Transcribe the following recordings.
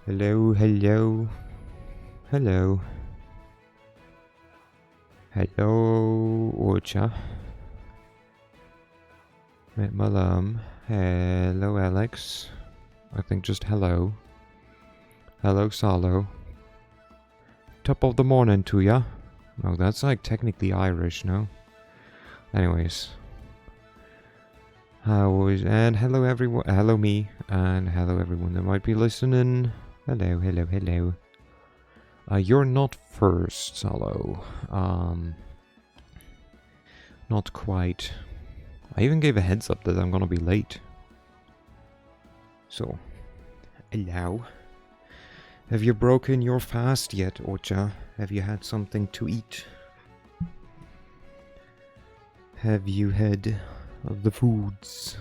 Hello, hello. Hello. Hello, Ocha. Malam. Hello, Alex. I think just hello. Hello, Salo. Top of the morning to ya. No, that's like technically Irish, no? Anyways. And hello everyone, hello me, and hello everyone that might be listening. Hello, hello, hello. You're not first, Salo. Not quite. I even gave a heads up that I'm gonna be late. So, hello. Have you broken your fast yet, Ocha? Have you had something to eat? Have you had the foods?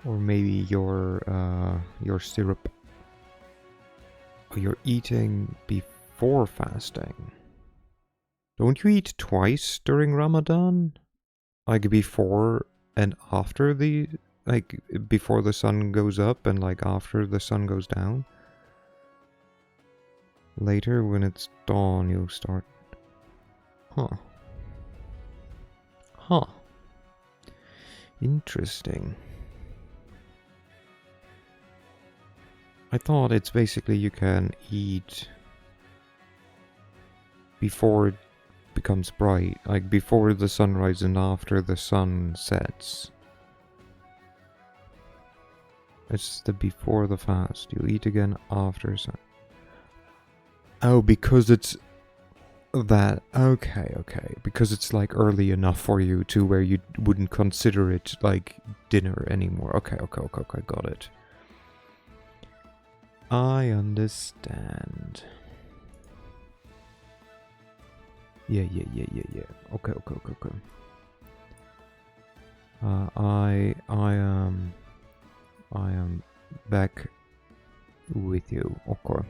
Or maybe your syrup? Or you're eating before fasting? Don't you eat twice during Ramadan? Like before and after the... Like, before the sun goes up and, like, after the sun goes down? Later, when it's dawn, you'll start... Huh. Huh. Interesting. I thought it's basically you can eat before it becomes bright. Like, before the sunrise and after the sun sets. It's the before the fast. You eat again after sun. Oh, because it's that. Okay, okay. Because it's like early enough for you to where you wouldn't consider it like dinner anymore. Okay, got it. I understand. Yeah. Okay. I am back with you. Okay.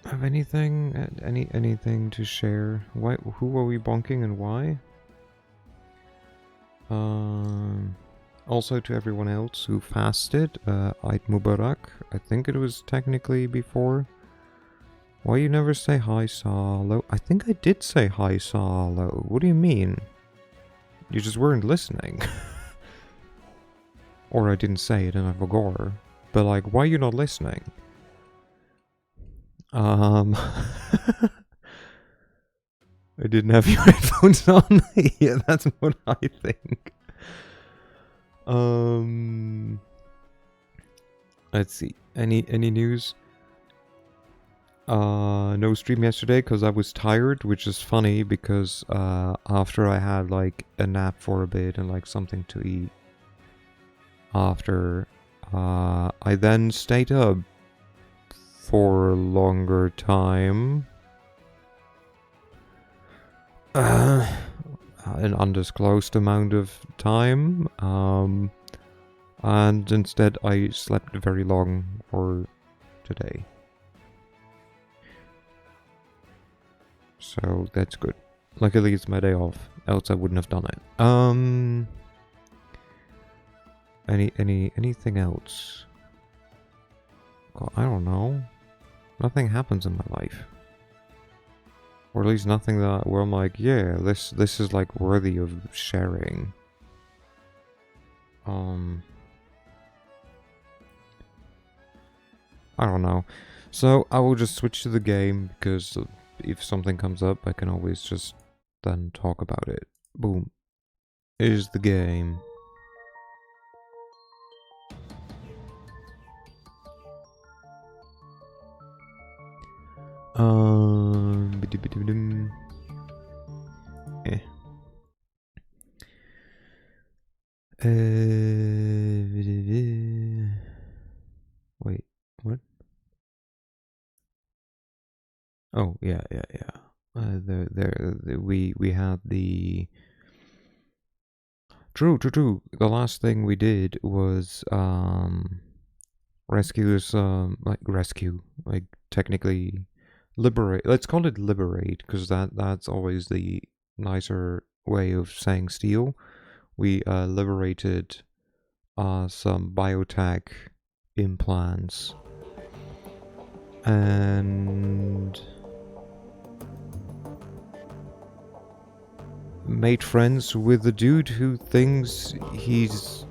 Have anything to share? Why? Who are we bonking and why? Also to everyone else who fasted, Eid Mubarak. I think it was technically before. Why you never say hi, Salo? I think I did say hi, Salo. What do you mean? You just weren't listening. Or I didn't say it and I forgot. But like, why are you not listening? I didn't have your headphones on. Yeah, that's what I think. Let's see. Any news? No stream yesterday because I was tired, which is funny because after I had like a nap for a bit and like something to eat after, I then stayed up for a longer time. An undisclosed amount of time. And instead I slept very long for today. So that's good. Luckily it's my day off, else I wouldn't have done it. Anything else? God, I don't know. Nothing happens in my life. Or at least nothing that where I'm like, yeah, this is like worthy of sharing. I don't know. So I will just switch to the game because if something comes up, I can always just then talk about it. Boom. Is the game. Wait, what? Oh, yeah. We had the... True. The last thing we did was, rescue, like, technically liberate. Let's call it liberate, because that's always the nicer way of saying steal. we liberated some biotech implants and made friends with the dude who thinks he's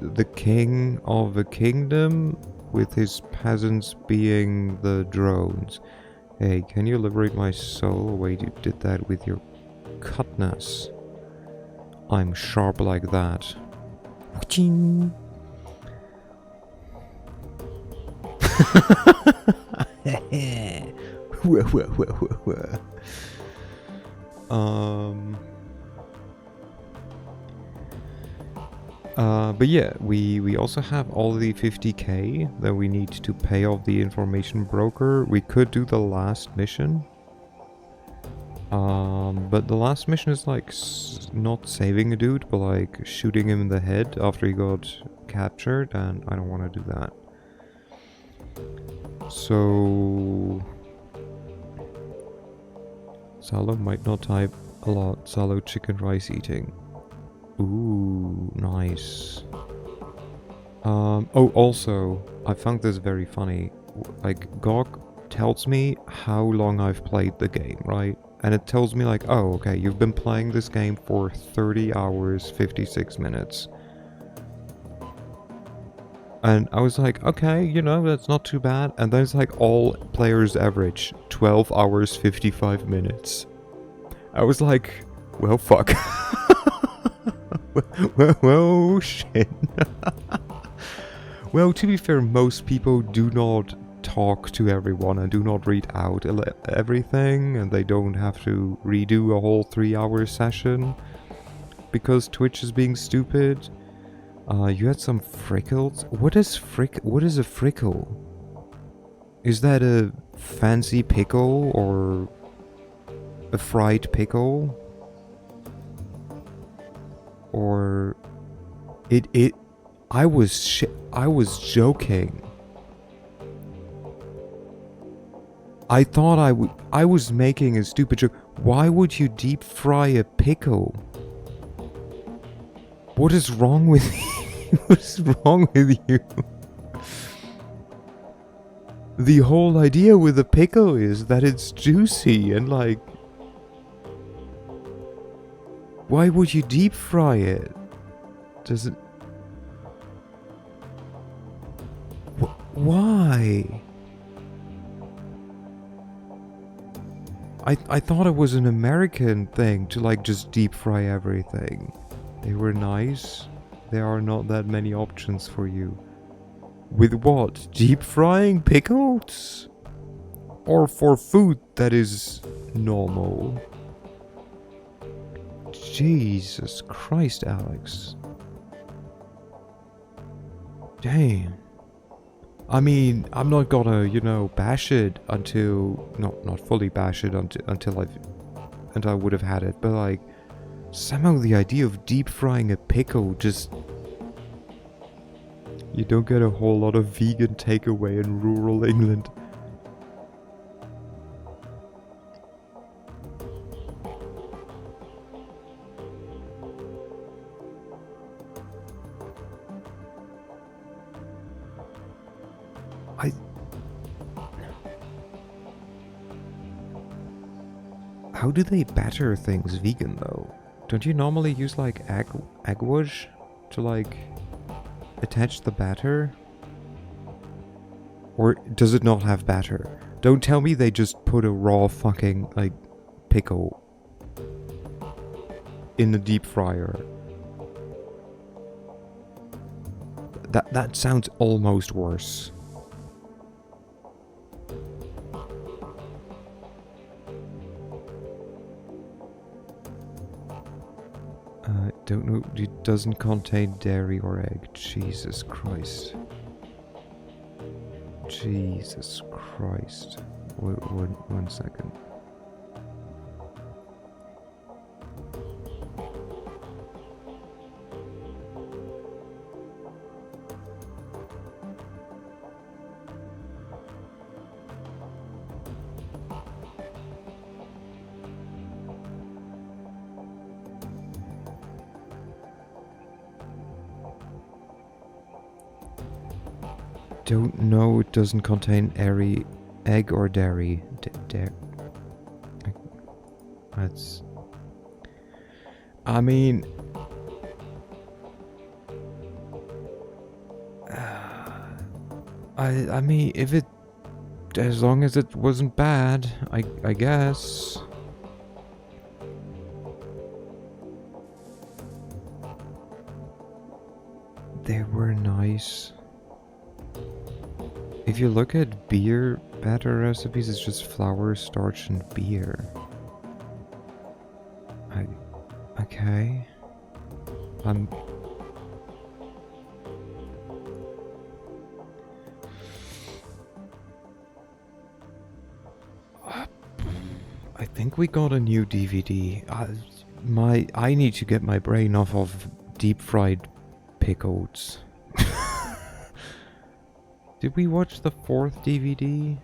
the king of a kingdom, with his peasants being the drones. Hey, can you liberate my soul? Wait, you did that with your cutlass. I'm sharp like that. But yeah, we also have all the 50k that we need to pay off the information broker. We could do the last mission. But the last mission is like not saving a dude, but like shooting him in the head after he got captured, and I don't want to do that. So Salo might not type a lot. Salo chicken rice eating. Ooh, nice. Oh, also, I found this very funny. Like, GOG tells me how long I've played the game, right? And it tells me like, oh, okay, you've been playing this game for 30 hours, 56 minutes. And I was like, okay, you know, that's not too bad. And then it's like all players average 12 hours, 55 minutes. I was like, well, fuck. well, shit. Well, to be fair, most people do not talk to everyone and do not read out everything, and they don't have to redo a whole 3-hour session because Twitch is being stupid. You had some frickles. What is a frickle? Is that a fancy pickle or a fried pickle? Or I was joking. I thought I was making a stupid joke. Why would you deep fry a pickle? What is wrong with you? What's wrong with you? The whole idea with a pickle is that it's juicy and like... Why would you deep fry it? Does it... Why? I thought it was an American thing to like just deep fry everything. They were nice. There are not that many options for you. With what? Deep frying pickles? Or for food that is normal? Jesus Christ, Alex. Damn. I mean, I'm not gonna, you know, bash it until... Not fully bash it until I would have had it, but like... Somehow the idea of deep frying a pickle just... You don't get a whole lot of vegan takeaway in rural England. How do they batter things vegan though? Don't you normally use like egg wash to like attach the batter? Or does it not have batter? Don't tell me they just put a raw fucking like pickle in the deep fryer. That sounds almost worse. Don't know, it doesn't contain dairy or egg. Jesus Christ. Jesus Christ. One second. don't know. It doesn't contain egg or dairy. That's... I mean... I mean, if it... As long as it wasn't bad, I guess. They were nice. If you look at beer batter recipes, it's just flour, starch, and beer. Okay. I think we got a new DVD. I need to get my brain off of deep fried pickles. Did we watch the 4th DVD?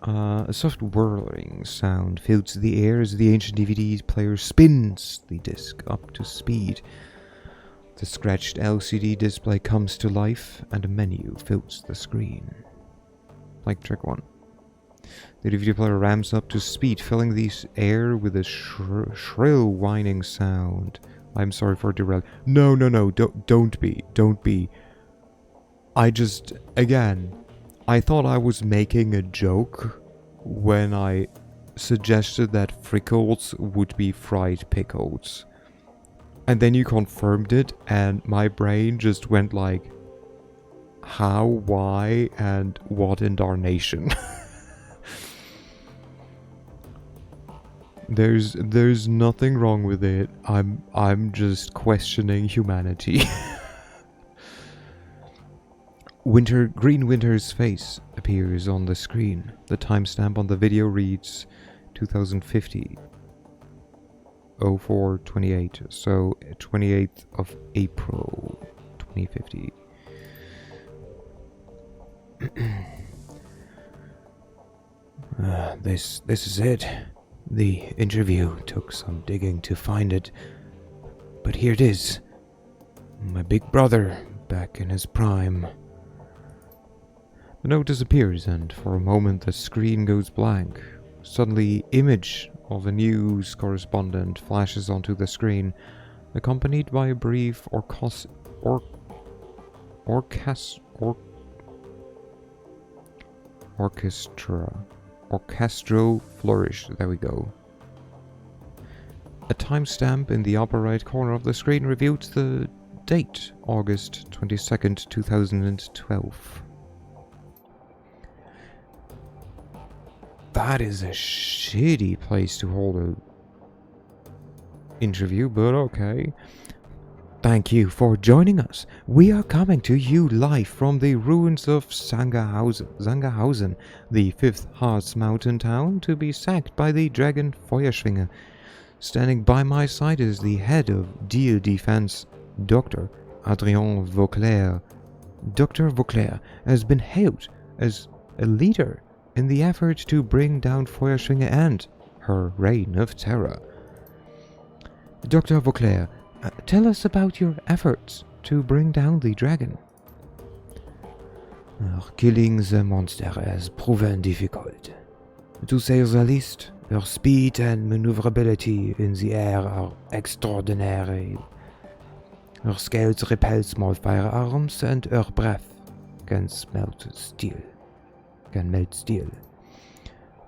A soft whirling sound fills the air as the ancient DVD player spins the disc up to speed. The scratched LCD display comes to life and a menu fills the screen. Like track 1. The DVD player ramps up to speed, filling the air with a shrill whining sound. I'm sorry for derailing. No, don't be. I thought I was making a joke when I suggested that frickles would be fried pickles. And then you confirmed it, and my brain just went like, how, why, and what in darnation? There's nothing wrong with it. I'm just questioning humanity. Green Winter's face appears on the screen. The timestamp on the video reads 2050 0428, so 28th of April 2050. This is it. The interview took some digging to find it, but here it is. My big brother, back in his prime. The note disappears, and for a moment the screen goes blank. Suddenly, image of a news correspondent flashes onto the screen, accompanied by a brief orchestral flourish. There we go. A timestamp in the upper right corner of the screen reveals the date, August 22nd, 2012. That is a shitty place to hold an interview, but okay. Thank you for joining us. We are coming to you live from the ruins of Zangerhausen, the 5th Harz mountain town to be sacked by the dragon Feuerschwinge. Standing by my side is the head of Deal Defense, Dr. Adrien Vauclair. Dr. Vauclair has been hailed as a leader in the effort to bring down Feuerschwinge and her reign of terror. Dr. Vauclair, tell us about your efforts to bring down the dragon. Killing the monster has proven difficult. To say the least, her speed and maneuverability in the air are extraordinary. Her scales repel small firearms, and her breath can melt steel.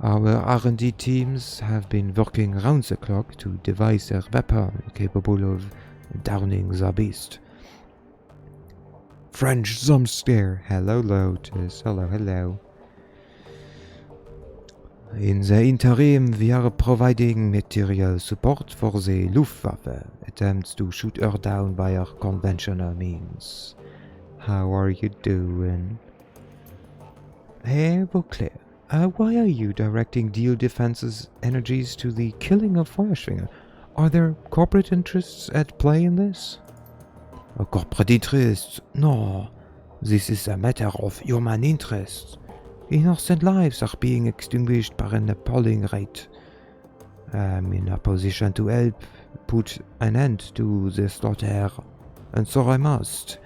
Our R&D teams have been working round the clock to devise a weapon capable of downing the beast. French jump scare. Hello, Lotus. Hello. In the interim, we are providing material support for the Luftwaffe attempts to shoot her down by her conventional means. How are you doing? Hey, Vauclair, why are you directing Deal Defense's energies to the killing of Feuerschwinge? Are there corporate interests at play in this? Corporate interests? No. This is a matter of human interest. Innocent lives are being extinguished by an appalling rate. I'm in a position to help put an end to the slaughter, and so I must.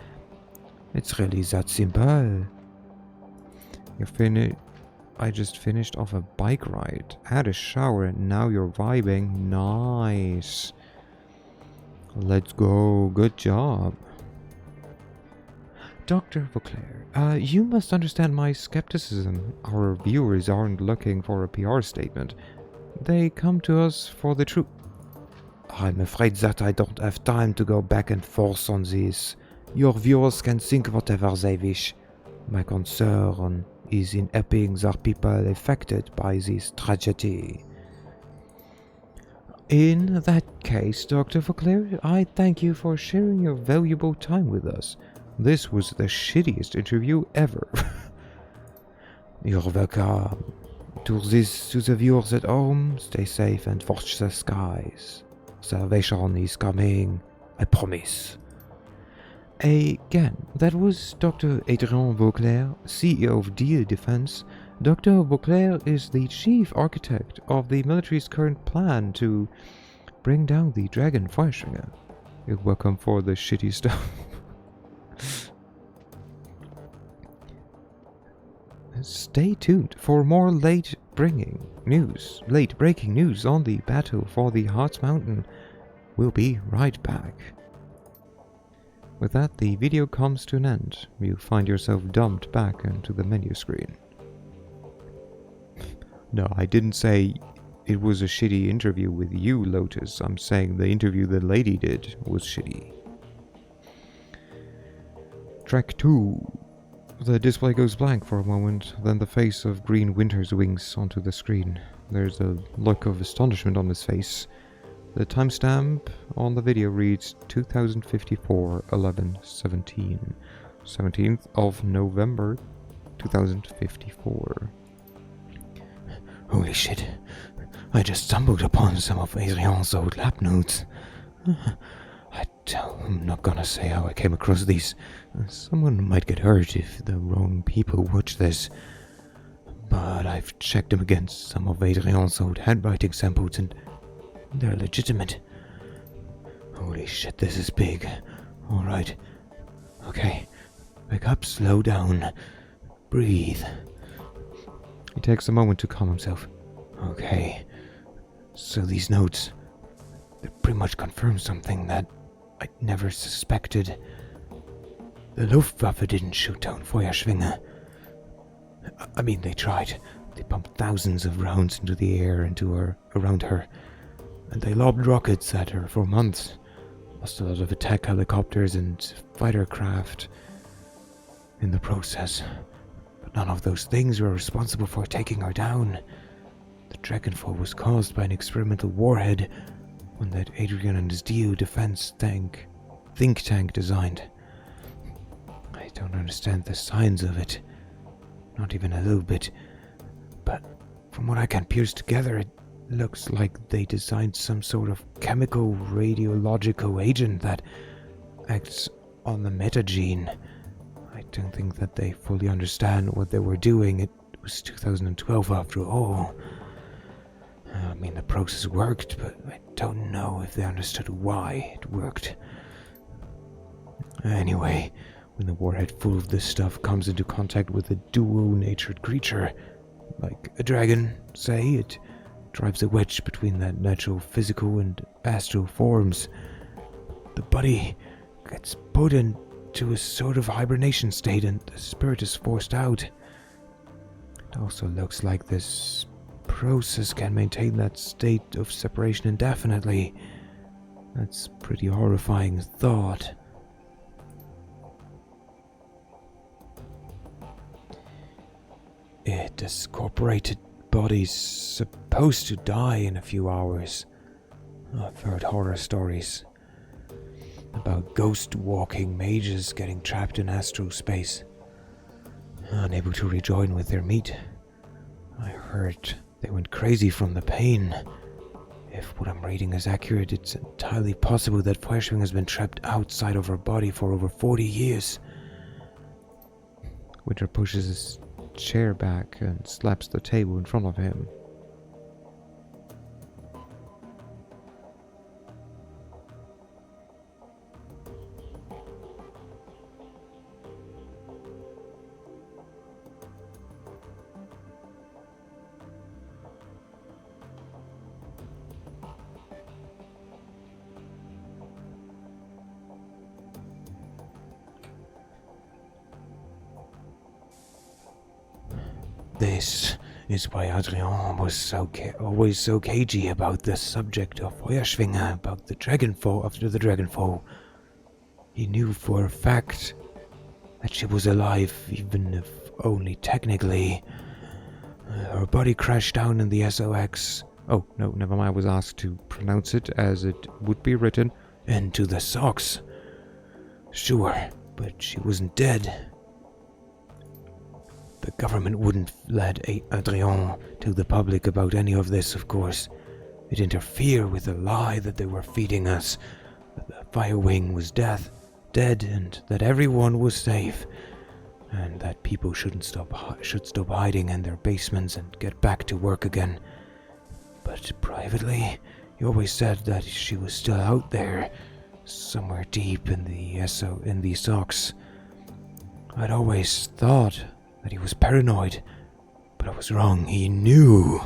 It's really that simple. I just finished off a bike ride, had a shower, and now you're vibing. Nice. Let's go. Good job. Dr. Vauclair, you must understand my skepticism. Our viewers aren't looking for a PR statement. They come to us for the truth. I'm afraid that I don't have time to go back and forth on this. Your viewers can think whatever they wish. My concern is in helping the people affected by this tragedy. In that case, Dr. Vauclair, I thank you for sharing your valuable time with us. This was the shittiest interview ever. You're welcome. To the viewers at home, stay safe and watch the skies. Salvation is coming, I promise. Again, that was Dr. Adrien Vauclair, CEO of Deal Defense. Dr. Vauclair is the chief architect of the military's current plan to bring down the Dragon Feuerschwinger. You're welcome for the shitty stuff. Stay tuned for more late-breaking news on the battle for the Hearts Mountain. We'll be right back. With that, the video comes to an end. You find yourself dumped back into the menu screen. No, I didn't say it was a shitty interview with you, Lotus. I'm saying the interview the lady did was shitty. Track 2. The display goes blank for a moment, then the face of Green Winters wings onto the screen. There's a look of astonishment on his face. The timestamp on the video reads 2054-11-17. 17th of November 2054. Holy shit. I just stumbled upon some of Adrien's old lab notes. I'm not gonna say how I came across these. Someone might get hurt if the wrong people watch this. But I've checked them against some of Adrien's old handwriting samples and they're legitimate. Holy shit, this is big. Alright. Okay. Wake up, slow down. Breathe. He takes a moment to calm himself. Okay. So these notes, they pretty much confirm something that I never suspected. The Luftwaffe didn't shoot down Feuerschwinger. I mean, they tried. They pumped thousands of rounds into the air around her. And they lobbed rockets at her for months. Lost a lot of attack helicopters and fighter craft in the process. But none of those things were responsible for taking her down. The Dragonfall was caused by an experimental warhead, one that Adrian and his DU defense think tank designed. I don't understand the science of it. Not even a little bit. But from what I can piece together, it looks like they designed some sort of chemical radiological agent that acts on the metagene. I don't think that they fully understand what they were doing. It was 2012 after all. I mean, the process worked, but I don't know if they understood why it worked. Anyway, when the warhead full of this stuff comes into contact with a dual-natured creature, like a dragon, say, it drives a wedge between that natural physical and astral forms. The body gets put into a sort of hibernation state and the spirit is forced out. It also looks like this process can maintain that state of separation indefinitely. That's a pretty horrifying thought. A discorporated body's supposed to die in a few hours. I've heard horror stories about ghost-walking mages getting trapped in astral space, unable to rejoin with their meat. I heard they went crazy from the pain. If what I'm reading is accurate, it's entirely possible that Feuerschwinger has been trapped outside of her body for over 40 years. Winter pushes his chair back and slaps the table in front of him. This is why Adrien was always so cagey about the subject of Feuerschwinge, about the Dragonfall after the Dragonfall. He knew for a fact that she was alive, even if only technically. Her body crashed down in the SOX. Oh, no, never mind. I was asked to pronounce it as it would be written. Into the SOX. Sure, but she wasn't dead. The government wouldn't let Adrien tell the public about any of this, of course. It'd interfere with the lie that they were feeding us, that the Fire Wing was dead, and that everyone was safe, and that people should stop hiding in their basements and get back to work again. But privately, he always said that she was still out there, somewhere deep in the SOX. I'd always thought that he was paranoid, but I was wrong. He knew.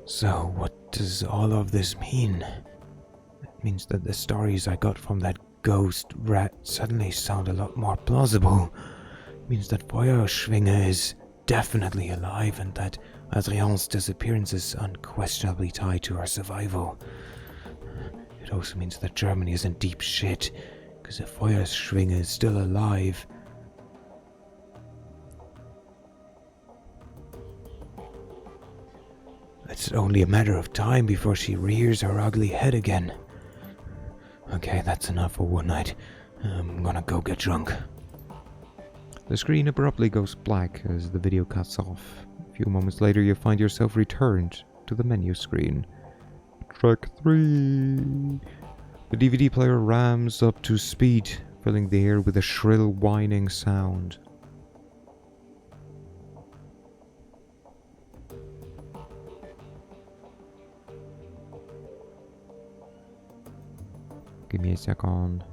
So, what does all of this mean? It means that the stories I got from that ghost rat suddenly sound a lot more plausible. It means that Feuerschwinge is definitely alive and that Adrien's disappearance is unquestionably tied to her survival. It also means that Germany is in deep shit, because if Feuerschwinge is still alive, it's only a matter of time before she rears her ugly head again. Okay, that's enough for one night. I'm gonna go get drunk. The screen abruptly goes black as the video cuts off. A few moments later, you find yourself returned to the menu screen. Track 3. The DVD player rams up to speed, filling the air with a shrill whining sound. Give me a second.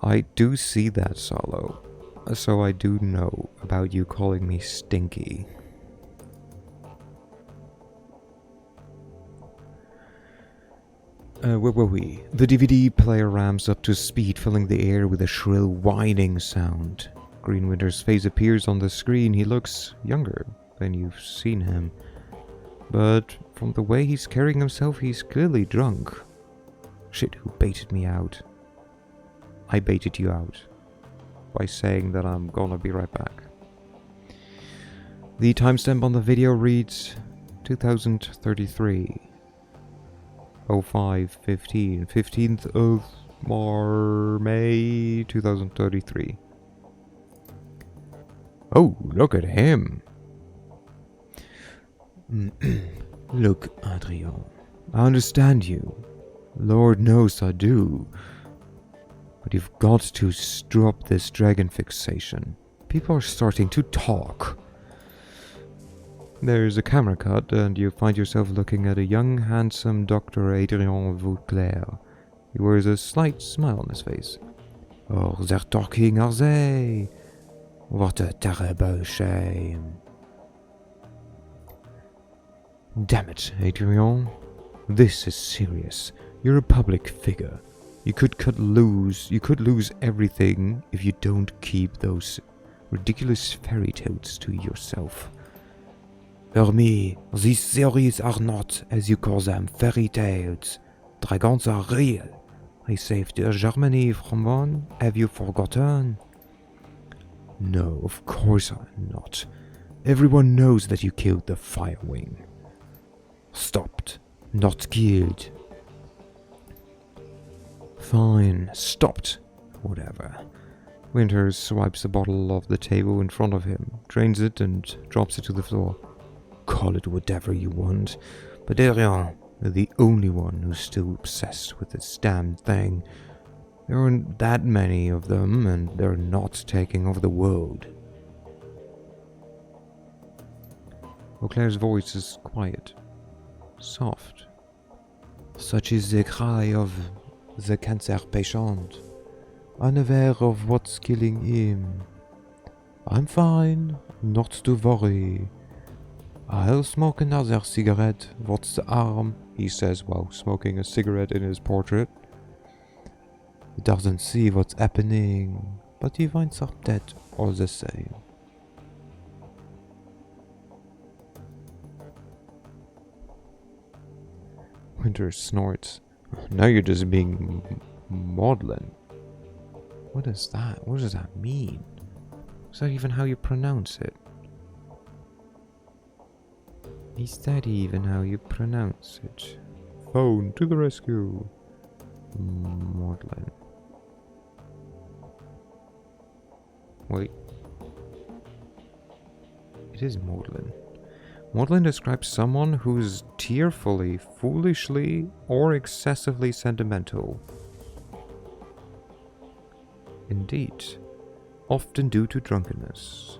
I do see that, Solo. So I do know about you calling me stinky. Where were we? The DVD player rams up to speed, filling the air with a shrill whining sound. Greenwinter's face appears on the screen. He looks younger than you've seen him. But from the way he's carrying himself, he's clearly drunk. Shit, who baited me out? I baited you out. by saying that I'm gonna be right back. The timestamp on the video reads 2033 05:15, 15th of May 2033. Oh, look at him. Look, Adrien, I understand you. Lord knows I do. But you've got to drop this dragon fixation. People are starting to talk. There's a camera cut, and you find yourself looking at a young, handsome Dr. Adrien Vauclair. He wears a slight smile on his face. Oh, they're talking, are they? What a terrible shame. Damn it, Adrien. This is serious. You're a public figure. You could lose everything if you don't keep those ridiculous fairy tales to yourself. For me, these stories are not, as you call them, fairy tales. Dragons are real. I saved Germany from one. Have you forgotten? No, of course I'm not. Everyone knows that you killed the Firewing. Stopped, not killed. Fine, stopped. Whatever. Winters swipes a bottle off the table in front of him, drains it and drops it to the floor. Call it whatever you want, but Adrien, you're the only one who's still obsessed with this damn thing. There aren't that many of them, and they're not taking over the world. Vauclair's voice is quiet, soft. Such is the cry of the cancer patient, unaware of what's killing him. I'm fine, not to worry. I'll smoke another cigarette. What's the harm? He says while smoking a cigarette in his portrait. He doesn't see what's happening, but he winds up dead all the same. Winter snorts. Now you're just being maudlin. What is that? What does that mean? Is that even how you pronounce it? Is that even how you pronounce it? Phone to the rescue. Maudlin. Wait. It is maudlin. Maudlin describes someone who's tearfully, foolishly, or excessively sentimental. Indeed. Often due to drunkenness.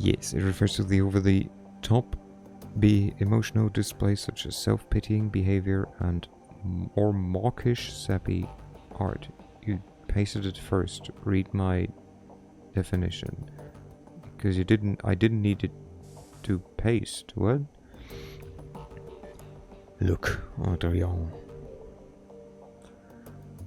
Yes, it refers to the over-the-top, emotional displays such as self-pitying behavior and or mawkish, sappy art. You pasted it first. Read my definition, because I didn't need it to paste. What? Look, Adrien.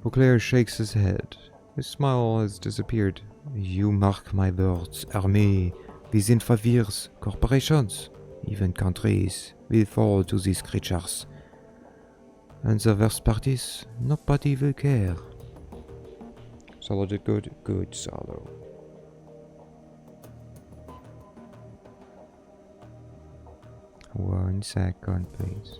Vauclair shakes his head. His smile has disappeared. You mark my words, army. We sind verwirrs, corporations, even countries, will fall to these creatures. And the worst part is, nobody will care. Solo did good. Good, Solo. One second, please.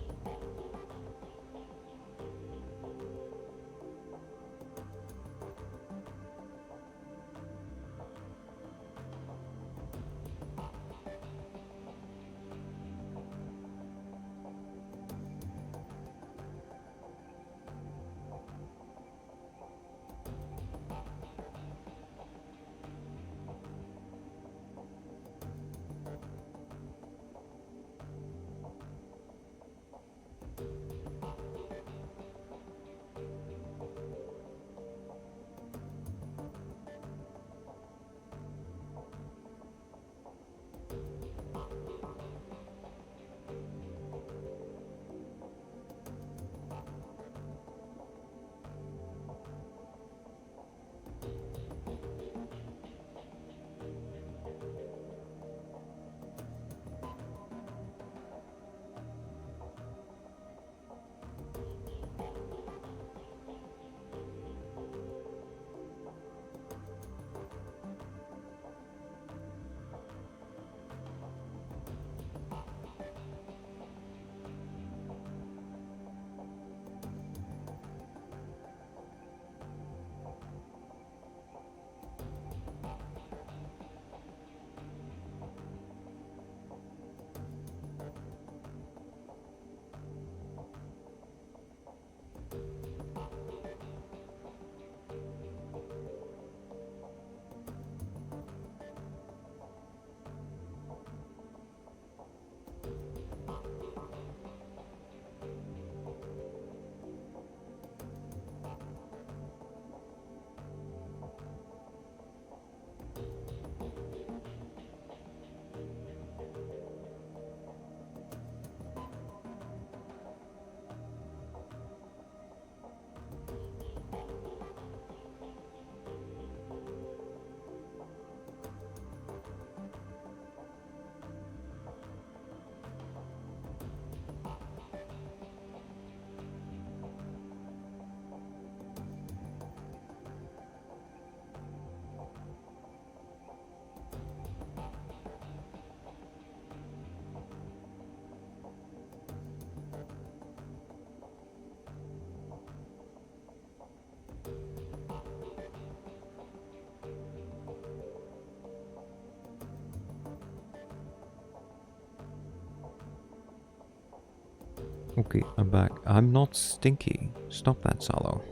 Okay, I'm back. I'm not stinky. Stop that, Salo.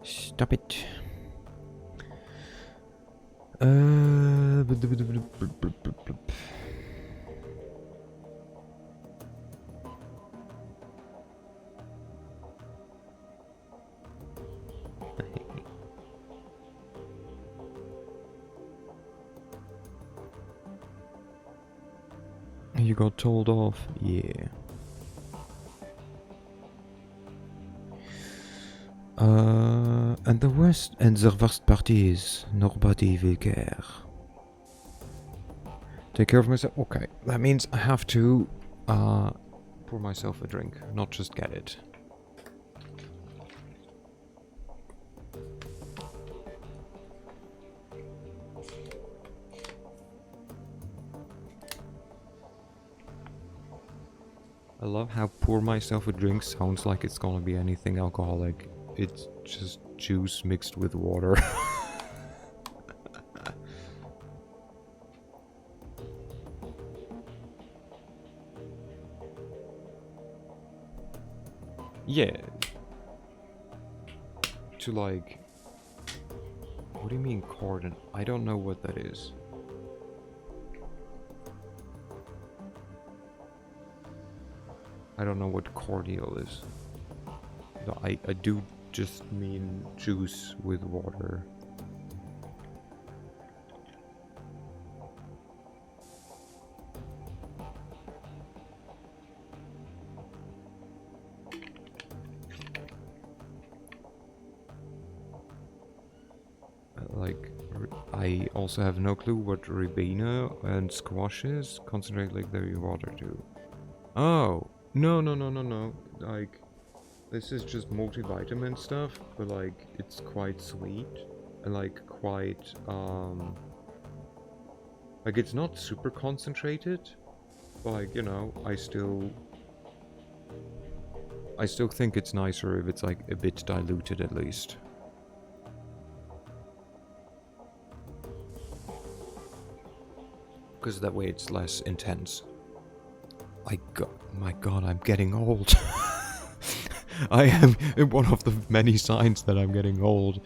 Stop it. You got told off? Yeah. And the worst part is nobody will care. Take care of myself. Okay, that means I have to pour myself a drink, not just get it. I love how pour myself a drink sounds like it's gonna be anything alcoholic. It's just juice mixed with water. Yeah. To like... What do you mean cordon? I don't know what that is. I don't know what cordial is. No, I do just mean juice with water. Like, I also have no clue what ribena and squash is. Concentrate like there you water too. Oh, no. Like, this is just multivitamin stuff, but like, it's quite sweet. And like, quite, like, it's not super concentrated. But like, you know, I still think it's nicer if it's like a bit diluted at least. Because that way it's less intense. My god, I'm getting old. I am one of the many signs that I'm getting old.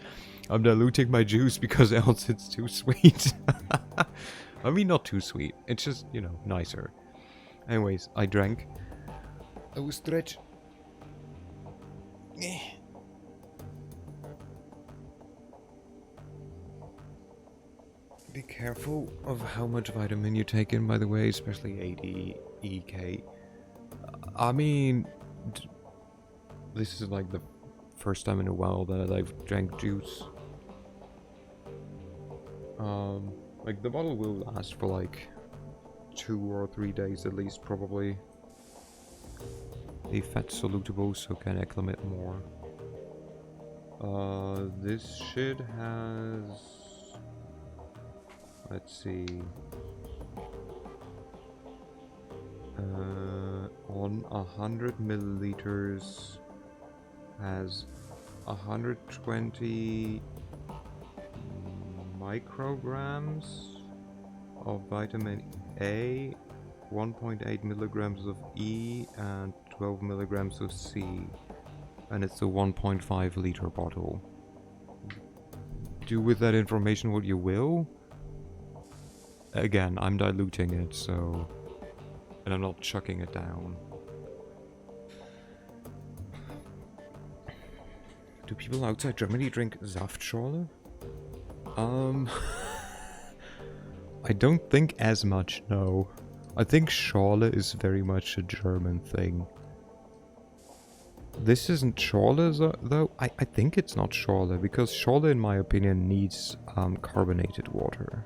I'm diluting my juice because else it's too sweet. I mean, not too sweet. It's just, you know, nicer. Anyways, I drank. I will stretch. Be careful of how much vitamin you take in, by the way, especially 80 EK. I mean, this is like the first time in a while that I've drank juice. Like the bottle will last for like 2 or 3 days at least, probably. A fat solutable, so can acclimate more. This shit has... Let's see. On 100 milliliters has 120 micrograms of vitamin A, 1.8 milligrams of E, and 12 milligrams of C. And it's a 1.5 liter bottle. Do with that information what you will. Again, I'm diluting it, so... And I'm not chucking it down. Do people outside Germany drink Saftschorle? I don't think as much, no. I think Schorle is very much a German thing. This isn't Schorle, though. I think it's not Schorle, because Schorle, in my opinion, needs carbonated water.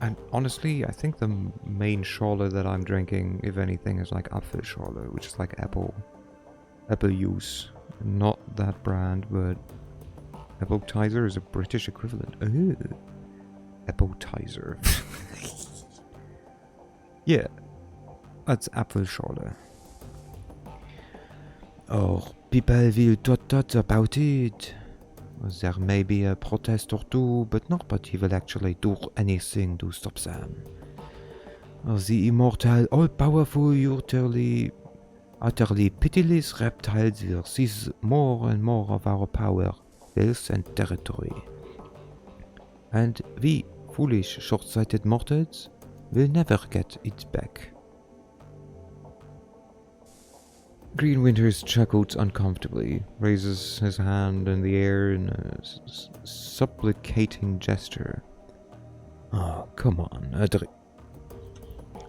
And honestly, I think the main Schorle that I'm drinking, if anything, is like Apfelschorle, which is like apple juice. Not that brand, but Appetizer is a British equivalent. Ooh. Appetizer. Yeah, that's Apfelschorle. Oh, people will talk about it. There may be a protest or two, but nobody will actually do anything to stop them. The immortal, all-powerful, utterly pitiless reptiles will seize more and more of our power, wealth and territory. And we, foolish, short-sighted mortals, will never get it back. Green Winters chuckled uncomfortably, raises his hand in the air in a supplicating gesture. Oh, come on,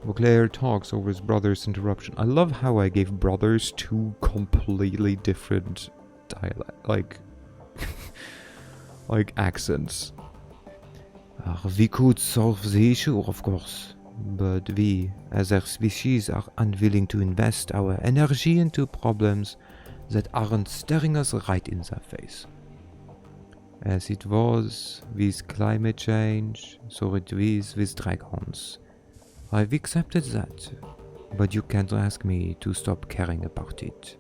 Vauclair talks over his brother's interruption. I love how I gave brothers two completely different dialect, like accents. We could solve the issue, of course, but we, as a species, are unwilling to invest our energy into problems that aren't staring us right in the face. As it was with climate change, so it is with dragons. I've accepted that, but you can't ask me to stop caring about it.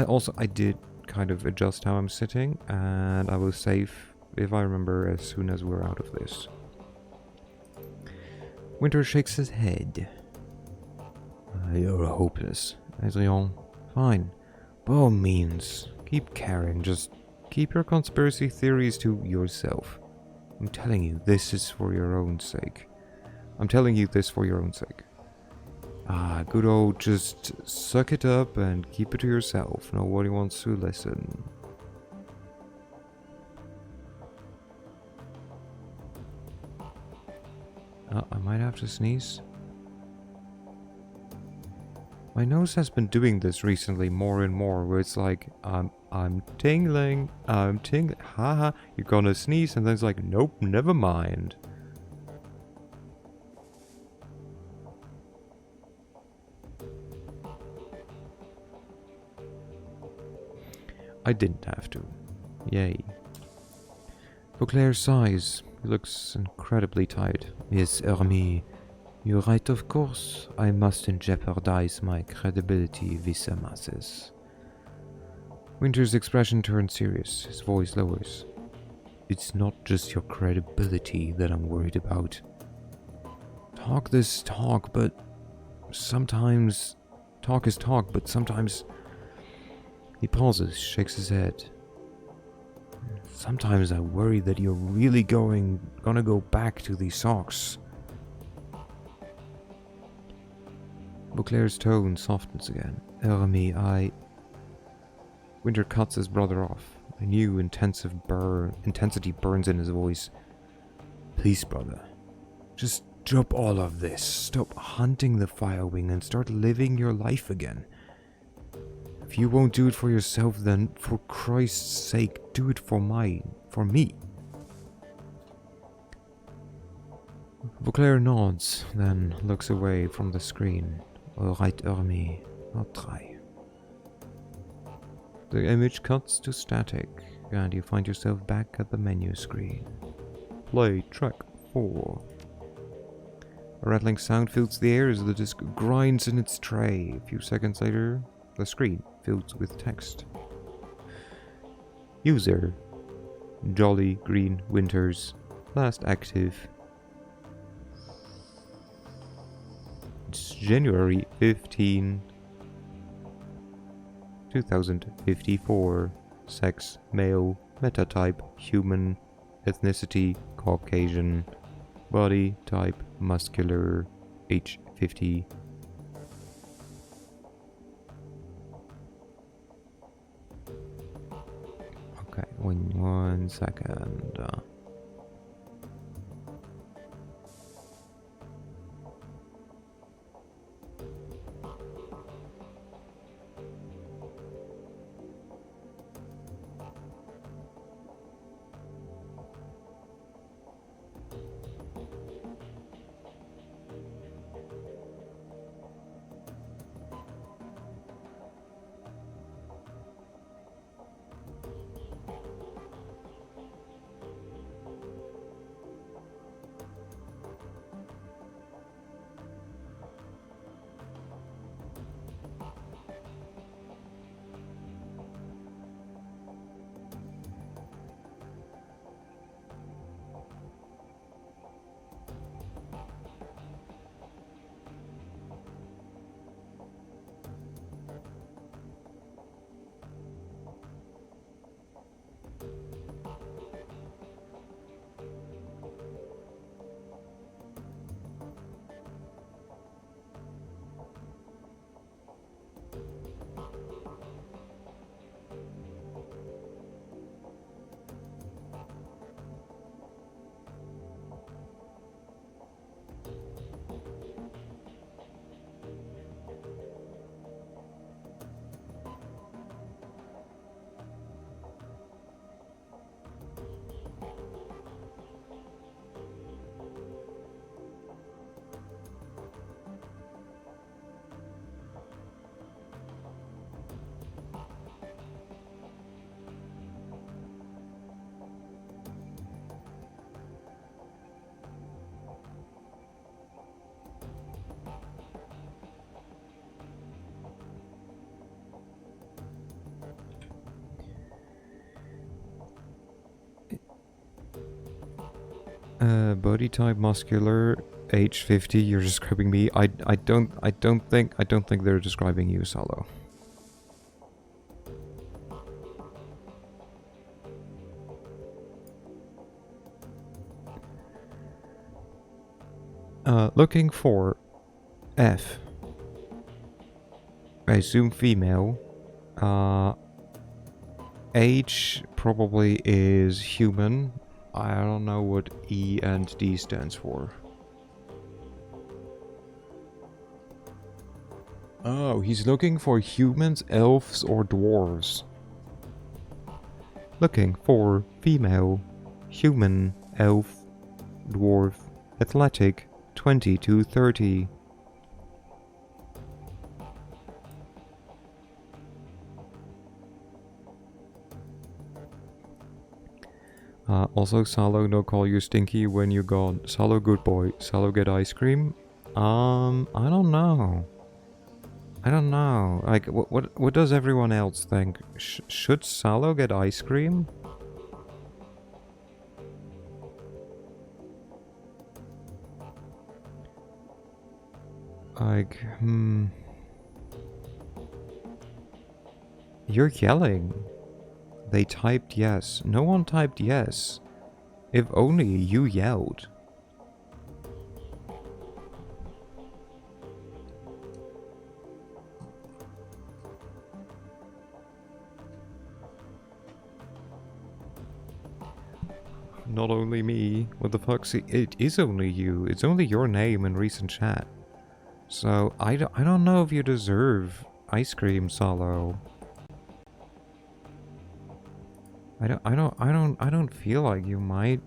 Also, I did kind of adjust how I'm sitting, and I will save if I remember as soon as we're out of this. Winter shakes his head. You're hopeless, Adrian. Fine. By all means, keep caring. Just keep your conspiracy theories to yourself. I'm telling you, this is for your own sake. Good old just suck it up and keep it to yourself. Nobody wants to listen. I might have to sneeze. My nose has been doing this recently more and more, where it's like, I'm tingling, haha, you're gonna sneeze, and then it's like, nope, never mind. I didn't have to. Yay. Vauclair sighs. He looks incredibly tired. Yes, Hermie. You're right, of course. I mustn't jeopardize my credibility with the masses. Winter's expression turns serious. His voice lowers. It's not just your credibility that I'm worried about. Talk this talk, but sometimes... Talk is talk, but sometimes... He pauses, shakes his head. Sometimes I worry that you're really gonna go back to these socks. Vauclair's tone softens again. Hermie, Winter cuts his brother off. A new intensity burns in his voice. Please, brother. Just drop all of this. Stop hunting the Firewing and start living your life again. If you won't do it for yourself, then for Christ's sake, do it for me. Vauclair nods, then looks away from the screen. All right, Hermie, I'll try. The image cuts to static, and you find yourself back at the menu screen. Play track 4. A rattling sound fills the air as the disc grinds in its tray. A few seconds later, the screen fills with text. User Jolly Green Winters. Last active. It's January 15, 2054. Sex male. Metatype human. Ethnicity Caucasian. Body type muscular. Age 50. Okay, one second. Body type muscular, age 50. You're describing me. I don't think they're describing you, Salo. Looking for F. I assume female. Age probably is human. I don't know what E and D stands for. Oh, he's looking for humans, elves, or dwarves. Looking for female, human, elf, dwarf, athletic, 20 to 30. Also, Salo, no call you stinky when you gone. Salo, good boy. Salo, get ice cream? I don't know. I don't know. Like, what does everyone else think? Should Salo get ice cream? Like, You're yelling. They typed yes. No one typed yes. If only you yelled. Not only me. What the fuck? See, it is only you. It's only your name in recent chat. So I don't know if you deserve ice cream, Salo. I don't feel like you might.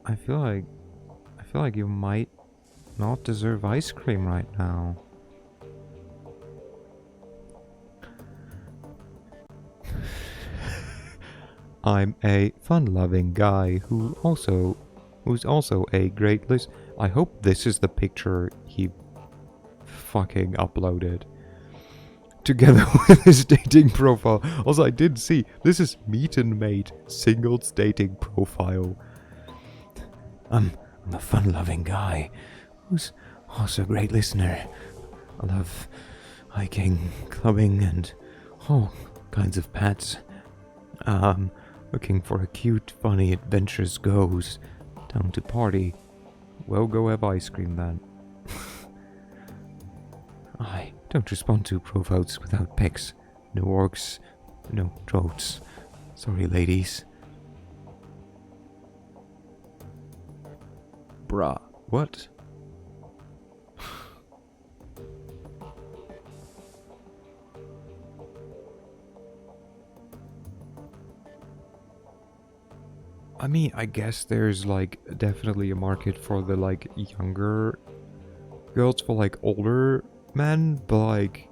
I feel like you might not deserve ice cream right now. I'm a fun-loving guy who's also a great list. I hope this is the picture he fucking uploaded together with his dating profile. Also, I did see this is meet and mate singles dating profile. I'm a fun-loving guy who's also a great listener. I love hiking, clubbing, and all kinds of pets. Looking for a cute, funny, adventurous ghost down to party. Well, go have ice cream then. I don't respond to profiles without pics. No orcs, no trots. Sorry, ladies. Bruh, what? I mean, I guess there's like definitely a market for the like younger girls, for like older men, but like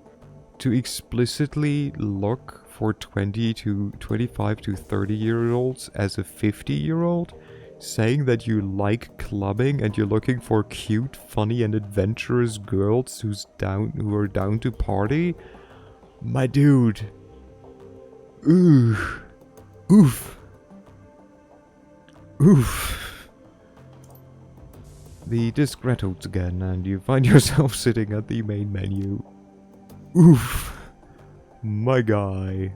to explicitly look for 20 to 25 to 30-year-olds as a 50-year-old, saying that you like clubbing and you're looking for cute, funny, and adventurous girls who are down to party, my dude. Ooh. Oof. Oof. The disc rattles again, and you find yourself sitting at the main menu. Oof. My guy.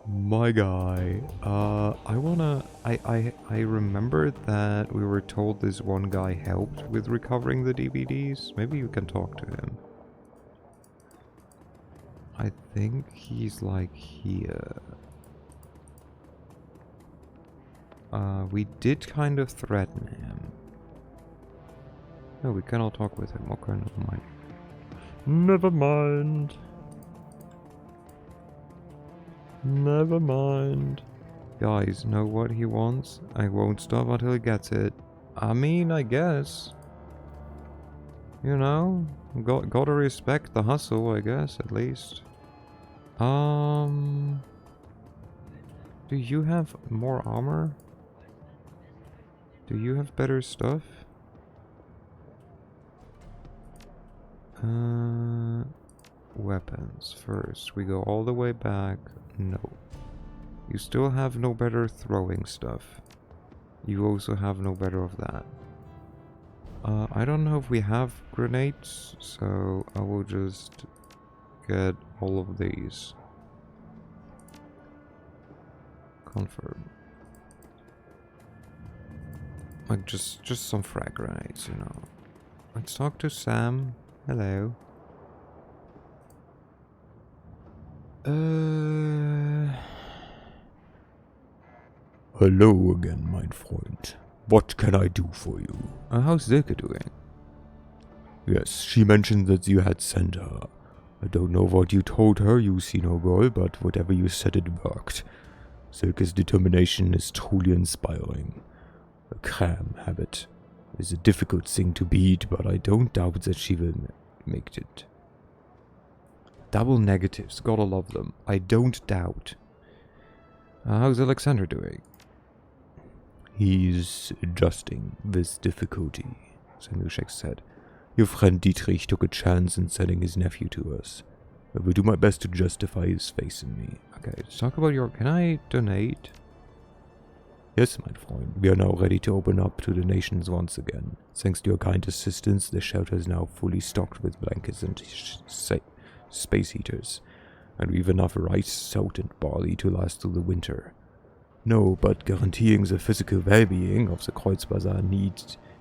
My guy. I remember that we were told this one guy helped with recovering the DVDs. Maybe you can talk to him. I think he's like here. We did kind of threaten him. No, we cannot talk with him. Okay, never mind. Never mind. Never mind. Guys, know what he wants? I won't stop until he gets it. I mean, I guess. You know? Gotta respect the hustle, I guess, at least. Do you have more armor? Do you have better stuff? Weapons first. We go all the way back. No. You still have no better throwing stuff. You also have no better of that. I don't know if we have grenades, so I will just get all of these. Confirm. Like just some frag grenades, you know. Let's talk to Sam. Hello. Hello again, mein Freund. What can I do for you? How's Silke doing? Yes, she mentioned that you had sent her. I don't know what you told her, you see no girl, but whatever you said, it worked. Silke's determination is truly inspiring. A cram habit is a difficult thing to beat, but I don't doubt that she will make it. Double negatives, gotta love them. I don't doubt. How's Alexander doing? He's adjusting this difficulty, Samushek said. Your friend Dietrich took a chance in sending his nephew to us. I will do my best to justify his faith in me. Okay, let's talk about your... Can I donate? Yes, mein Freund. We are now ready to open up to donations once again. Thanks to your kind assistance, the shelter is now fully stocked with blankets and space heaters. And we have enough rice, salt and barley to last through the winter. No, but guaranteeing the physical well-being of the Kreuzbazaar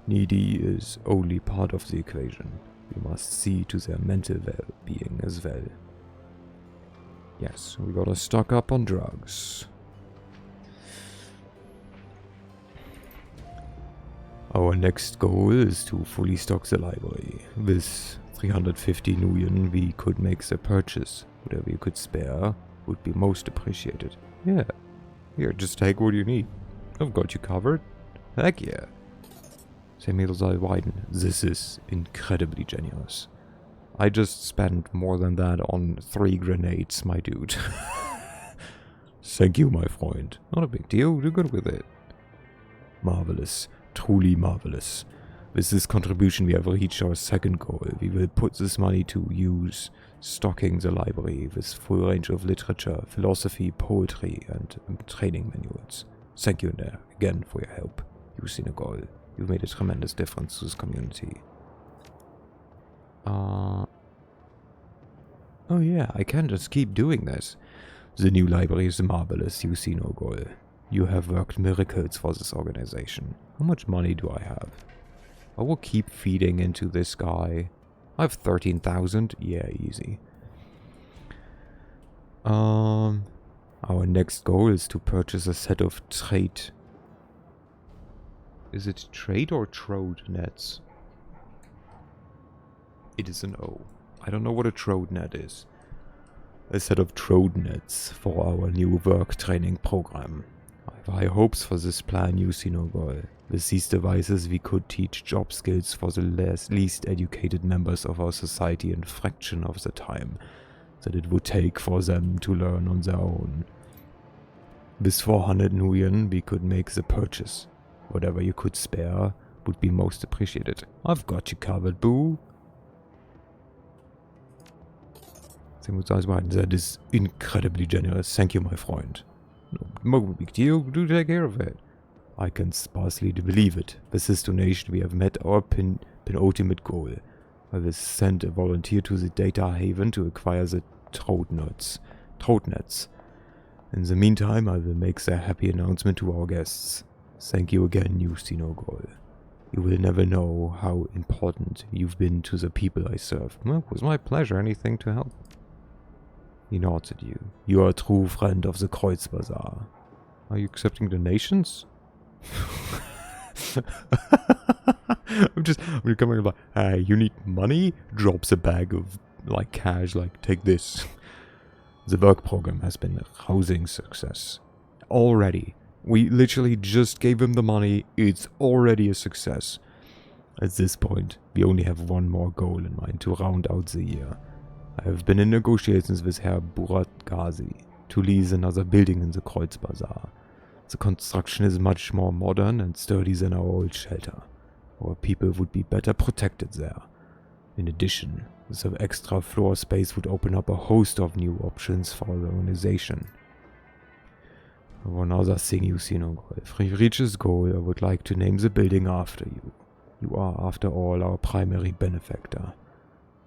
needy is only part of the equation. We must see to their mental well-being as well. Yes, we gotta stock up on drugs. Our next goal is to fully stock the library. With 350 nuyen, we could make the purchase. Whatever you could spare would be most appreciated. Yeah. Here, just take what you need. I've got you covered. Heck yeah. This is incredibly generous. I just spent more than that on 3 grenades, my dude. Thank you, my friend. Not a big deal, do good with it. Marvelous. Truly marvelous. With this contribution we have reached our second goal. We will put this money to use stocking the library with full range of literature, philosophy, poetry, and training manuals. Thank you again for your help, Yusinagol. You've made a tremendous difference to this community. Oh yeah, I can't just keep doing this. The new library is marvelous, Yusinagol. You have worked miracles for this organization. How much money do I have? I will keep feeding into this guy. I have 13,000. Yeah, easy. Our next goal is to purchase a set of trade. Is it trade or trode nets? It is an O. I don't know what a trode net is. A set of trode nets for our new work training program. I have high hopes for this plan, Yusinogol. With these devices we could teach job skills for the least educated members of our society in a fraction of the time that it would take for them to learn on their own. With 400 nuyen we could make the purchase. Whatever you could spare would be most appreciated. I've got you covered, boo. That is incredibly generous. Thank you, my friend. No big deal, do take care of it. I can sparsely believe it. With this donation we have met our penultimate goal. I will send a volunteer to the data haven to acquire the trode nets. In the meantime, I will make the happy announcement to our guests. Thank you again, Yusinogol. You will never know how important you've been to the people I serve. Well, it was my pleasure. Anything to help. He nods at you. You are a true friend of the Kreuzbazaar. Are you accepting donations? I'm coming like, hey, you need money? Drops a bag of like cash, like take this. The work program has been a rousing success. Already. We literally just gave him the money. It's already a success. At this point, we only have one more goal in mind to round out the year. I have been in negotiations with Herr Burat Ghazi to lease another building in the Kreuzbazaar. The construction is much more modern and sturdy than our old shelter. Our people would be better protected there. In addition, the extra floor space would open up a host of new options for the organization. One other thing, you see, no, if we reach this goal, I would like to name the building after you. You are, after all, our primary benefactor.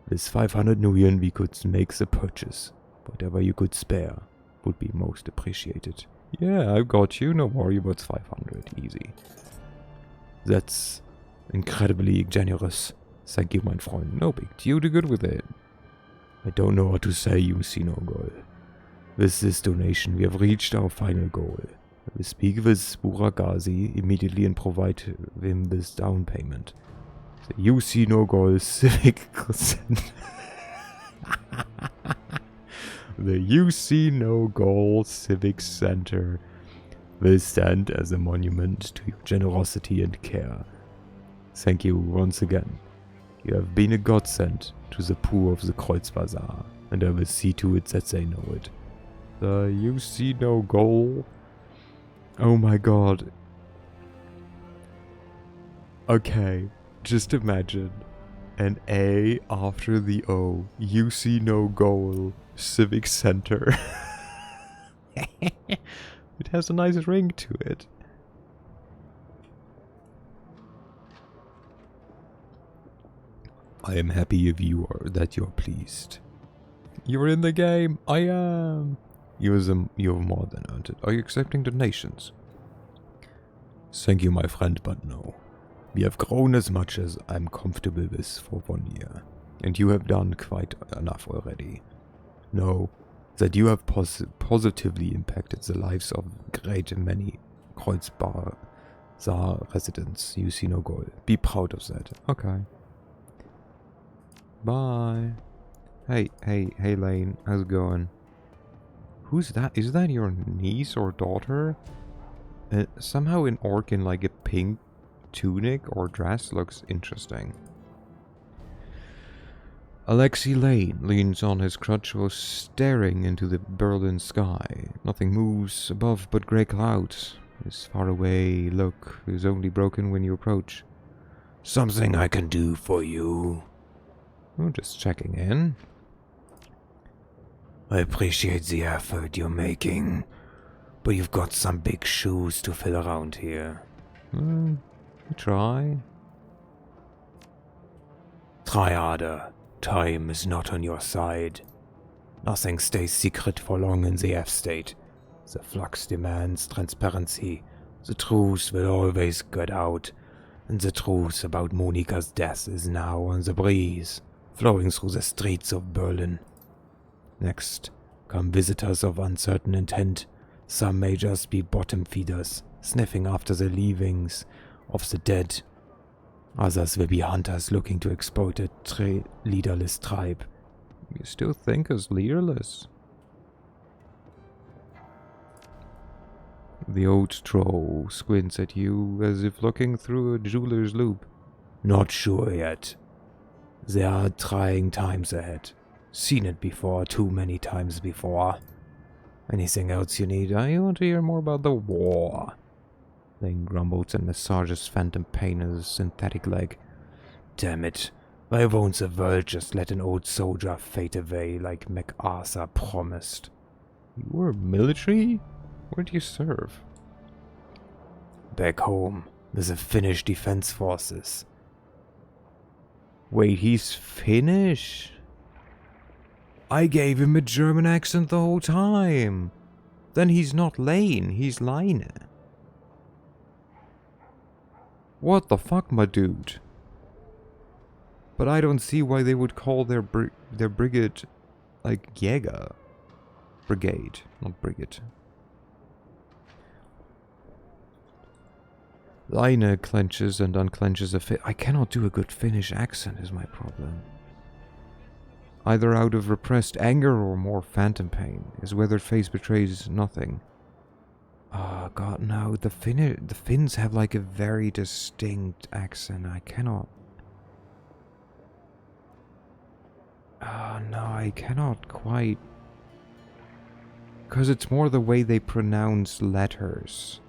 With 500 million, we could make the purchase. Whatever you could spare would be most appreciated. Yeah, I've got you. No worry about 500. Easy. That's incredibly generous. Thank you, my friend. No big deal. Do good with it. I don't know what to say, you see no goal. With this donation, we have reached our final goal. We speak with Buragazi immediately and provide him this down payment. The UC No Goal Civic Center. The UC No Goal Civic Center will stand as a monument to your generosity and care. Thank you once again. You have been a godsend to the poor of the Kreuzbazaar, and I will see to it that they know it. The UC No Goal. Oh my god. Okay, just imagine an A after the O. UC No Goal Civic Center. It has a nice ring to it. I am happy if you are that you're pleased. You're in the game. I am. You've more than earned it. Are you accepting donations? Thank you, my friend, but no. We have grown as much as I'm comfortable with for 1 year, and you have done quite enough already. Know that you have positively impacted the lives of great many Kreuzbazaar residents. You see no goal. Be proud of that. Okay. Bye. Hey, Lane. How's it going? Who's that? Is that your niece or daughter? Somehow an orc in like a pink tunic or dress looks interesting. Alexei Lane leans on his crutch while staring into the Berlin sky. Nothing moves above but grey clouds. This faraway look is only broken when you approach. Something I can do for you? Oh, just checking in. I appreciate the effort you're making, but you've got some big shoes to fill around here. Try. Try harder. Time is not on your side. Nothing stays secret for long in the F-state. The flux demands transparency. The truth will always get out, and the truth about Monika's death is now on the breeze, flowing through the streets of Berlin. Next come visitors of uncertain intent. Some may just be bottom feeders, sniffing after the leavings of the dead. Others will be hunters looking to exploit a leaderless tribe. You still think us leaderless? The old troll squints at you as if looking through a jeweler's loupe. Not sure yet. There are trying times ahead. Seen it before, too many times before. Anything else you need? I want to hear more about the war. Lane grumbles and massages phantom pain in his synthetic leg. Damn it. Why won't the world just let an old soldier fade away like MacArthur promised? You were military? Where do you serve? Back home, with the Finnish Defense Forces. Wait, he's Finnish? I gave him a German accent the whole time. Then he's not Lane, he's Line. What the fuck, my dude? But I don't see why they would call their brigade, like, Jäger. Brigade, not brigade. Line clenches and unclenches a fit. I cannot do a good Finnish accent is my problem. Either out of repressed anger or more phantom pain. His weathered face betrays nothing. Oh god, no. The Finns have like a very distinct accent. I cannot... Oh no, I cannot quite... Because it's more the way they pronounce letters.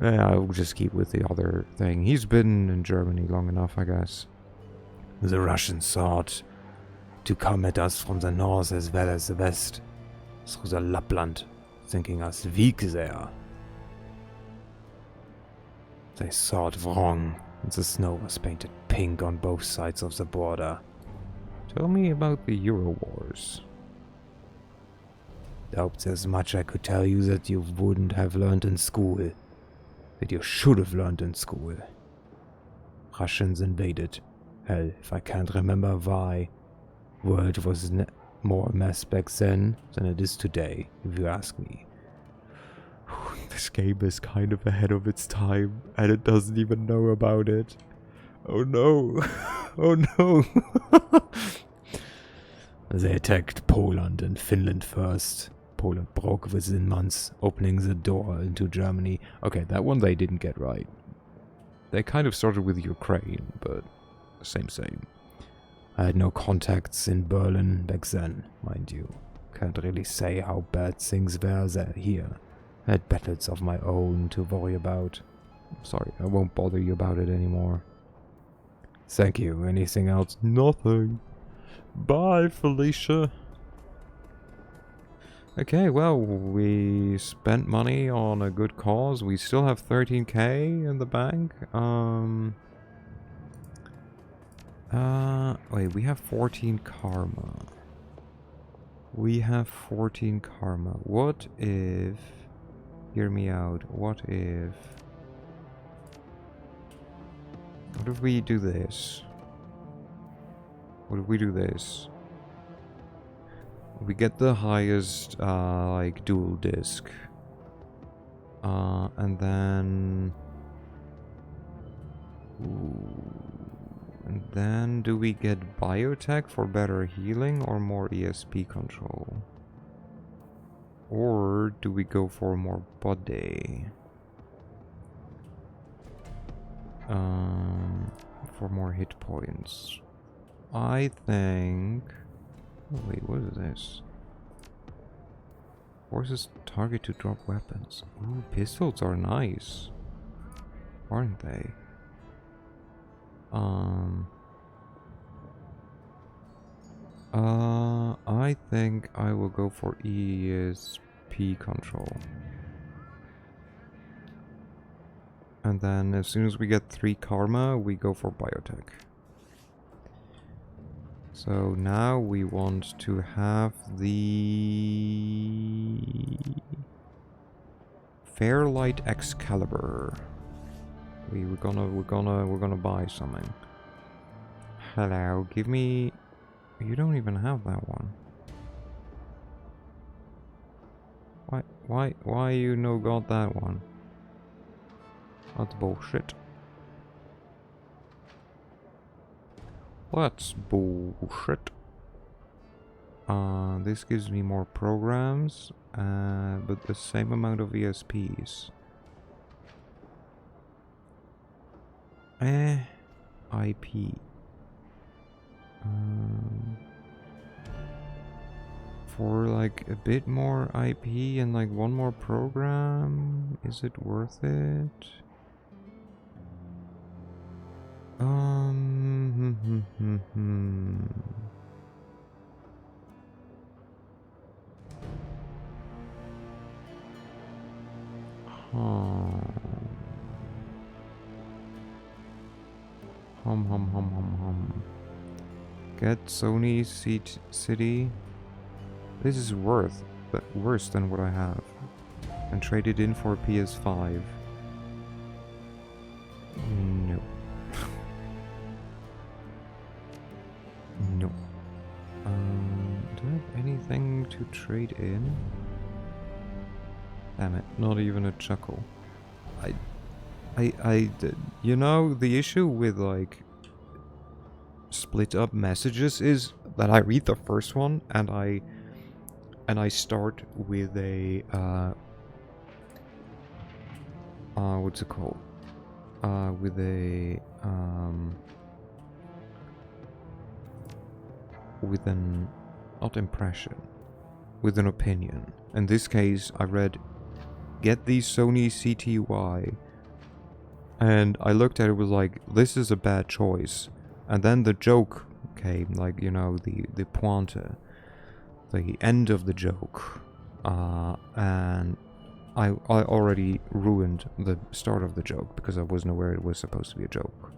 Yeah, I'll just keep with the other thing. He's been in Germany long enough, I guess. The Russians sought to come at us from the north as well as the west. through the Lapland, thinking us weak there. They thought wrong, and the snow was painted pink on both sides of the border. Tell me about the Euro Wars. Doubt there's much I could tell you that you wouldn't have learned in school. That you should have learned in school. Russians invaded. Hell, if I can't remember why. World was more a mess back then than it is today, if you ask me. This game is kind of ahead of its time, and it doesn't even know about it. Oh no. Oh no. They attacked Poland and Finland first. Poland broke within months, opening the door into Germany. Okay, that one they didn't get right. They kind of started with Ukraine, but same. I had no contacts in Berlin back then, mind you. Can't really say how bad things were there here. I had battles of my own to worry about. Sorry, I won't bother you about it anymore. Thank you. Anything else? Nothing. Bye, Felicia. Okay, well, we spent money on a good cause. We still have 13k in the bank. Wait, we have 14 karma. We have 14 karma. What if... Hear me out. What if we do this? What if we do this? We get the highest, like, dual disc. And then... Ooh. And then do we get biotech for better healing or more ESP control? Or do we go for more body? For more hit points. I think... Oh, wait, what is this? Forces target to drop weapons. Ooh, pistols are nice. Aren't they? I think I will go for ESP control. And then as soon as we get 3 karma, we go for biotech. So now we want to have the Fairlight Excalibur. We're gonna buy something. Hello, give me... You don't even have that one. Why you no got that one? That's bullshit. That's bullshit. This gives me more programs, but the same amount of ESPs. IP. For like a bit more IP and like one more program, is it worth it? Get Sony City. This is worse than what I have. And trade it in for PS5. No. No. Do I have anything to trade in? Damn it, not even a chuckle. You know, the issue with like split up messages is that I read the first one and I start with a what's it called? With a with an not impression, with an opinion. In this case, I read, "Get the Sony CTY," and I looked at it, was like, this is a bad choice. And then the joke came, like, you know, the pointe, the end of the joke. And I already ruined the start of the joke because I wasn't aware it was supposed to be a joke.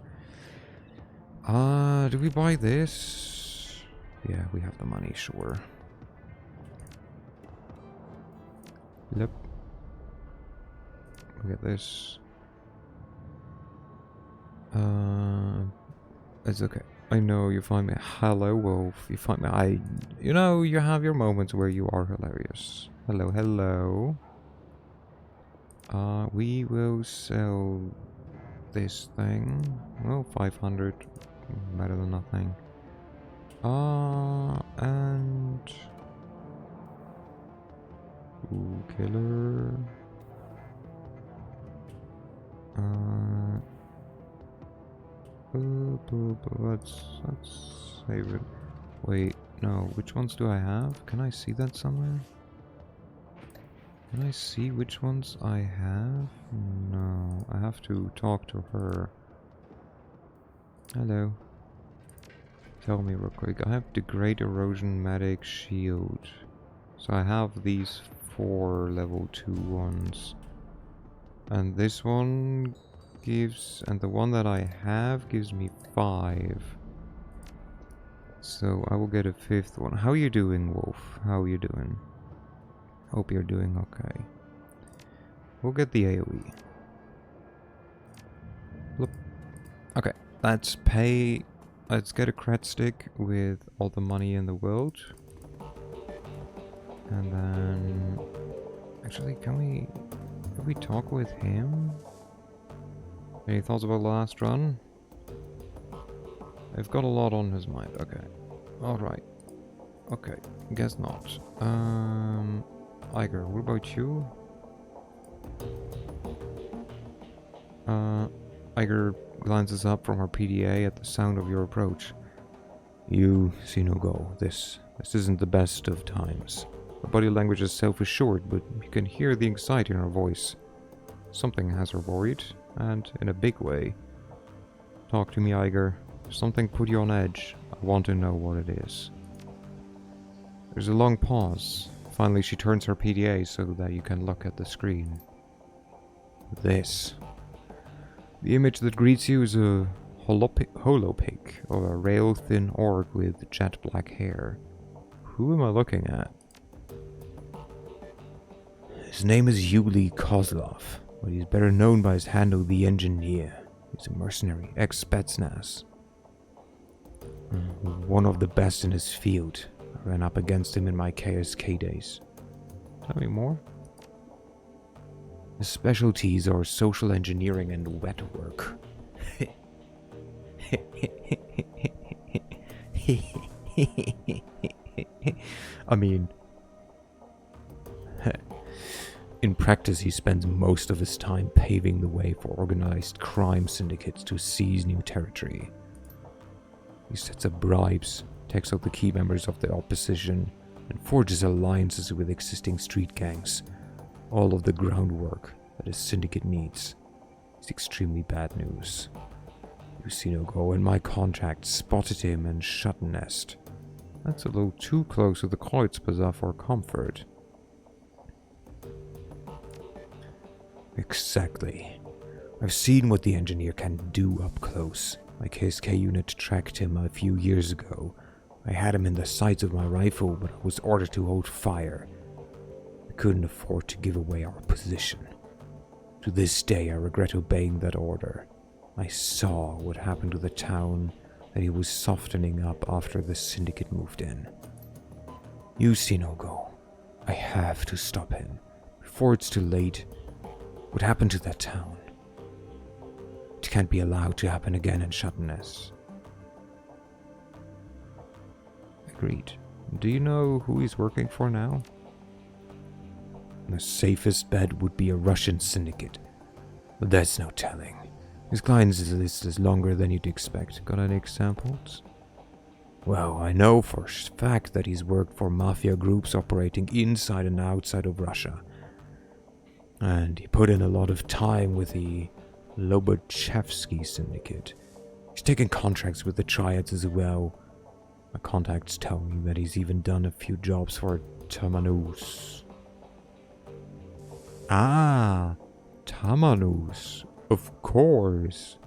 Do we buy this? Yeah, we have the money, sure. Yep. Look at this. It's okay. I know you find me. Hello, Wolf. You find me. You know, you have your moments where you are hilarious. Hello, hello. We will sell this thing. Well, 500. Better than nothing. And... Ooh, killer. Let's save it. Wait, no, which ones do I have? Can I see that somewhere? Can I see which ones I have? No, I have to talk to her. Hello. Tell me real quick. I have the Great Erosion Medic Shield. So I have these 4 level 2 ones. And this one gives... And the one that I have gives me 5. So I will get a 5th one. How are you doing, Wolf? How are you doing? Hope you're doing okay. We'll get the AoE. Look. Okay, let's pay... Let's get a cred stick with all the money in the world. And then... Actually, can we talk with him? Any thoughts about the last run? I've got a lot on his mind. Okay. Alright. Okay. Guess not. Iger, what about you? Iger glances up from her PDA at the sound of your approach. You see no go. This isn't the best of times. Her body language is self-assured, but you can hear the anxiety in her voice. Something has her worried, and in a big way. Talk to me, Iger. Something put you on edge. I want to know what it is. There's a long pause. Finally, she turns her PDA so that you can look at the screen. This. The image that greets you is a holopic of a rail-thin orc with jet black hair. Who am I looking at? His name is Yuli Kozlov, but he's better known by his handle, the Engineer. He's a mercenary, ex-Spetsnaz. One of the best in his field. I ran up against him in my KSK days. Tell me more. His specialties are social engineering and wet work. I mean... In practice, he spends most of his time paving the way for organized crime syndicates to seize new territory. He sets up bribes, takes out the key members of the opposition, and forges alliances with existing street gangs. All of the groundwork that his syndicate needs. It's extremely bad news. Usinogo and my contact spotted him and shut nest. That's a little too close to the Kreuzbazaar for comfort. Exactly. I've seen what the Engineer can do up close. My KSK unit tracked him a few years ago. I had him in the sights of my rifle, but I was ordered to hold fire. I couldn't afford to give away our position. To this day, I regret obeying that order. I saw what happened to the town that he was softening up after the syndicate moved in. Usinogo. I have to stop him. Before it's too late, what happened to that town? It can't be allowed to happen again in Shattenes. Agreed. Do you know who he's working for now? The safest bet would be a Russian syndicate. But that's no telling. His clients list is longer than you'd expect. Got any examples? Well, I know for a fact that he's worked for mafia groups operating inside and outside of Russia. And he put in a lot of time with the Lobachevsky syndicate. He's taken contracts with the Triads as well. My contacts tell me that he's even done a few jobs for Termanus. Ah, Tamanus. Of course.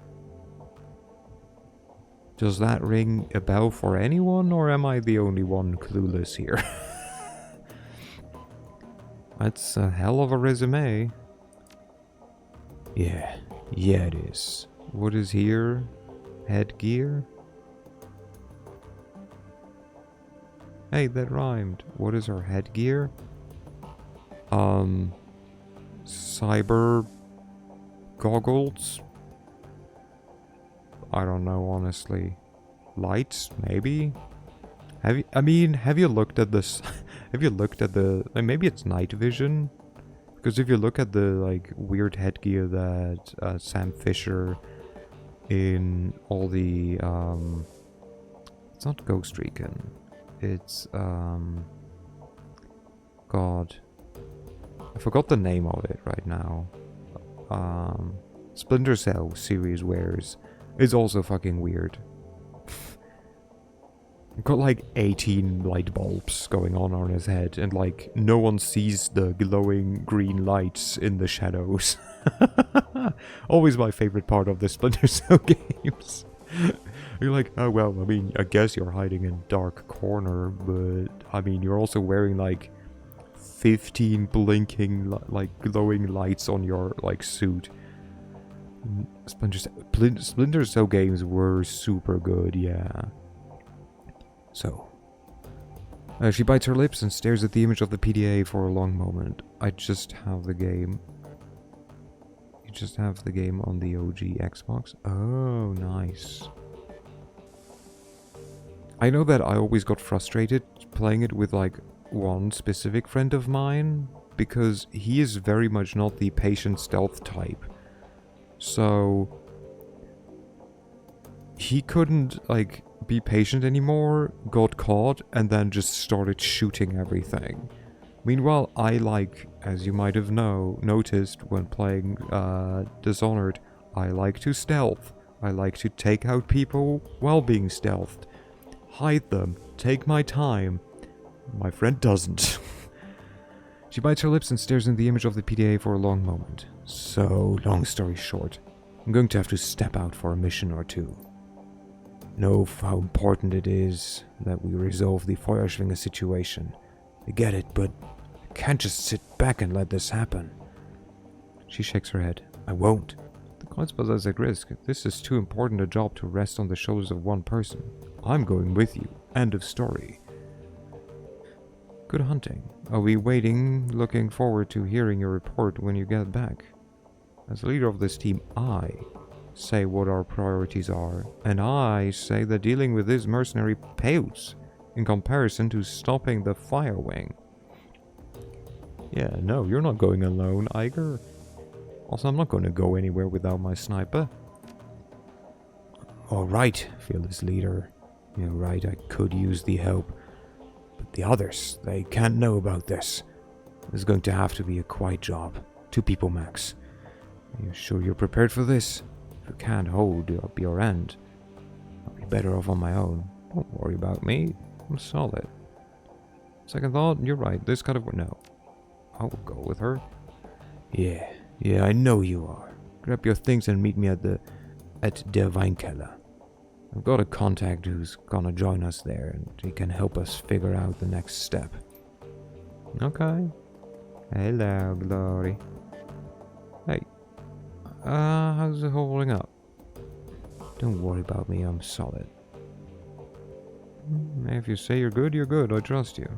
Does that ring a bell for anyone, or am I the only one clueless here? That's a hell of a resume. Yeah, it is. What is here? Headgear? Hey, that rhymed. What is her headgear? Cyber goggles? I don't know, honestly. Lights, maybe? Have you looked at this? Have you looked at the... maybe it's night vision? Because if you look at the, like, weird headgear that Sam Fisher in all the, it's not Ghost Recon. It's, God. I forgot the name of it right now. Splinter Cell series wears is also fucking weird. Got like 18 light bulbs going on his head, and like no one sees the glowing green lights in the shadows. Always my favorite part of the Splinter Cell games. You're like, oh well, I mean, I guess you're hiding in a dark corner, but I mean, you're also wearing like 15 blinking, like glowing lights on your like suit. Splinter Cell games were super good, yeah. So, she bites her lips and stares at the image of the PDA for a long moment. I just have the game. You just have the game on the OG Xbox? Oh, nice. I know that I always got frustrated playing it with like one specific friend of mine, because he is very much not the patient stealth type. So he couldn't like be patient anymore, got caught, and then just started shooting everything. Meanwhile, I like, as you might have noticed when playing Dishonored, I like to stealth. I like to take out people while being stealthed. Hide them, take my time. My friend doesn't. She bites her lips and stares into the image of the PDA for a long moment. So, long story short, I'm going to have to step out for a mission or two. Know how important it is that we resolve the Feuerschwinger situation. I get it, but I can't just sit back and let this happen. She shakes her head. I won't. The Kreuzbars is at risk. This is too important a job to rest on the shoulders of one person. I'm going with you. End of story. Good hunting. I'll be waiting, looking forward to hearing your report when you get back. As leader of this team, I say what our priorities are, and I say that dealing with this mercenary pales in comparison to stopping the Firewing. Yeah, no, you're not going alone, Iger. Also, I'm not going to go anywhere without my sniper. Alright, fearless leader. You're right, I could use the help. But the others, they can't know about this. This is going to have to be a quiet job. 2 people max. Are you sure you're prepared for this? If you can't hold up your end, I'll be better off on my own. Don't worry about me. I'm solid. Second thought, you're right. This kind of... No. I will go with her. Yeah, I know you are. Grab your things and meet me at der Weinkeller. I've got a contact who's gonna join us there, and he can help us figure out the next step. Okay. Hello, Glory. Hey. How's it holding up? Don't worry about me, I'm solid. If you say you're good, I trust you.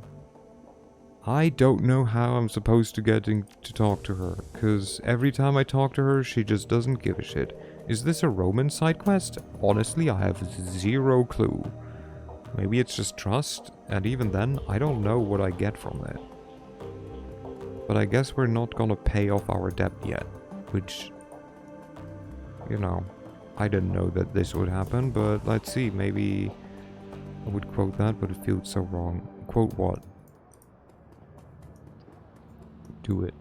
I don't know how I'm supposed to get to talk to her, because every time I talk to her, she just doesn't give a shit. Is this a Roman side quest? Honestly, I have zero clue. Maybe it's just trust, and even then, I don't know what I get from it. But I guess we're not gonna pay off our debt yet, which... You know, I didn't know that this would happen, but let's see, maybe I would quote that, but it feels so wrong. Quote what? Do it.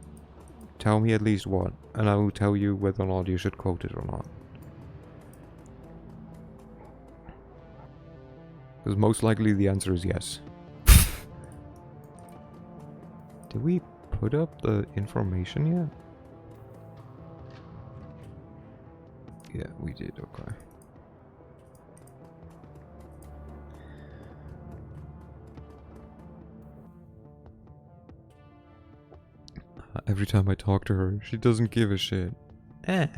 Tell me at least what, and I will tell you whether or not you should quote it or not. Because most likely the answer is yes. Did we put up the information yet? Yeah, we did, okay. Every time I talk to her, she doesn't give a shit. Why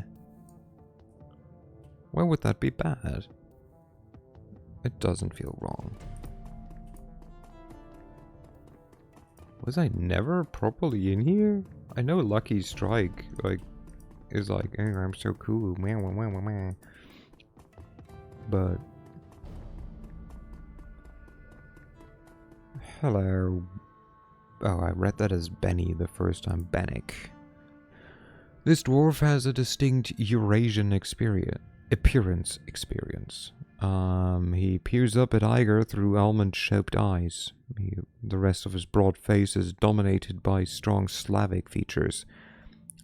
would that be bad? It doesn't feel wrong. Was I never properly in here? I know Lucky Strike, like, is like, oh, I'm so cool, meh, meh, meh, meh, meh. But... Hello. Oh, I read that as Benny the first time. Bennick. This dwarf has a distinct Eurasian appearance experience. He peers up at Iger through almond-shaped eyes. The rest of his broad face is dominated by strong Slavic features.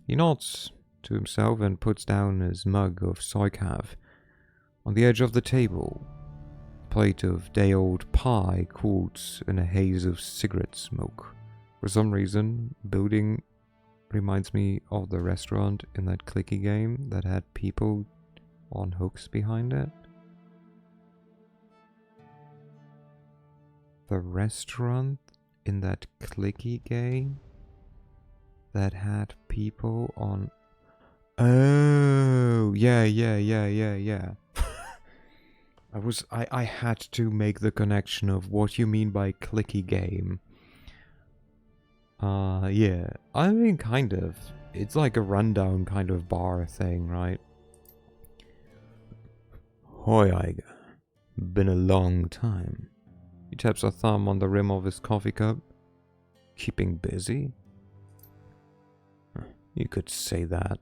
He nods to himself and puts down his mug of soykav. On the edge of the table, a plate of day-old pie cools in a haze of cigarette smoke. For some reason, building reminds me of the restaurant in that clicky game that had people on hooks behind it. The restaurant in that clicky game that had people on... Oh, yeah. I had to make the connection of what you mean by clicky game. Yeah. I mean, kind of. It's like a rundown kind of bar thing, right? Hoi, Iger. Been a long time. He taps a thumb on the rim of his coffee cup. Keeping busy? You could say that.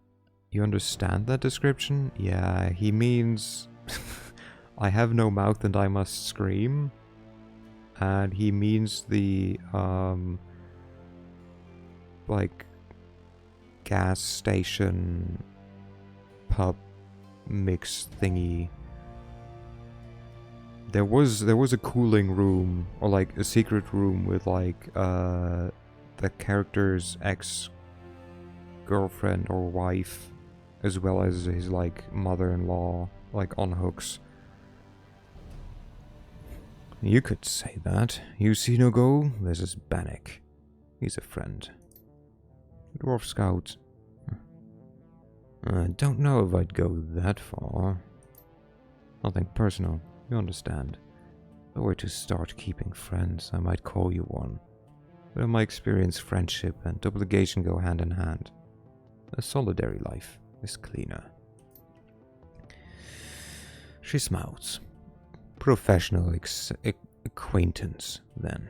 You understand that description? Yeah, he means... I have no mouth and I must scream. And he means the, like, gas station pub mix thingy. There was a cooling room, or like a secret room with like the character's ex-girlfriend or wife, as well as his like mother-in-law, like on hooks. You could say that. You see no go? This is Bannock. He's a friend. Dwarf Scout. I don't know if I'd go that far. Nothing personal. You understand. If I were to start keeping friends, I might call you one. But in my experience, friendship and obligation go hand in hand. A solitary life is cleaner. She smiles. Professional acquaintance, then.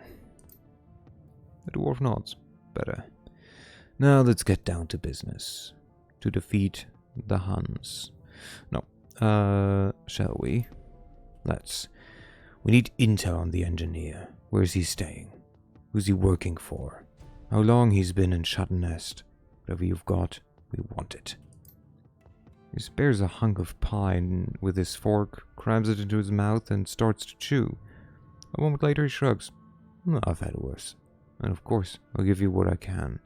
The dwarf nods. Better. Now let's get down to business. To defeat the Huns. No. Shall we? Let's. We need intel on the engineer. Where's he staying? Who's he working for? How long he's been in Shadowrun? Whatever you've got, we want it. He spares a hunk of pie and with his fork, crams it into his mouth and starts to chew. A moment later he shrugs. I've had worse. And of course, I'll give you what I can.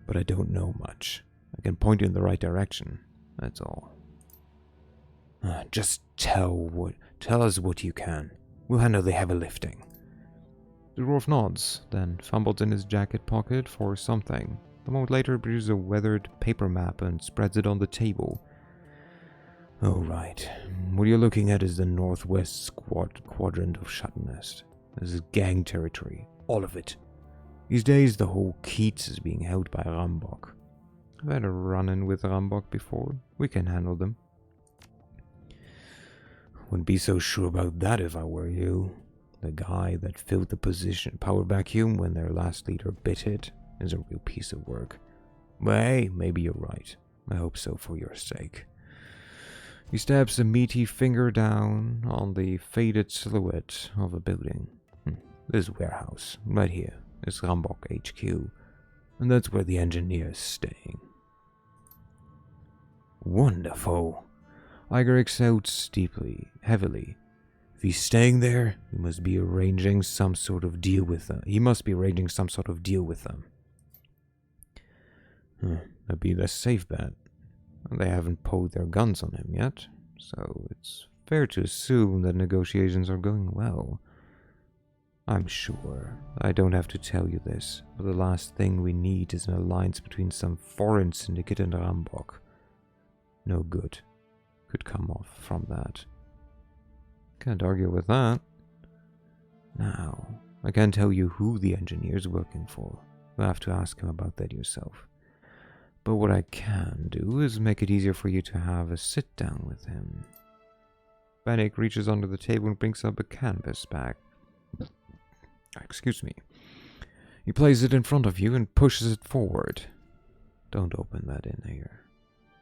But I don't know much. I can point you in the right direction. That's all. Just tell us what you can. We'll handle the heavy lifting. The dwarf nods, then fumbles in his jacket pocket for something. A moment later, produces a weathered paper map and spreads it on the table. Oh, right. What you're looking at is the northwest quadrant of Shadowrun. This is gang territory. All of it. These days, the whole Keats is being held by Rambok. I've had a run-in with Rambok before. We can handle them. Wouldn't be so sure about that if I were you. The guy that filled the power vacuum when their last leader bit it is a real piece of work. But hey, maybe you're right. I hope so for your sake. He stabs a meaty finger down on the faded silhouette of a building. This warehouse, right here, is Rambok HQ, and that's where the engineer is staying. Wonderful. Iger exhales heavily. If he's staying there, he must be arranging some sort of deal with them. That'd be the safe bet. They haven't pulled their guns on him yet, so it's fair to assume that negotiations are going well. I'm sure I don't have to tell you this, but the last thing we need is an alliance between some foreign syndicate and Rambok. No good could come off from that. Can't argue with that. Now, I can't tell you who the engineer's working for. You'll have to ask him about that yourself. But what I can do is make it easier for you to have a sit-down with him. Bannock reaches under the table and brings up a canvas bag. Excuse me. He places it in front of you and pushes it forward. Don't open that in here.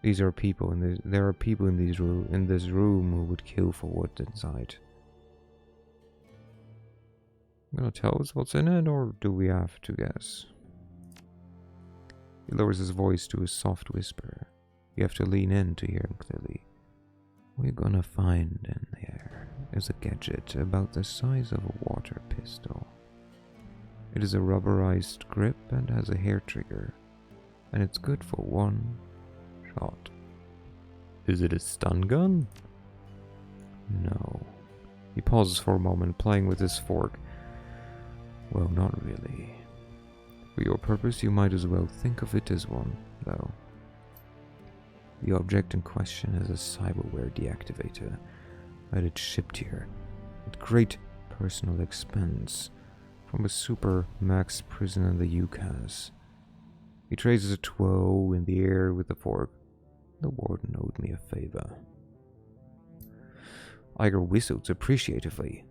There are people in this room who would kill for what's inside. Gonna tell us what's in it, or do we have to guess? He lowers his voice to a soft whisper. You have to lean in to hear him clearly. What you're gonna find in there is a gadget about the size of a water pistol. It is a rubberized grip and has a hair trigger, and it's good for one shot. Is it a stun gun? No. He pauses for a moment, playing with his fork. Well, not really. For your purpose, you might as well think of it as one, though. The object in question is a cyberware deactivator that it shipped here at great personal expense from a super max prison in the UCAS. He traces a twirl in the air with the fork. The warden owed me a favor. Iger whistles appreciatively.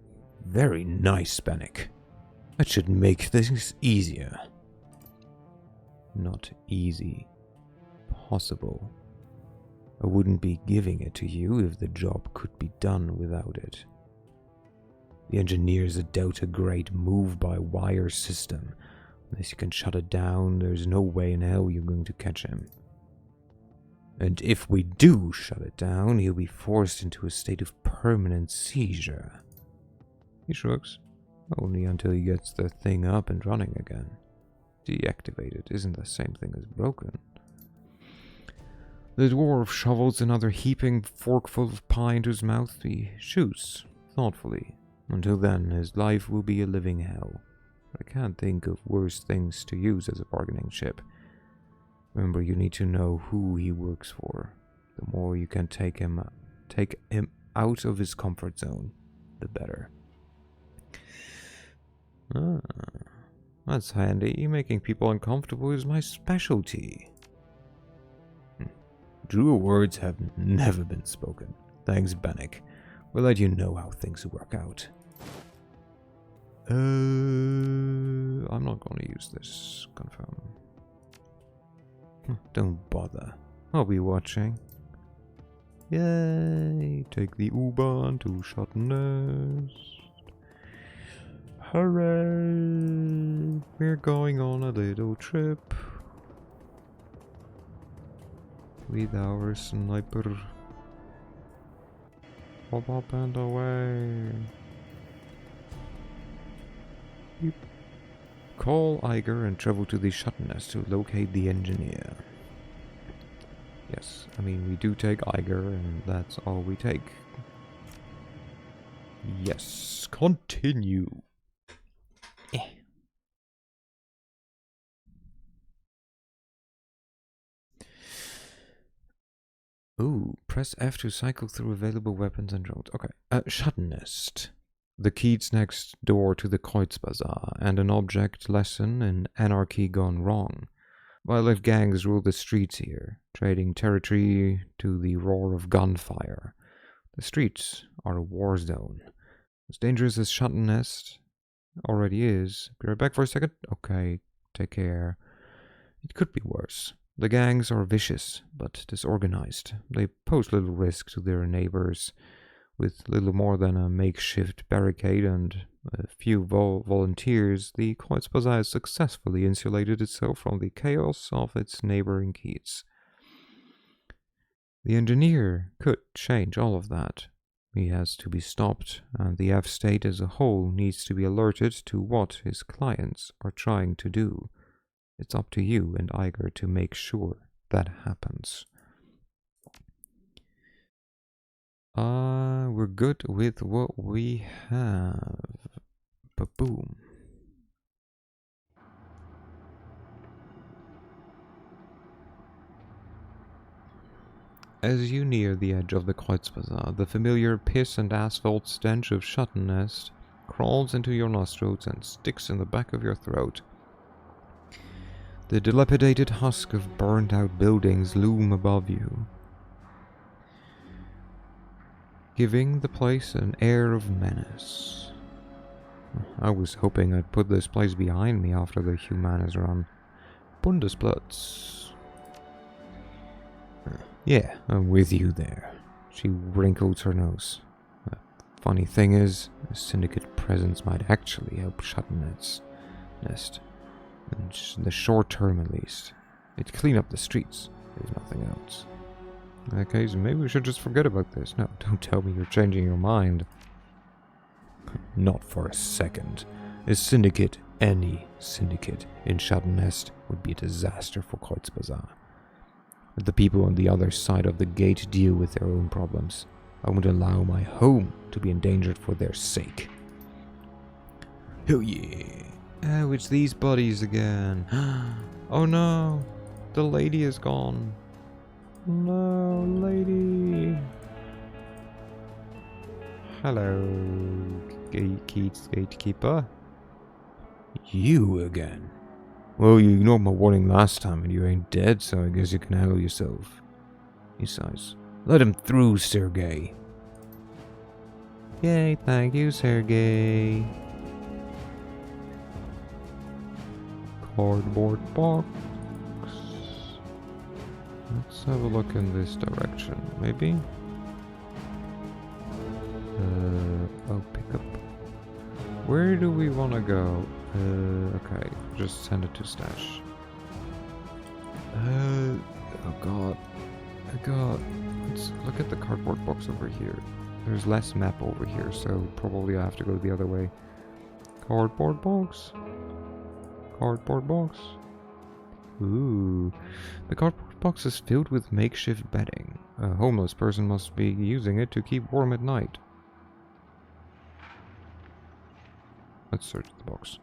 Very nice, Bannock. That should make things easier. Not easy. Possible. I wouldn't be giving it to you if the job could be done without it. The engineers had dealt a great move by wire system. Unless you can shut it down, there's no way in hell you're going to catch him. And if we do shut it down, he'll be forced into a state of permanent seizure. He shrugs. Only until he gets the thing up and running again. Deactivated isn't the same thing as broken. The dwarf shovels another heaping forkful of pie into his mouth. He chews thoughtfully. Until then, his life will be a living hell. I can't think of worse things to use as a bargaining chip. Remember, you need to know who he works for. The more you can take him out of his comfort zone, the better. Ah, that's handy. Making people uncomfortable is my specialty. Truer words have never been spoken. Thanks, Bannock. We'll let you know how things work out. I'm not going to use this. Confirm. Don't bother. I'll be watching. Yay! Take the U-Bahn to Shadowrun. Hooray! We're going on a little trip with our sniper. Hop up and away. Yep. Call Iger and travel to the Shadowrun to locate the engineer. Yes, I mean, we do take Iger, and that's all we take. Yes, continue. Ooh, press F to cycle through available weapons and drones. Okay, Shadowrun. The keys next door to the Kreuzbazaar, and an object lesson in anarchy gone wrong. Violent gangs rule the streets here, trading territory to the roar of gunfire. The streets are a war zone. As dangerous as Shadowrun already is. Be right back for a second? Okay, take care. It could be worse. The gangs are vicious, but disorganized. They pose little risk to their neighbors. With little more than a makeshift barricade and a few volunteers, the Kreuzbazaar has successfully insulated itself from the chaos of its neighboring keys. The engineer could change all of that. He has to be stopped, and the F-state as a whole needs to be alerted to what his clients are trying to do. It's up to you and Iger to make sure that happens. We're good with what we have. Ba-boom. As you near the edge of the Kreuzbazaar, the familiar piss and asphalt stench of Schattennest crawls into your nostrils and sticks in the back of your throat. The dilapidated husk of burnt-out buildings loom above you, giving the place an air of menace. I was hoping I'd put this place behind me after the Humanis run. Bundesplatz. Yeah, I'm with you there. She wrinkles her nose. The funny thing is, a syndicate presence might actually help Schattennest. In the short term at least. It'd clean up the streets, if nothing else. In that case, maybe we should just forget about this. No, don't tell me you're changing your mind. Not for a second. A syndicate, any syndicate, in Schattennest would be a disaster for Kreuzbazaar. Let the people on the other side of the gate deal with their own problems. I won't allow my home to be endangered for their sake. Hell yeah. Oh, it's these buddies again. Oh no, the lady is gone. No, lady. Hello, gatekeeper. You again. Well, you ignored my warning last time and you ain't dead, so I guess you can handle yourself. He sighs. Let him through, Sergey. Yay, thank you, Sergey. Cardboard box. Let's have a look in this direction, maybe? Oh, pick up. Where do we want to go? Okay, just send it to stash. Oh god. Oh god. Let's look at the cardboard box over here. There's less map over here, so probably I have to go the other way. Cardboard box. Cardboard box. Ooh. The cardboard box is filled with makeshift bedding. A homeless person must be using it to keep warm at night. Let's search the box.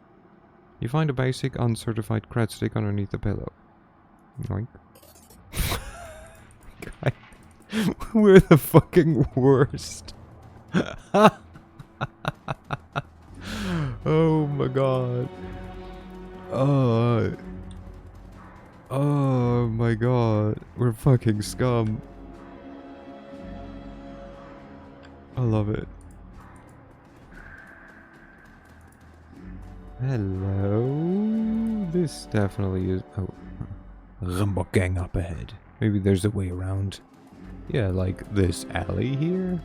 You find a basic uncertified cred stick underneath the pillow. Yoink. God. We're the fucking worst. Oh my god. Oh my god. We're fucking scum. I love it. Hello? This definitely is... Oh. Rumbok gang up ahead. Maybe there's a way around. Yeah, like this alley here?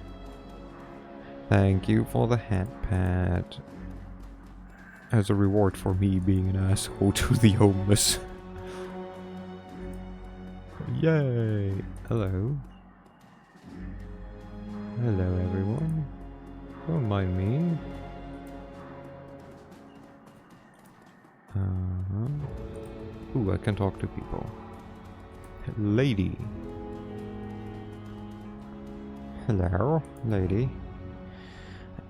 Thank you for the hat pad. As a reward for me being an asshole to the homeless. Yay! Hello. Hello everyone. Don't mind me. Ooh, I can talk to people. Lady. Hello, lady.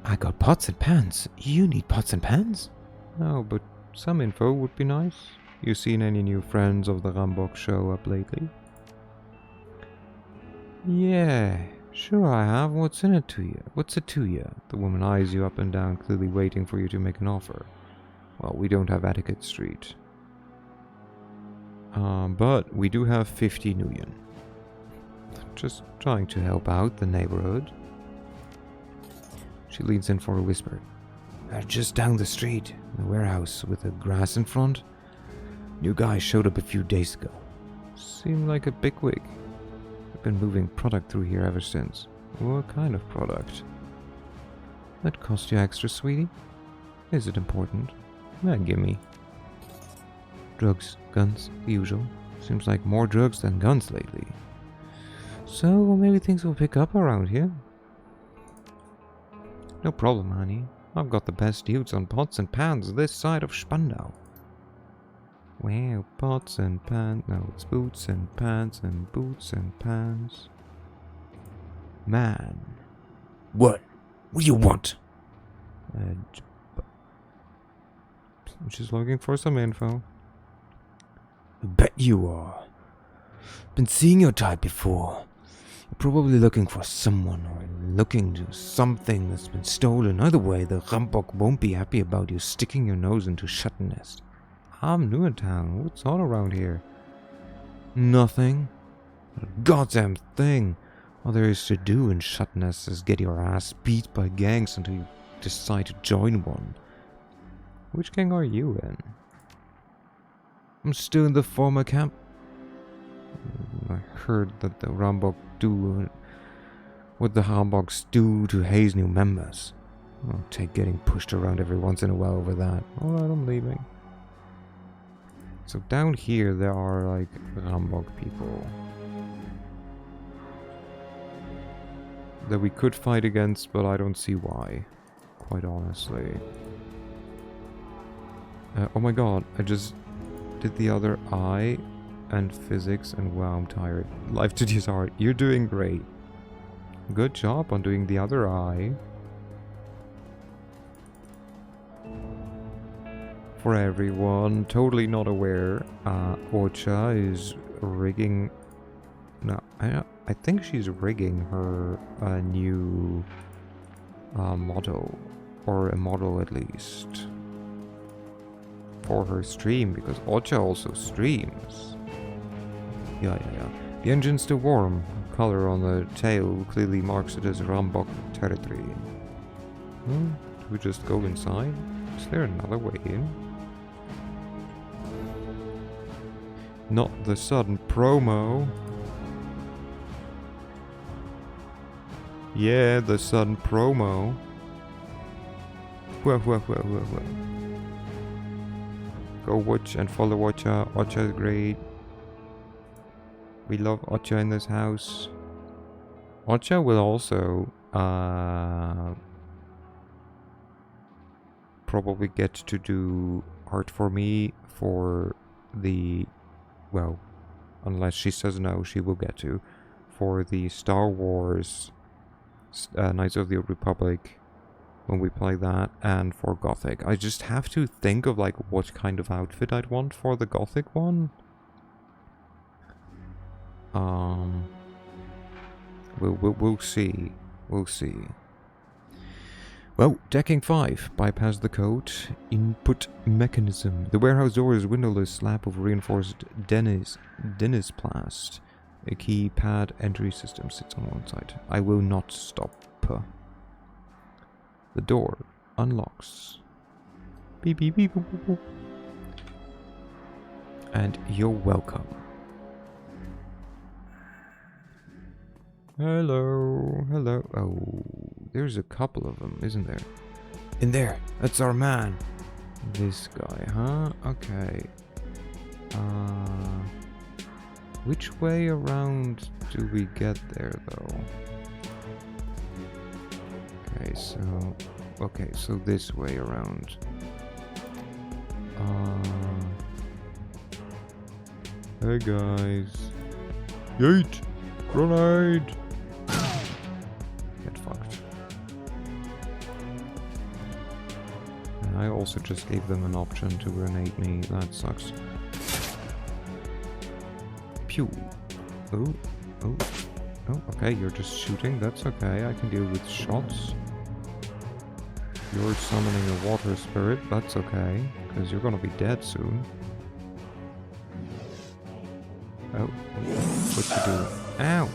I got pots and pans. You need pots and pans? No, but some info would be nice. You seen any new friends of the Rambok show up lately? Yeah, sure I have. What's in it to you? What's it to you? The woman eyes you up and down, clearly waiting for you to make an offer. Well, we don't have Etiquette Street. But we do have 50 Nuyen. Just trying to help out the neighborhood. She leans in for a whisper. Just down the street, the warehouse with the grass in front. New guy showed up a few days ago. Seemed like a bigwig. I've been moving product through here ever since. What kind of product? That cost you extra, sweetie? Is it important? Gimme. Drugs, guns, the usual. Seems like more drugs than guns lately. So maybe things will pick up around here. No problem, honey. I've got the best deals on pots and pans this side of Spandau. Wow, pots and pans. No, it's boots and pants and boots and pants. Man. What? What do you want? I'm just looking for some info. I bet you are. Been seeing your type before. You're probably looking for someone or looking to something that's been stolen. Either way, the Rambok won't be happy about you sticking your nose into Shutnest. I'm new in town. What's all around here? Nothing. Not a goddamn thing. All there is to do in Shutnest is get your ass beat by gangs until you decide to join one. Which gang are you in? I'm still in the former camp. I heard that the Rambok do What the Ramboks do to haze new members. I'll take getting pushed around every once in a while over that. Alright, I'm leaving. So down here there are like Rambok people that we could fight against, but I don't see why, quite honestly. Oh my god, I just did the other eye and physics and wow, I'm tired. Life studies art, you're doing great. Good job on doing the other eye. For everyone totally not aware, Ocha is rigging... No, I think she's rigging her new model, or a model at least, for her stream, because Ocha also streams. Yeah. The engine's still warm. Color on the tail clearly marks it as Rambok territory. Do we just go inside? Is there another way in? Not the sudden promo. Yeah, the sudden promo. Whoa. Go watch and follow Ocha. Ocha is great. We love Ocha in this house. Ocha will also probably get to do art for me for the, well, unless she says no, she will get to, for the Star Wars Knights of the Old Republic when we play that, and for Gothic. I just have to think of like what kind of outfit I'd want for the Gothic one. We'll see. We'll see. Well, decking 5. Bypass the code. Input mechanism. The warehouse door is windowless slab of reinforced Dennisplast. A keypad entry system sits on one side. I will not stop. The door unlocks. Beep beep beep boop, boop, boop. And you're welcome. Hello. Oh, there's a couple of them, isn't there? In there, that's our man. This guy, huh? Okay. Which way around do we get there, though? Okay, so this way around. Hey guys. Yeet! Grenade! Get fucked. And I also just gave them an option to grenade me. That sucks. Pew! Oh, okay, you're just shooting. That's okay, I can deal with shots. You're summoning a water spirit. That's okay, because you're gonna be dead soon. Oh, what you doing? Ow!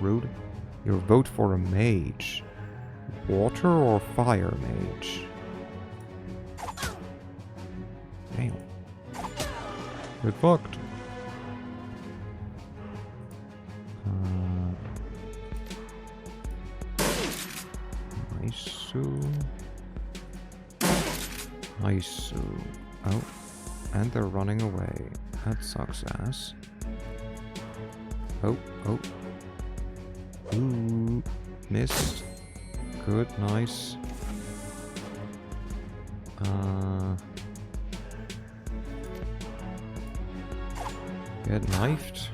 Rude. Your vote for a mage. Water or fire mage? Damn. Get fucked. Nice. Oh, and they're running away. That sucks ass. Oh. Ooh, missed. Good, nice. Get knifed.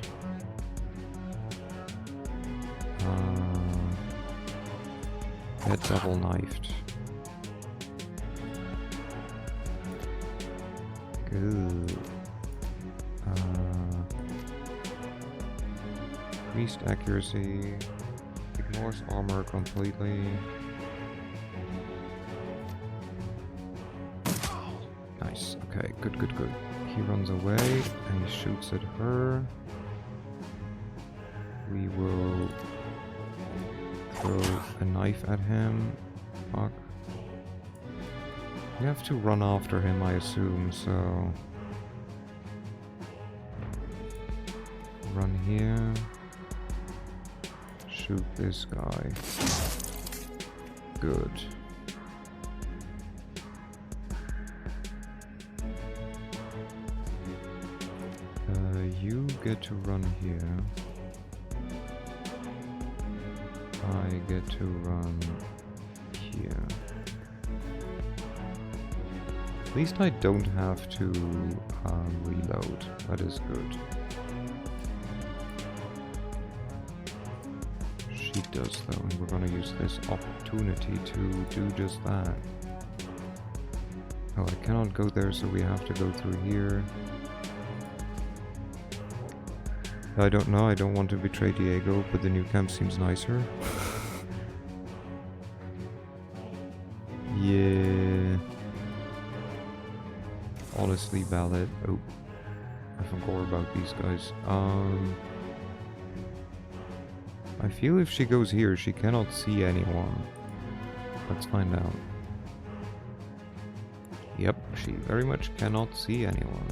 Get double knifed. Good. Increased accuracy. Ignores armor completely. Nice. Okay, good, good, good. He runs away and he shoots at her. We will throw a knife at him. Fuck. We have to run after him, I assume, so... Run here. Shoot this guy. Good. You get to run here. I get to run here. At least I don't have to reload. That is good. She does though, and we're gonna use this opportunity to do just that. Oh, I cannot go there, so we have to go through here. I don't know, I don't want to betray Diego, but the new camp seems nicer. Yeah. Honestly valid. Oh. I forgot about these guys. I feel if she goes here, she cannot see anyone. Let's find out. Yep, she very much cannot see anyone.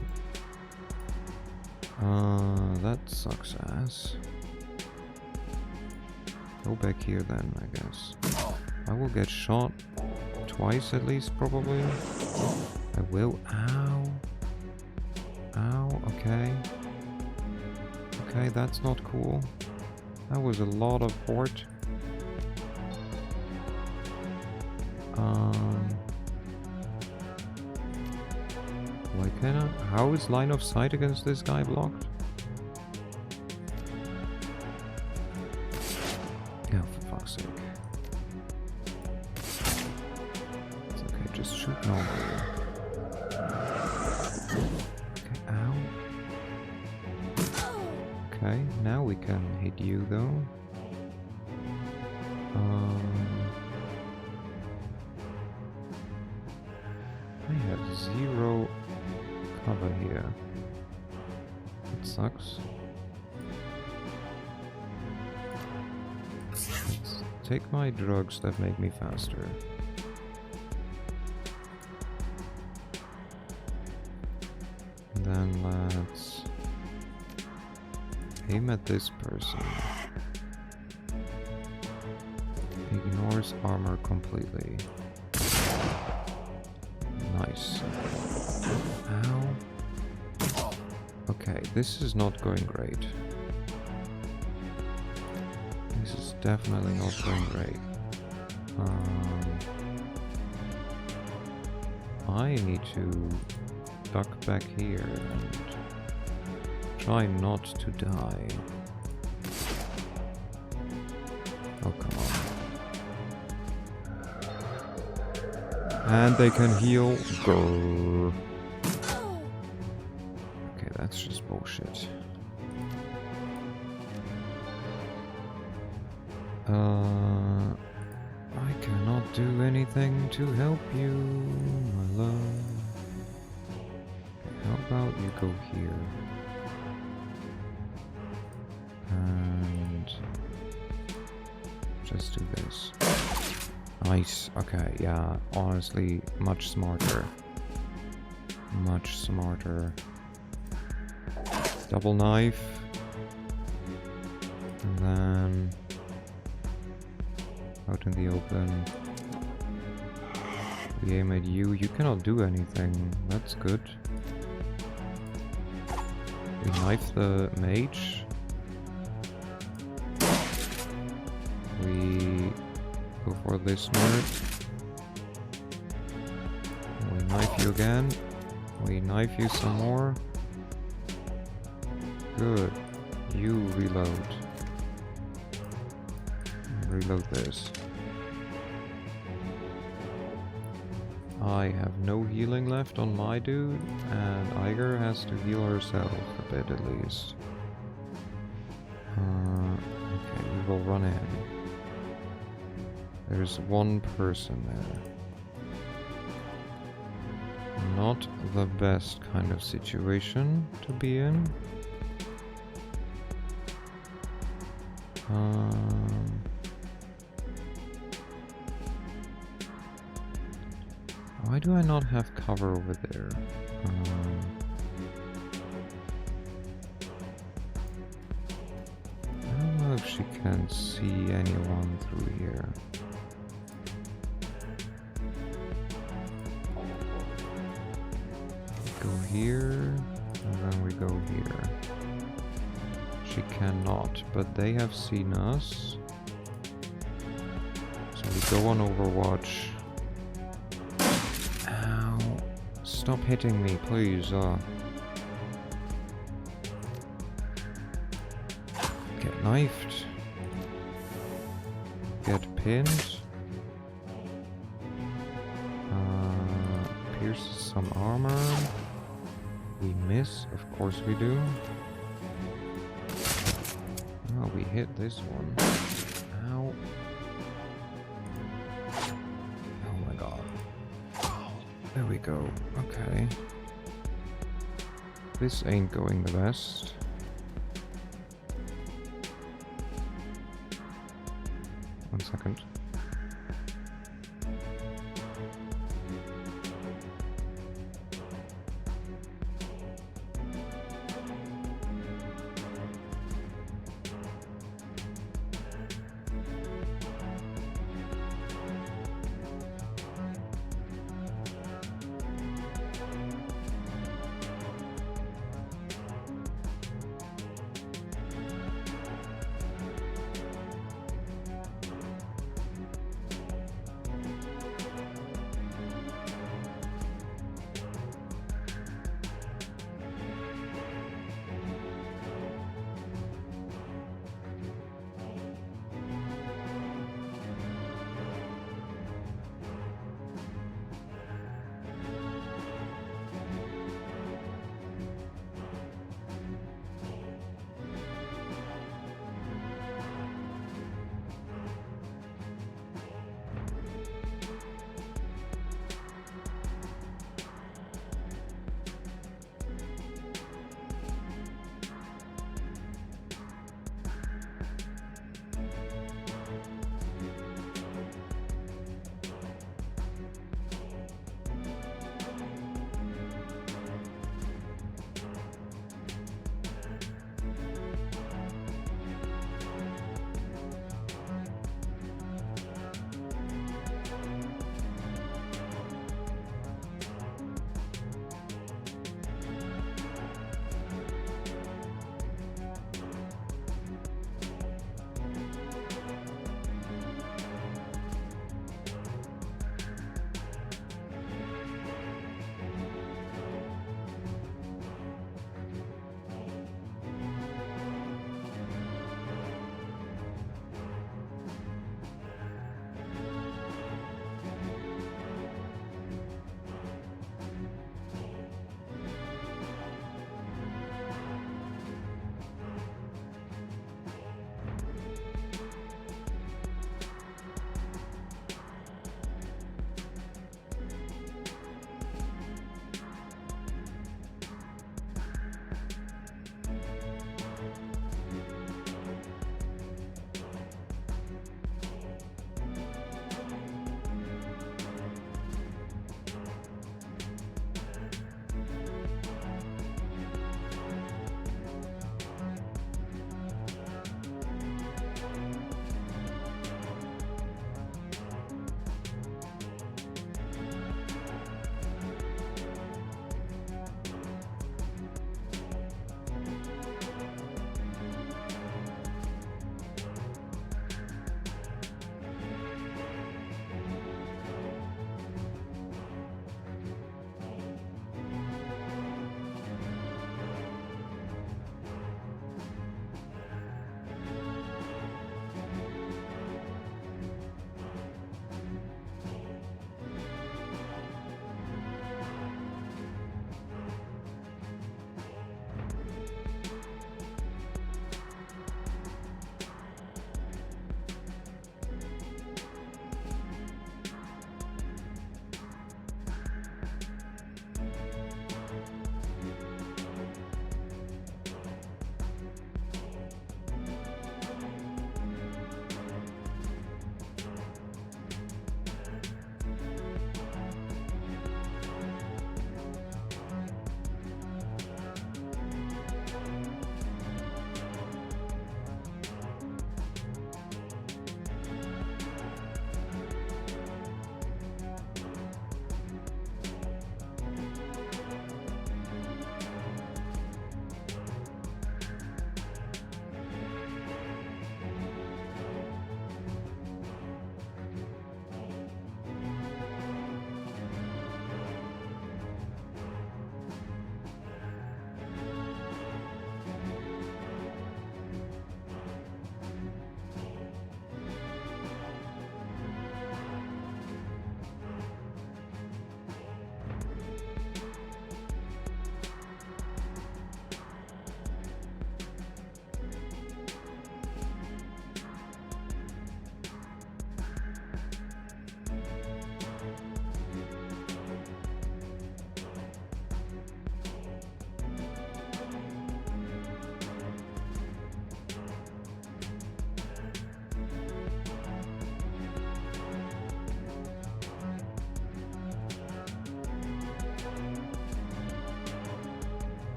That sucks ass. Go back here then, I guess. I will get shot twice at least, probably. I will. Ow. Ow, okay. Okay, that's not cool. That was a lot of port. Why cannot? How is line of sight against this guy blocked? Oh, for fuck's sake. It's okay, just shoot normally. Okay, ow. Okay, now we can hit you though. I have zero cover here. It sucks. Let's take my drugs that make me faster. And then let's aim at this person. Ignores armor completely. Nice. Ow. Okay, this is not going great. This is definitely not going great. I need to duck back here and try not to die. Oh, come on. And they can heal. Grrr. Okay, that's just bullshit. I cannot do anything to help you, my love. How about you go here? And just do this. Nice. Okay, yeah, honestly, much smarter. Much smarter. Double knife. And then out in the open. We aim at you. You cannot do anything. That's good. We knife the mage. We go for this nerd. We knife you again. We knife you some more. Good. You reload. Reload this. I have no healing left on my dude, and Iger has to heal herself a bit at least. Okay, we will run in. There's one person there. Not the best kind of situation to be in. Why do I not have cover over there? I don't know if she can see anyone through here. We go here, and then we go here. She cannot, but they have seen us. So we go on Overwatch. Ow. Stop hitting me, please. Get knifed. Get pinned. Pierces some armor. We miss, of course we do. Oh, we hit this one. Ow. Oh my god. There we go. Okay. This ain't going the best. One second.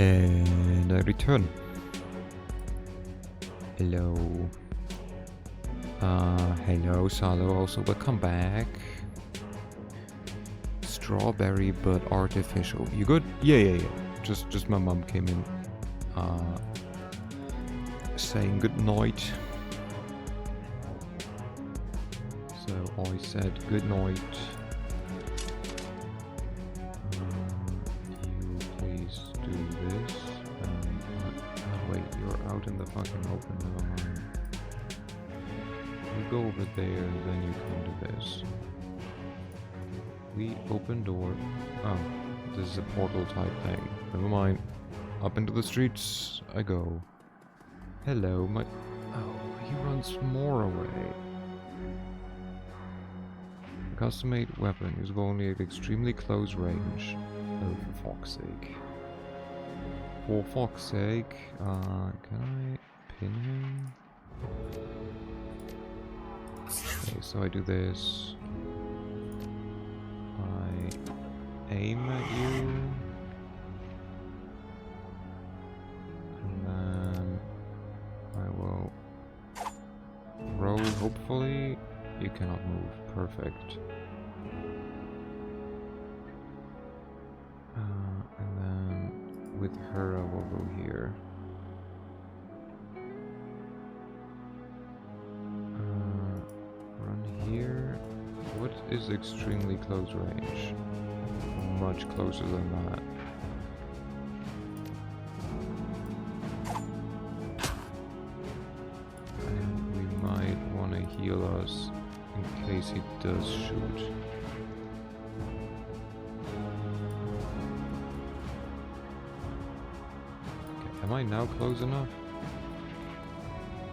And I return. Hello. Hello, Salo. Also, welcome back. Strawberry but artificial. You good? Yeah. Just my mom came in. Saying good night. So I said good night. You please do this. Wait, you're out in the fucking open. Never mind. You go over there, then you come to this. We open door. Oh, this is a portal type thing. Never mind. Up into the streets I go. Hello, my... Oh, he runs more away. A custom-made weapon is only at extremely close range. Oh, for fuck's sake. For fuck's sake. Can I pin him? Okay, so I do this. I aim at you. And then I will roll, hopefully. You cannot move. Perfect. And then with her I will go here. Run here. What is extremely close range? Much closer than that. And we might want to heal us in case he does shoot. Okay, am I now close enough?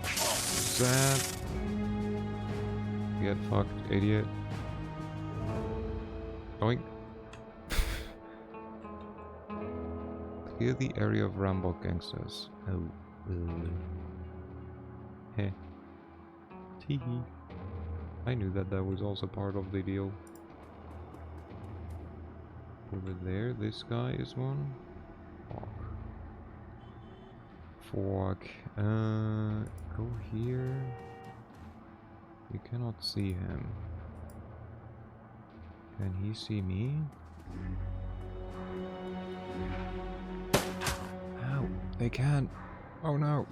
Zap! Get fucked, idiot. Oink. Clear the area of Rambok gangsters. Oh. Heh. Teehee. I knew that that was also part of the deal. Over there, this guy is one. Fuck. Go here. You cannot see him. Can he see me? Ow, they can't. Oh no.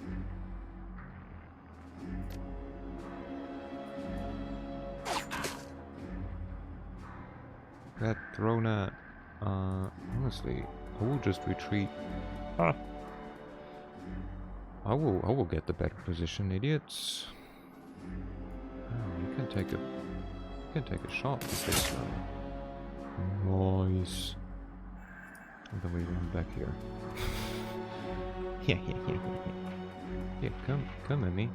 Got thrown at. Honestly, I will just retreat. Ah. I will get the better position, idiots. Oh, you can take a shot with this guy. Nice. And then we run back here. Yeah, come at me.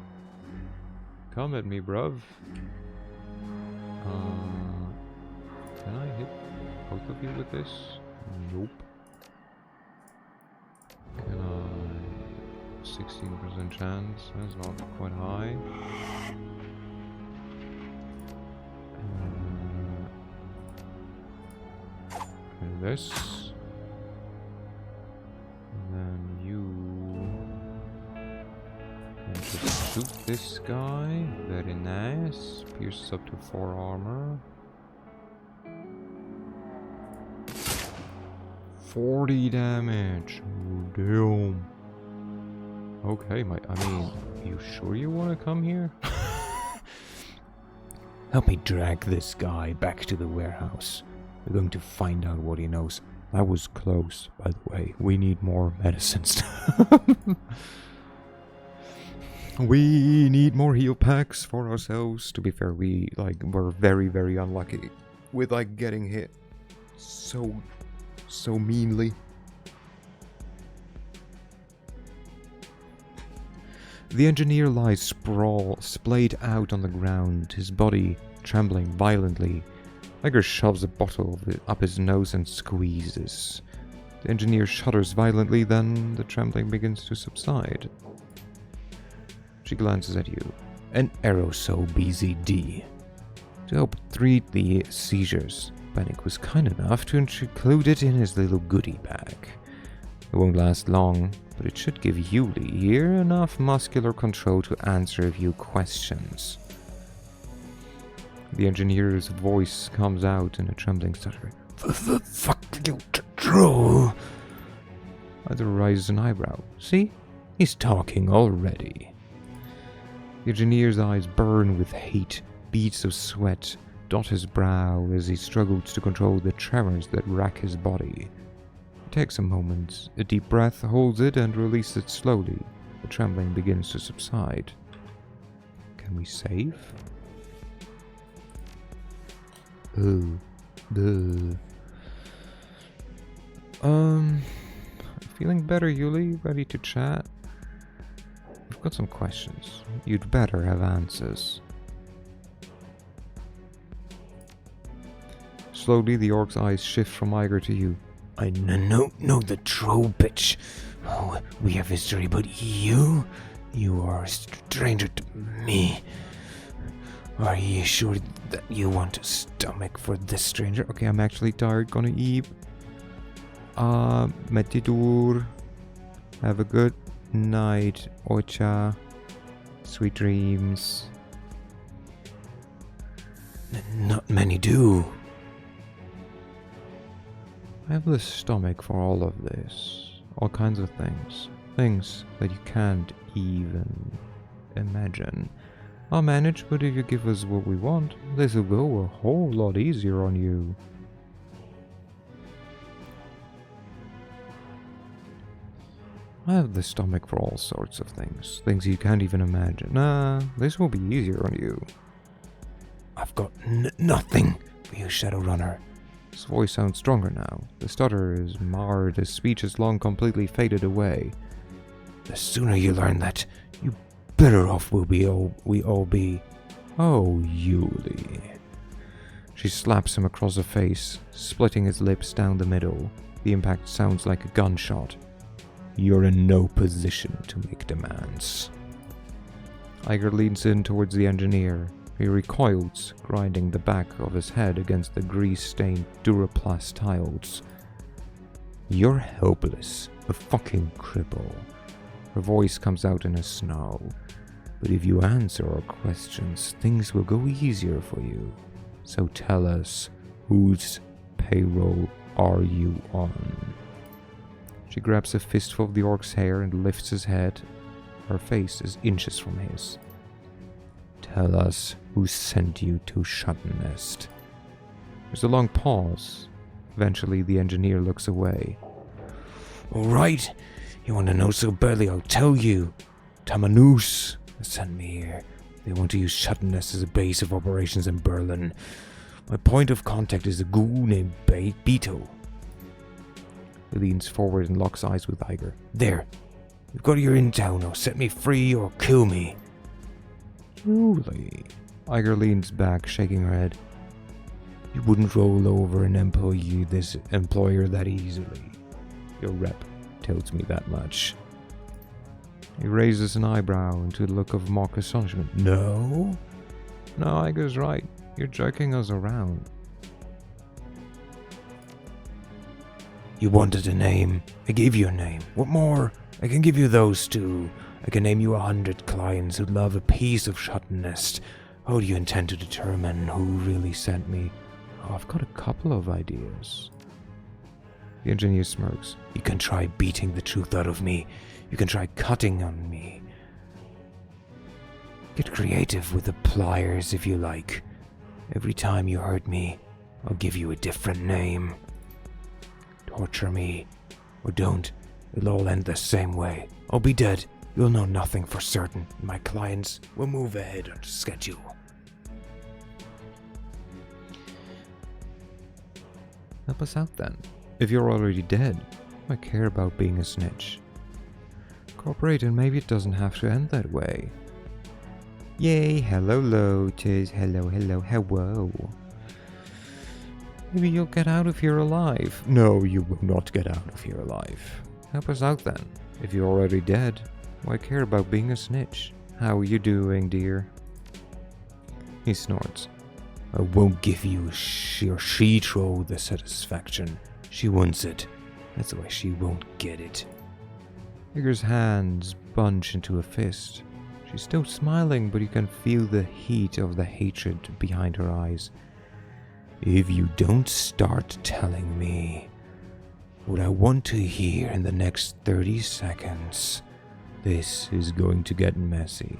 Come at me, bruv. Can I hit both of you with this? Nope. Can I... 16% chance? That's not quite high. And this. And then you can just shoot this guy. Very nice. Pierces up to 4 armor. 40 damage. Oh, damn. Okay, I mean, you sure you want to come here? Help me drag this guy back to the warehouse. We're going to find out what he knows. That was close, by the way. We need more medicines. We need more heal packs for ourselves. To be fair, we're very, very unlucky with getting hit so meanly. The engineer lies splayed out on the ground, his body trembling violently. Edgar shoves a bottle up his nose and squeezes. The engineer shudders violently, then the trembling begins to subside. She glances at you. An aerosol BZD. To help treat the seizures, Panic was kind enough to include it in his little goodie bag. It won't last long, but it should give Yuli here enough muscular control to answer a few questions. The engineer's voice comes out in a trembling stutter. Fuck you, Troll. Either raises an eyebrow. See? He's talking already. The engineer's eyes burn with hate. Beads of sweat dot his brow as he struggles to control the tremors that rack his body. It takes a moment. A deep breath holds it and releases it slowly. The trembling begins to subside. Can we save? Ooh. Feeling better, Yuli? Ready to chat? We've got some questions. You'd better have answers. Slowly, the orc's eyes shift from Iger to you. I know the troll bitch. Oh, we have history, but you are a stranger to me. Are you sure that you want a stomach for this stranger? Okay, I'm actually tired. Gonna eat. Metidur. Have a good night, Ocha. Sweet dreams. Not many do. I have the stomach for all of this. All kinds of things. Things that you can't even imagine. I'll manage, but if you give us what we want, this will go a whole lot easier on you. I have the stomach for all sorts of things. Things you can't even imagine. Nah, this will be easier on you. I've got nothing for you, Shadowrunner. His voice sounds stronger now. The stutter is marred, his speech has long completely faded away. The sooner you learn that, you better off we all be. Oh, Yuli. She slaps him across the face, splitting his lips down the middle. The impact sounds like a gunshot. You're in no position to make demands. Iger leans in towards the engineer. He recoils, grinding the back of his head against the grease-stained Duraplast tiles. You're helpless, a fucking cripple. Her voice comes out in a snarl. But if you answer our questions, things will go easier for you. So tell us, whose payroll are you on? She grabs a fistful of the orc's hair and lifts his head. Her face is inches from his. Tell us who sent you to Shutnest. There's a long pause. Eventually, the engineer looks away. All right, you want to know so badly, I'll tell you. Tamanus sent me here. They want to use Shutnest as a base of operations in Berlin. My point of contact is a ghoul named Beetle. He leans forward and locks eyes with Iger. There. You've got your intel now. Set me free or kill me. Truly. Iger leans back, shaking her head. You wouldn't roll over an employer that easily. Your rep tells me that much. He raises an eyebrow into a look of mock astonishment. No? No, Iger's right. You're joking us around. You wanted a name. I gave you a name. What more? I can give you those too. I can name you 100 clients who'd love a piece of Shutnest. How do you intend to determine who really sent me? Oh, I've got a couple of ideas. The engineer smirks. You can try beating the truth out of me. You can try cutting on me. Get creative with the pliers if you like. Every time you hurt me, I'll give you a different name. Torture me, or don't. It'll all end the same way. I'll be dead. You'll know nothing for certain. My clients will move ahead on schedule. Help us out then. If you're already dead, I care about being a snitch. Cooperate and maybe it doesn't have to end that way. Yay, hello lotus, hello, hello. Maybe you'll get out of here alive. No, you will not get out of here alive. Help us out then. If you're already dead, why care about being a snitch? How are you doing, dear? He snorts. I won't give you she troll the satisfaction. She wants it. That's why she won't get it. Igor's hands bunch into a fist. She's still smiling, but you can feel the heat of the hatred behind her eyes. If you don't start telling me what I want to hear in the next 30 seconds, this is going to get messy.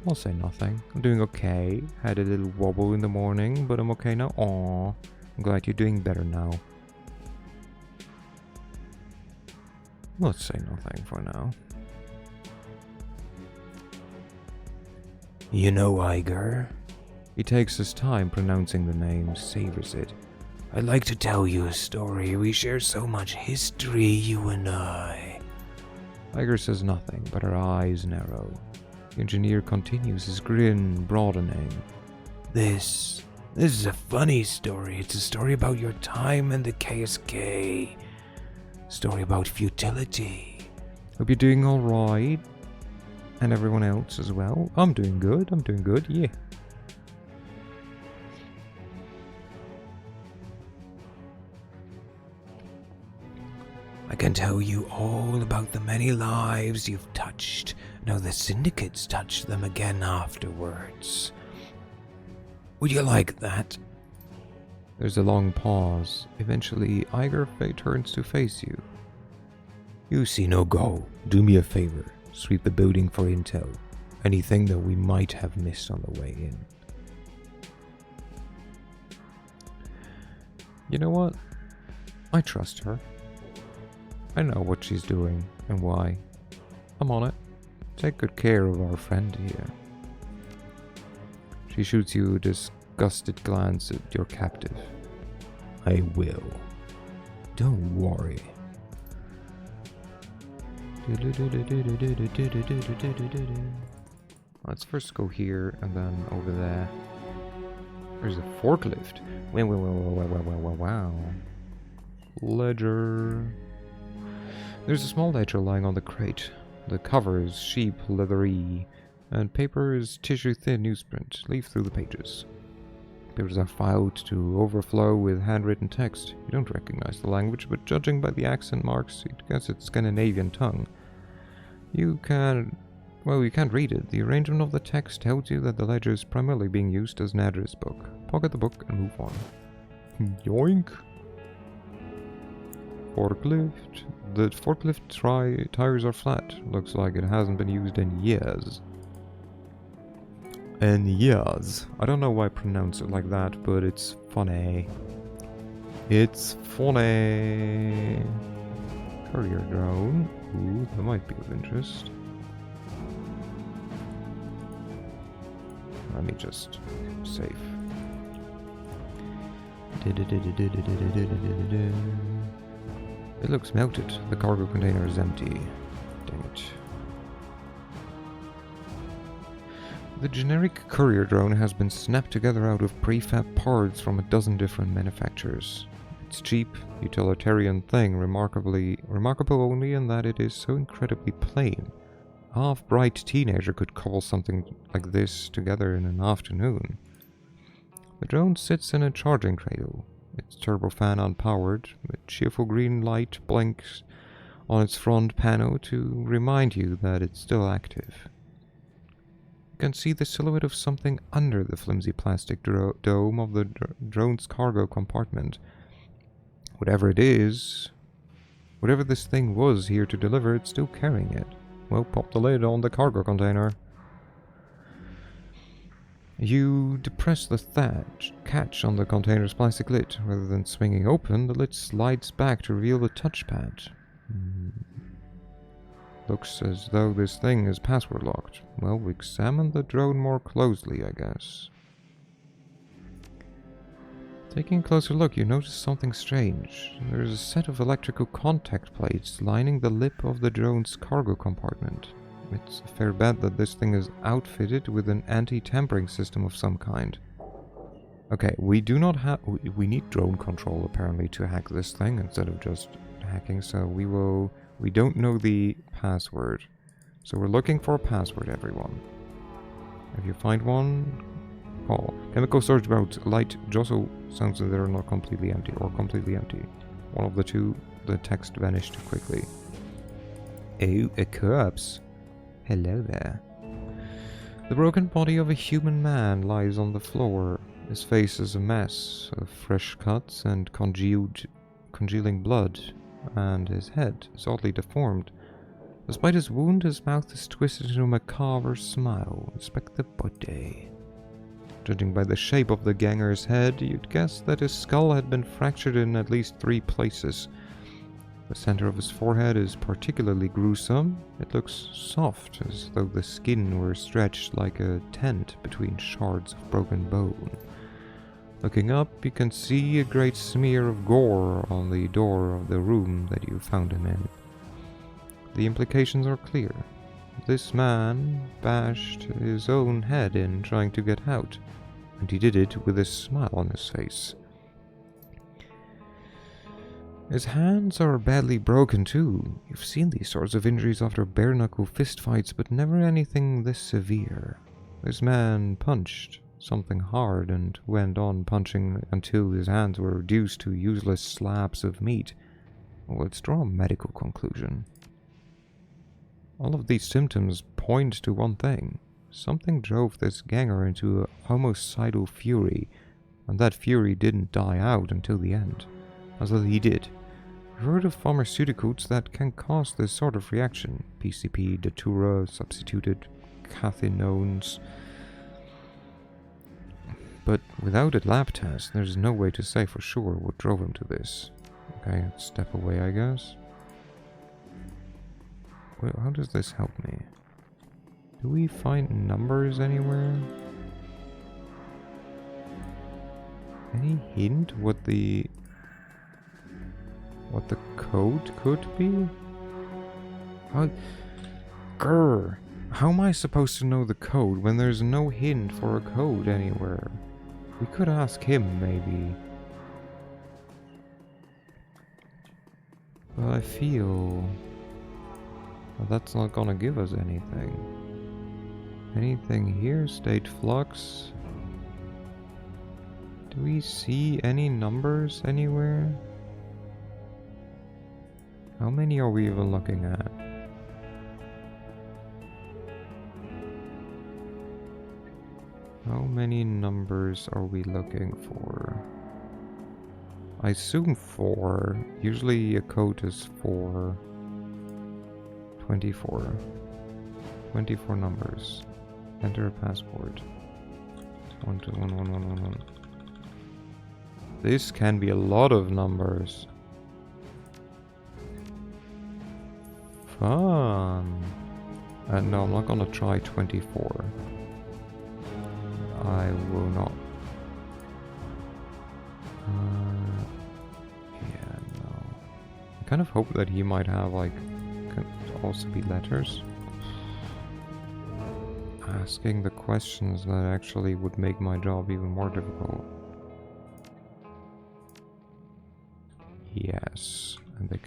I'll say nothing. I'm doing okay. Had a little wobble in the morning, but I'm okay now. Aw, I'm glad you're doing better now. Let's say nothing for now. You know Iger? He takes his time pronouncing the name, savors it. I'd like to tell you a story. We share so much history, you and I. Iger says nothing, but her eyes narrow. The engineer continues, his grin broadening. This is a funny story. It's a story about your time in the KSK. Story about futility. Hope you're doing alright. And everyone else as well. I'm doing good, yeah. I can tell you all about the many lives you've touched. Now the syndicates touch them again afterwards. Would you like that? There's a long pause. Eventually, Iger turns to face you. You see no go. Do me a favor. Sweep the building for intel. Anything that we might have missed on the way in. You know what? I trust her. I know what she's doing and why. I'm on it. Take good care of our friend here. She shoots you a disgusted glance at your captive. I will. Don't worry. Let's first go here and then over there. There's a forklift. Wow. Ledger. There's a small ledger lying on the crate. The cover is sheep leathery, and paper is tissue-thin newsprint. Leaf through the pages. Papers are filed to overflow with handwritten text. You don't recognize the language, but judging by the accent marks, you'd guess it's Scandinavian tongue. You can't read it. The arrangement of the text tells you that the ledger is primarily being used as an address book. Pocket the book and move on. Yoink! Forklift. The forklift tires are flat. Looks like it hasn't been used in years. I don't know why I pronounce it like that, but it's funny. It's funny. Courier drone. Ooh, that might be of interest. Let me just save. It looks melted. The cargo container is empty. Dang it. The generic courier drone has been snapped together out of prefab parts from a dozen different manufacturers. It's cheap, utilitarian thing, remarkable only in that it is so incredibly plain. A half-bright teenager could cobble something like this together in an afternoon. The drone sits in a charging cradle. Its turbofan unpowered, a cheerful green light blinks on its front panel to remind you that it's still active. You can see the silhouette of something under the flimsy plastic dome of the drone's cargo compartment. Whatever it is, whatever this thing was here to deliver, it's still carrying it. Well, pop the lid on the cargo container. You depress the catch on the container's plastic lid. Rather than swinging open, the lid slides back to reveal the touchpad. Looks as though this thing is password locked. Well, examine the drone more closely, I guess. Taking a closer look, you notice something strange. There is a set of electrical contact plates lining the lip of the drone's cargo compartment. It's a fair bet that this thing is outfitted with an anti-tampering system of some kind. Okay, we need drone control apparently to hack this thing instead of just hacking, so we don't know the password. So we're looking for a password, everyone. If you find one, call. Chemical storage about light jostle sounds that they're not completely empty or completely empty. one of the two. The text vanished quickly. Oh, a corpse. Hello there. The broken body of a human man lies on the floor. His face is a mess of fresh cuts and congealing blood, and his head is oddly deformed. Despite his wound, his mouth is twisted into a macabre smile. Inspect the body. Judging by the shape of the ganger's head, you'd guess that his skull had been fractured in at least 3 places. The center of his forehead is particularly gruesome. It looks soft, as though the skin were stretched like a tent between shards of broken bone. Looking up, you can see a great smear of gore on the door of the room that you found him in. The implications are clear. This man bashed his own head in trying to get out, and he did it with a smile on his face. His hands are badly broken too. You've seen these sorts of injuries after bare-knuckle fistfights, but never anything this severe. This man punched something hard and went on punching until his hands were reduced to useless slabs of meat. Well, let's draw a medical conclusion. All of these symptoms point to one thing. Something drove this ganger into a homicidal fury, and that fury didn't die out until the end. As though he did. I've heard of pharmaceuticals that can cause this sort of reaction. PCP, Datura, substituted cathinones. But without a lab test, there's no way to say for sure what drove him to this. Okay, let's step away, I guess. Wait, how does this help me? Do we find numbers anywhere? Any hint what the code could be? How am I supposed to know the code when there's no hint for a code anywhere? We could ask him, maybe. But I feel that's not gonna give us anything. Anything here? State flux? Do we see any numbers anywhere? How many are we even looking at? How many numbers are we looking for? I assume 4. Usually a code is 4. 24. 24 numbers. Enter a passport. 12111111. This can be a lot of numbers. Fun. No, I'm not gonna try 24. I will not. Yeah, no. I kind of hope that he might have, like, could also be letters. Asking the questions that actually would make my job even more difficult. Yes. And they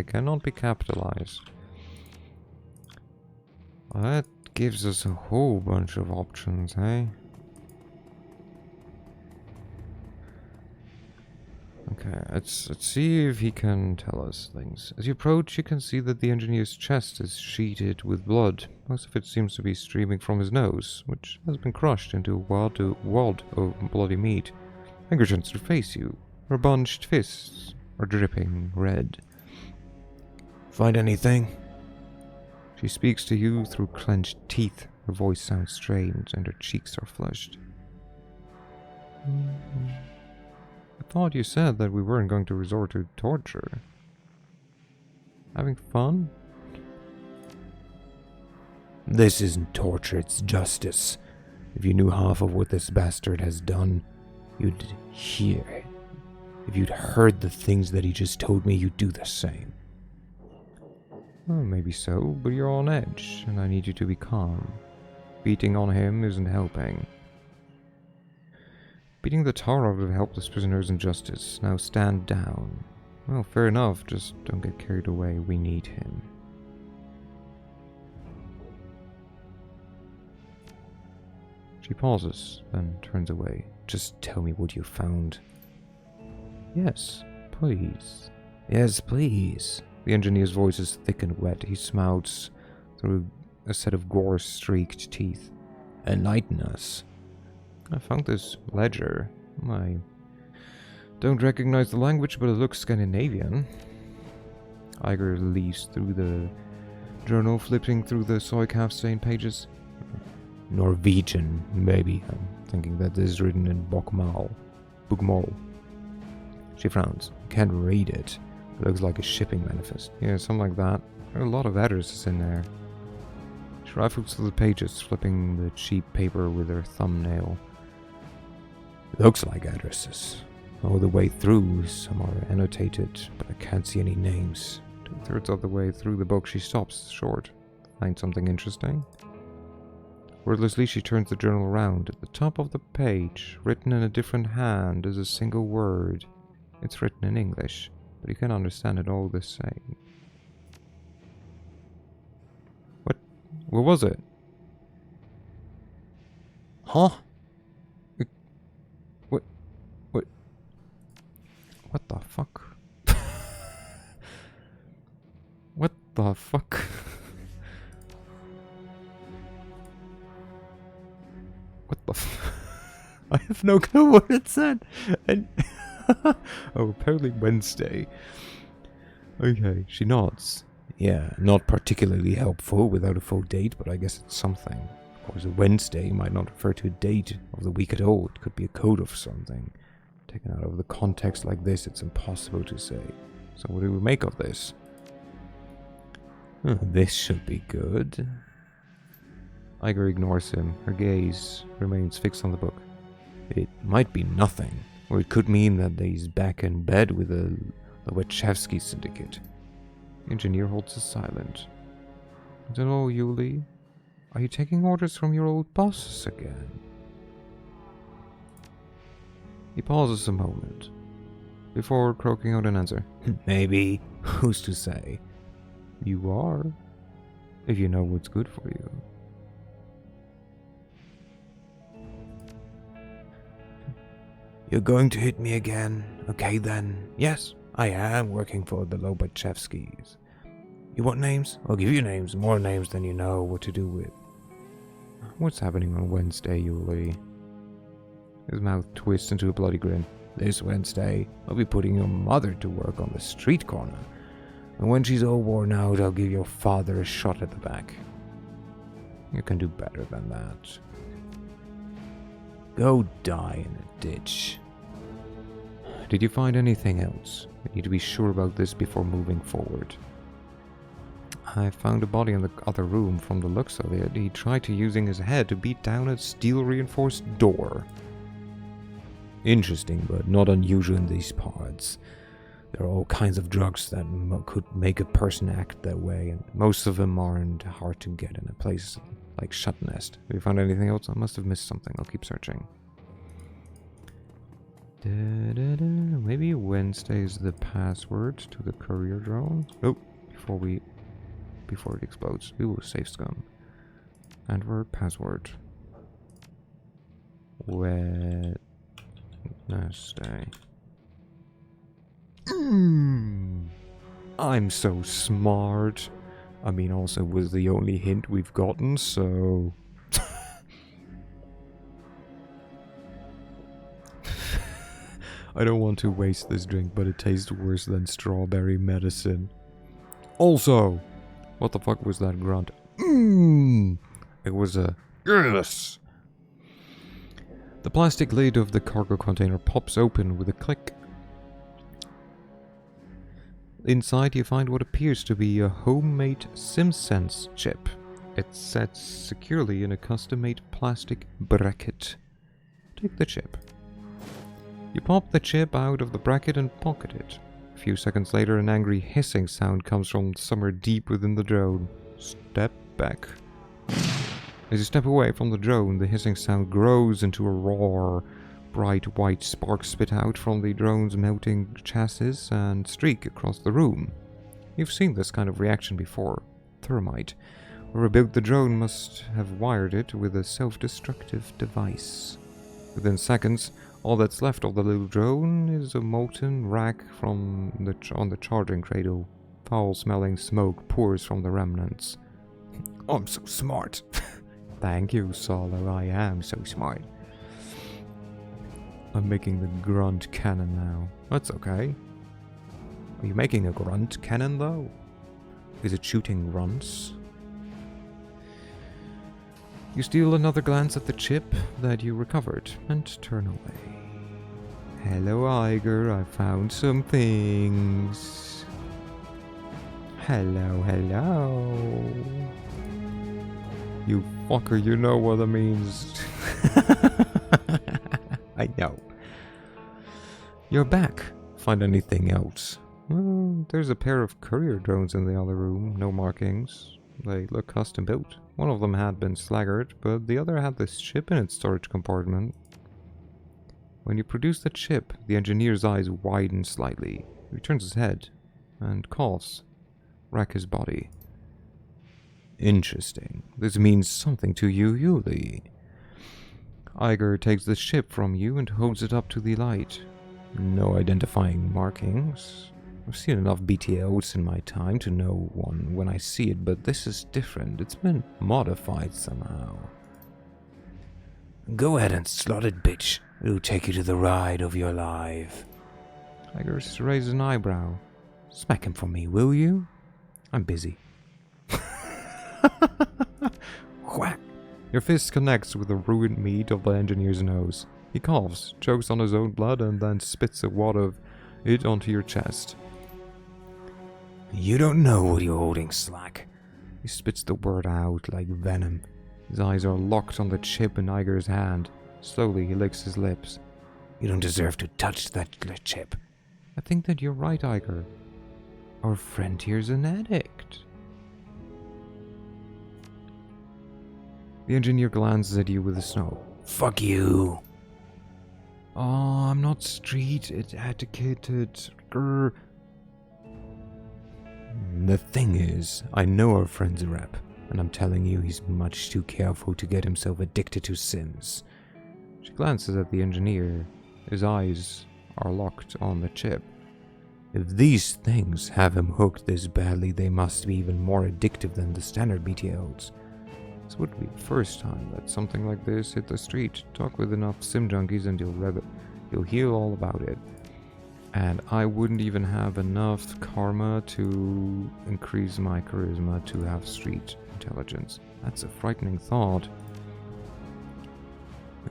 cannot be capitalized. Well, that gives us a whole bunch of options, hey? Okay, let's see if he can tell us things. As you approach, you can see that the engineer's chest is sheeted with blood. Most of it seems to be streaming from his nose, which has been crushed into a wad of bloody meat. Anger turns to face you. Her bunched fists are dripping red. Find anything? She speaks to you through clenched teeth. Her voice sounds strange and her cheeks are flushed. I thought you said that we weren't going to resort to torture. Having fun? This isn't torture, it's justice. If you knew half of what this bastard has done, you'd hear it. If you'd heard the things that he just told me, you'd do the same. Well, maybe so, but you're on edge, and I need you to be calm. Beating on him isn't helping. Beating the tar out of helpless prisoners in justice. Now stand down. Well, fair enough, just don't get carried away. We need him. She pauses, then turns away. Just tell me what you found. Yes, please? Yes, please. The engineer's voice is thick and wet. He smouts through a set of gore-streaked teeth. Enlighten us. I found this ledger. I don't recognize the language, but it looks Scandinavian. Iger leaves through the journal, flipping through the soy half-stained pages. Norwegian, maybe. I'm thinking that this is written in Bokmål. She frowns. Can't read it. It looks like a shipping manifest. Yeah, something like that. There are a lot of addresses in there. She rifles through the pages, flipping the cheap paper with her thumbnail. Looks like addresses. All the way through, some are annotated, but I can't see any names. 2/3 of the way through the book, she stops short. Find something interesting? Wordlessly, she turns the journal around. At the top of the page, written in a different hand, is a single word. It's written in English, but you can understand it all the same. What was it? Huh? What the fuck? What the fuck? What the I have no clue what it said. And oh, apparently Wednesday. Okay, she nods. Yeah, not particularly helpful without a full date, but I guess it's something. Of course, a Wednesday might not refer to a date of the week at all. It could be a code of something. Taken out of the context like this, it's impossible to say. So what do we make of this? This should be good. Iger ignores him. Her gaze remains fixed on the book. It might be nothing, or it could mean that he's back in bed with the Wachowski syndicate. The engineer holds us silent. I don't know, Yuli. Are you taking orders from your old bosses again? He pauses a moment before croaking out an answer. Maybe. Who's to say? You are, if you know what's good for you. You're going to hit me again? Okay then. Yes, I am working for the Lobachevskis. You want names? I'll give you names. More names than you know what to do with. What's happening on Wednesday, Yuli? His mouth twists into a bloody grin. This Wednesday, I'll be putting your mother to work on the street corner. And when she's all worn out, I'll give your father a shot at the back. You can do better than that. Go die in a ditch. Did you find anything else? We need to be sure about this before moving forward. I found a body in the other room. From the looks of it, he tried to using his head to beat down a steel-reinforced door. Interesting, but not unusual in these parts. There are all kinds of drugs that could make a person act that way, and most of them aren't hard to get in a place like Shut Nest. Have you found anything else? I must have missed something. I'll keep searching. Maybe Wednesday is the password to the courier drone. Oh, before it explodes. We will save scum. And our password. Wednesday. I'm so smart. I mean, also was the only hint we've gotten, so... I don't want to waste this drink, but it tastes worse than strawberry medicine. Also, what the fuck was that grunt? It was a... Yes! The plastic lid of the cargo container pops open with a click. Inside you find what appears to be a homemade SimSense chip. It sets securely in a custom-made plastic bracket. Take the chip. You pop the chip out of the bracket and pocket it. A few seconds later, an angry hissing sound comes from somewhere deep within the drone. Step back. As you step away from the drone, the hissing sound grows into a roar. Bright white sparks spit out from the drone's melting chassis and streak across the room. You've seen this kind of reaction before. Thermite. Whoever built the drone must have wired it with a self-destructive device. Within seconds, All that's left of the little drone is a molten rack from on the charging cradle. Foul-smelling smoke pours from the remnants. I'm so smart. Thank you, Solo. I am so smart. I'm making the grunt cannon now. That's okay. Are you making a grunt cannon, though? Is it shooting grunts? You steal another glance at the chip that you recovered and turn away. Hello, Iger. I found some things. Hello, hello. You fucker, you know what that means. I know. You're back. Find anything else? Well, there's a pair of courier drones in the other room. No markings. They look custom built. One of them had been slaggered, but the other had this chip in its storage compartment. When you produce the chip, the engineer's eyes widen slightly. He turns his head and coughs. Rack his body. Interesting. This means something to you, Yuli. Iger takes the chip from you and holds it up to the light. No identifying markings. I've seen enough BTOs in my time to know one when I see it, but this is different. It's been modified somehow. Go ahead and slot it, bitch. It'll take you to the ride of your life. Iger raises an eyebrow. Smack him for me, will you? I'm busy. Whack! Your fist connects with the ruined meat of the engineer's nose. He coughs, chokes on his own blood, and then spits a wad of it onto your chest. You don't know what you're holding, Slack. He spits the word out like venom. His eyes are locked on the chip in Iger's hand. Slowly, he licks his lips. You don't deserve to touch that chip. I think that you're right, Iger. Our friend here's an addict. The engineer glances at you with a snarl. Fuck you. Oh, I'm not street etiquetted. Grr. The thing is, I know our friend's a rep, and I'm telling you he's much too careful to get himself addicted to Sims. She glances at the engineer. His eyes are locked on the chip. If these things have him hooked this badly, they must be even more addictive than the standard BTOs. This would be the first time that something like this hit the street. Talk with enough sim junkies and you'll hear all about it. And I wouldn't even have enough karma to increase my charisma to have street intelligence. That's a frightening thought.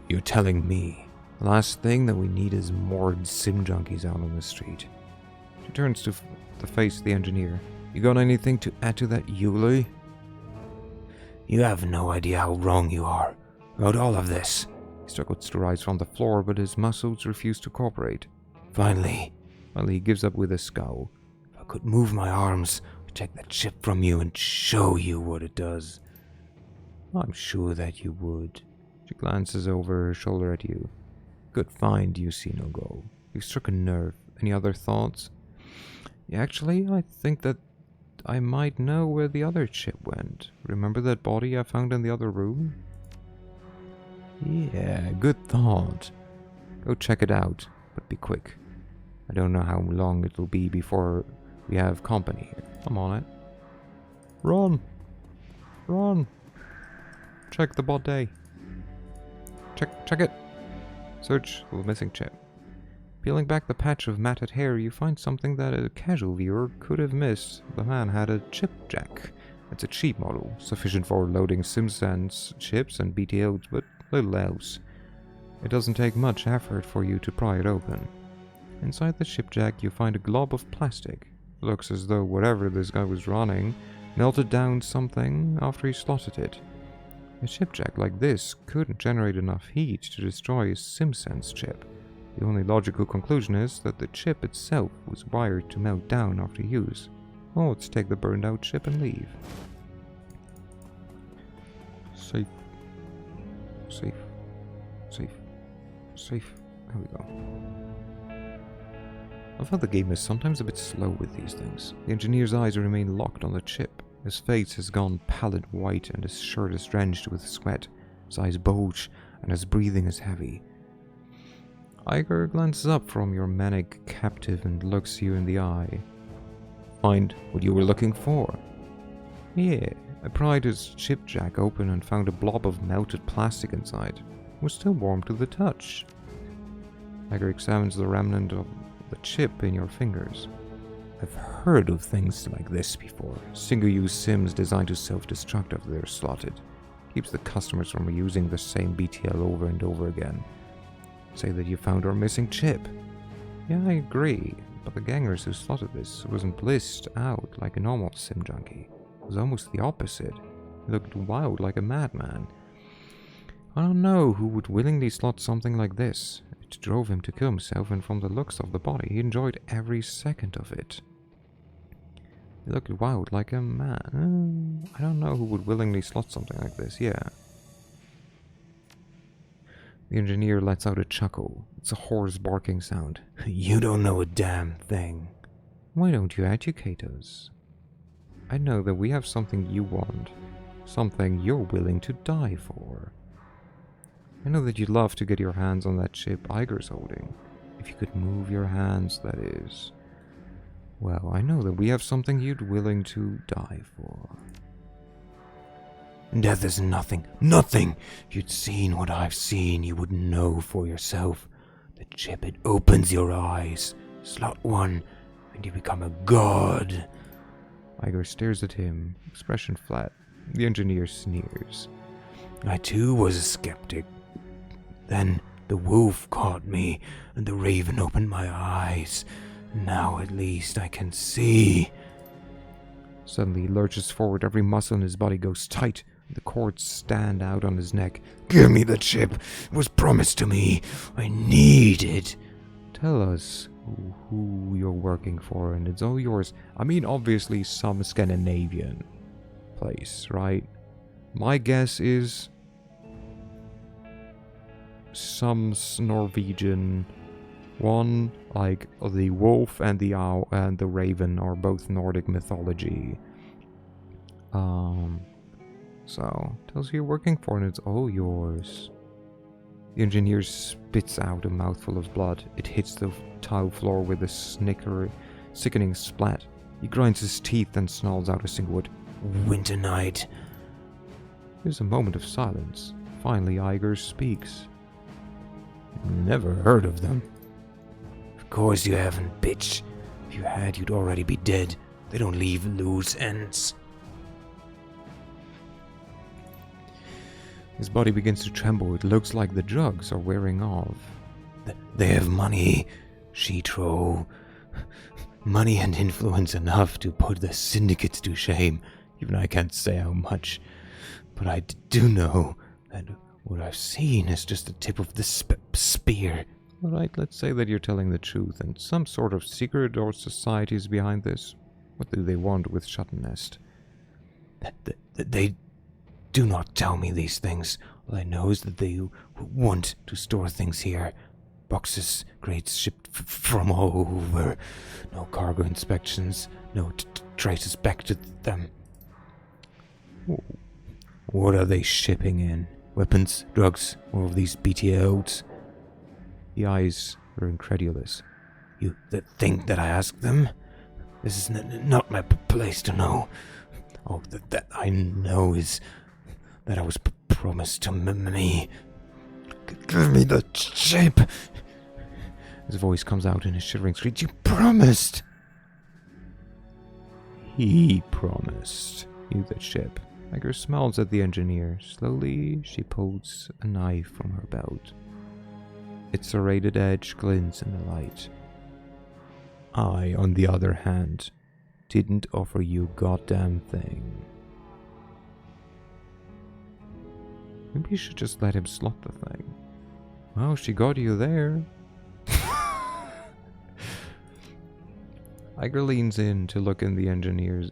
You're telling me the last thing that we need is more sim junkies out on the street. She turns to face the engineer. You got anything to add to that, Yuli? You have no idea how wrong you are about all of this. He struggles to rise from the floor, but his muscles refuse to cooperate. Finally, he gives up with a scowl. If I could move my arms, I'd take that chip from you and show you what it does. I'm sure that you would. She glances over her shoulder at you. Good find, you see no go. You've struck a nerve. Any other thoughts? Yeah, actually, I think that I might know where the other chip went. Remember that body I found in the other room? Yeah, good thought. Go check it out, but be quick. I don't know how long it'll be before we have company here. I'm on it. Run! Run! Check the body. Check it! Search for the missing chip. Peeling back the patch of matted hair, you find something that a casual viewer could have missed. The man had a chip jack. It's a cheap model, sufficient for loading SimSense chips and BTOs, but little else. It doesn't take much effort for you to pry it open. Inside the chip jack, you find a glob of plastic. Looks as though whatever this guy was running melted down something after he slotted it. A chip jack like this couldn't generate enough heat to destroy a SimSense chip. The only logical conclusion is that the chip itself was wired to melt down after use. Oh, let's take the burned out chip and leave. Safe. Safe. Safe. Safe. There we go. I thought the game is sometimes a bit slow with these things. The engineer's eyes remain locked on the chip. His face has gone pallid white and his shirt is drenched with sweat. His eyes bulge and his breathing is heavy. Iger glances up from your manic captive and looks you in the eye. Find what you were looking for? Yeah, I pried his chip jack open and found a blob of melted plastic inside. It was still warm to the touch. Iger examines the remnant of the chip in your fingers. I've heard of things like this before. Single-use SIMs designed to self-destruct after they're slotted. Keeps the customers from using the same BTL over and over again. Say that you found our missing chip. Yeah, I agree, but the gangers who slotted this wasn't blissed out like a normal SIM junkie. It was almost the opposite. He looked wild like a madman. I don't know who would willingly slot something like this. It drove him to kill himself, and from the looks of the body, he enjoyed every second of it. He looked wild like a man. I don't know who would willingly slot something like this, yeah. The engineer lets out a chuckle. It's a hoarse barking sound. You don't know a damn thing. Why don't you educate us? I know that we have something you want. Something you're willing to die for. I know that you'd love to get your hands on that chip Iger's holding. If you could move your hands, that is. Well, I know that we have something you'd willing to die for. Death is nothing. Nothing! If you'd seen what I've seen, you would know for yourself. The chip, it opens your eyes. Slot one, and you become a god. Iger stares at him, expression flat. The engineer sneers. I too was a skeptic. Then the wolf caught me, and the raven opened my eyes. Now at least I can see. Suddenly he lurches forward, every muscle in his body goes tight. The cords stand out on his neck. Give me the chip. It was promised to me. I need it. Tell us who you're working for, and it's all yours. I mean, obviously some Scandinavian place, right? My guess is some Norwegian one, like the wolf and the owl and the raven are both Nordic mythology. So tells you you're working for, and it's all yours. The engineer spits out a mouthful of blood. It hits the tile floor with a sickening splat. He grinds his teeth and snarls out a single word. Winter night. There's a moment of silence. Finally, Iger speaks. Never heard of them. Of course you haven't, bitch. If you had, you'd already be dead. They don't leave loose ends. His body begins to tremble. It looks like the drugs are wearing off. They have money, Shitro. Money and influence enough to put the syndicates to shame. Even I can't say how much. But I do know that what I've seen is just the tip of the spear. Alright, let's say that you're telling the truth, and some sort of secret or society is behind this. What do they want with Shutnest? They do not tell me these things. All I know is that they want to store things here. Boxes, crates shipped from all over. No cargo inspections, no traces back to them. What are they shipping in? Weapons, drugs, all of these BTLs? The eyes are incredulous. You think that I asked them? This is not my place to know. All that I know is that I was promised to me. Give me the chip! His voice comes out in a shivering screech. You promised! He promised you the chip. Iger smiles at the engineer. Slowly, she pulls a knife from her belt. Its serrated edge glints in the light. I, on the other hand, didn't offer you a goddamn thing. Maybe you should just let him slot the thing. Well, she got you there. Iger leans in to look in the engineer in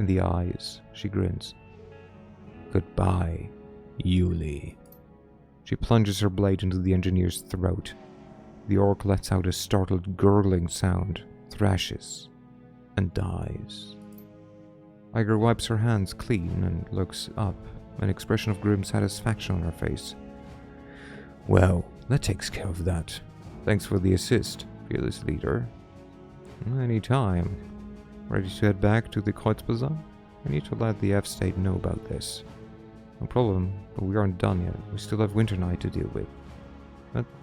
the eyes. She grins. Goodbye, Yuli. She plunges her blade into the engineer's throat. The orc lets out a startled gurgling sound, thrashes, and dies. Iger wipes her hands clean and looks up, an expression of grim satisfaction on her face. Well, that takes care of that. Thanks for the assist, fearless leader. Any time. Ready to head back to the Kreuzbazaar? I need to let the F-State know about this. No problem, but we aren't done yet. We still have Winter Night to deal with.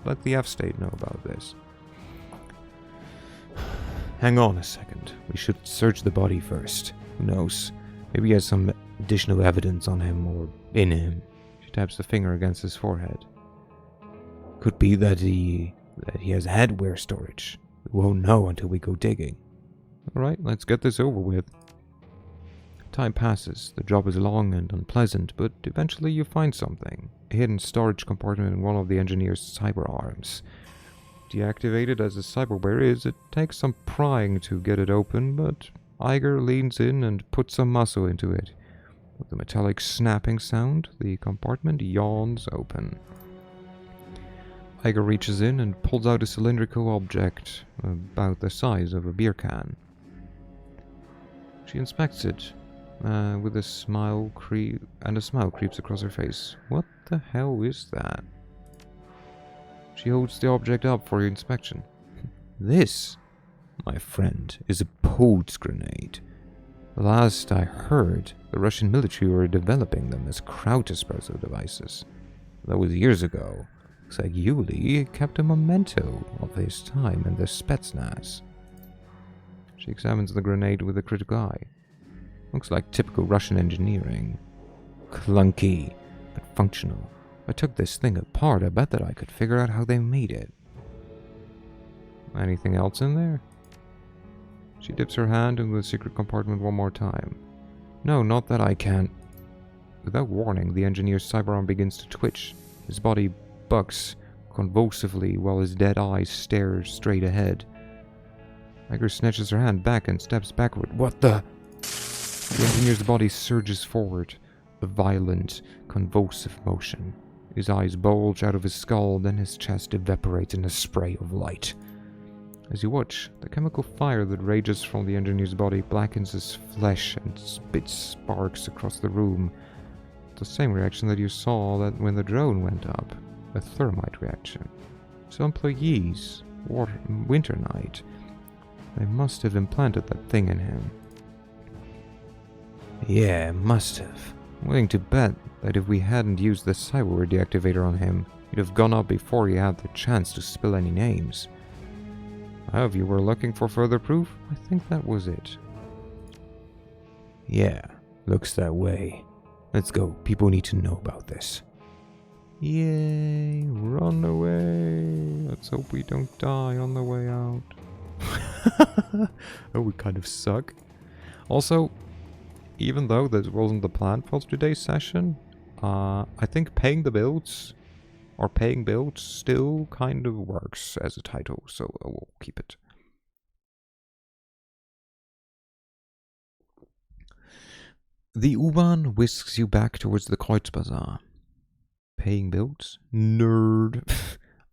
Let the F-State know about this. Hang on a second. We should search the body first. Who knows? Maybe he has some additional evidence on him or in him. She taps the finger against his forehead. Could be that he has headwear storage. We won't know until we go digging. Alright, let's get this over with. Time passes. The job is long and unpleasant, but eventually you find something. A hidden storage compartment in one of the engineer's cyber arms. Deactivated as the cyberware is, it takes some prying to get it open, but Iger leans in and puts some muscle into it. With a metallic snapping sound, the compartment yawns open. Iger reaches in and pulls out a cylindrical object about the size of a beer can. She inspects it with a smile, and a smile creeps across her face. What the hell is that? She holds the object up for your inspection. This, my friend, is a pulse grenade. Last I heard, the Russian military were developing them as crowd dispersal devices. That was years ago. Looks like Yuli kept a memento of his time in the Spetsnaz. She examines the grenade with a critical eye. Looks like typical Russian engineering. Clunky, but functional. If I took this thing apart, I bet that I could figure out how they made it. Anything else in there? She dips her hand into the secret compartment one more time. No, not that I can't. Without warning, the engineer's cyberarm begins to twitch. His body bucks convulsively while his dead eyes stare straight ahead. Iger snatches her hand back and steps backward. What the? The engineer's body surges forward, a violent, convulsive motion. His eyes bulge out of his skull, then his chest evaporates in a spray of light. As you watch, the chemical fire that rages from the engineer's body blackens his flesh and spits sparks across the room. The same reaction that you saw when the drone went up. A thermite reaction. So employees, Winter Night, they must have implanted that thing in him. Yeah, must have. I'm willing to bet that if we hadn't used the cyberware deactivator on him, he'd have gone up before he had the chance to spill any names. If you were looking for further proof, I think that was it. Yeah, looks that way. Let's go. People need to know about this. Yay, run away. Let's hope we don't die on the way out. Oh, we kind of suck. Also, even though this wasn't the plan for today's session, I think paying bills still kind of works as a title, so we'll keep it. The U-Bahn whisks you back towards the Kreuzbazaar. Paying bills? Nerd.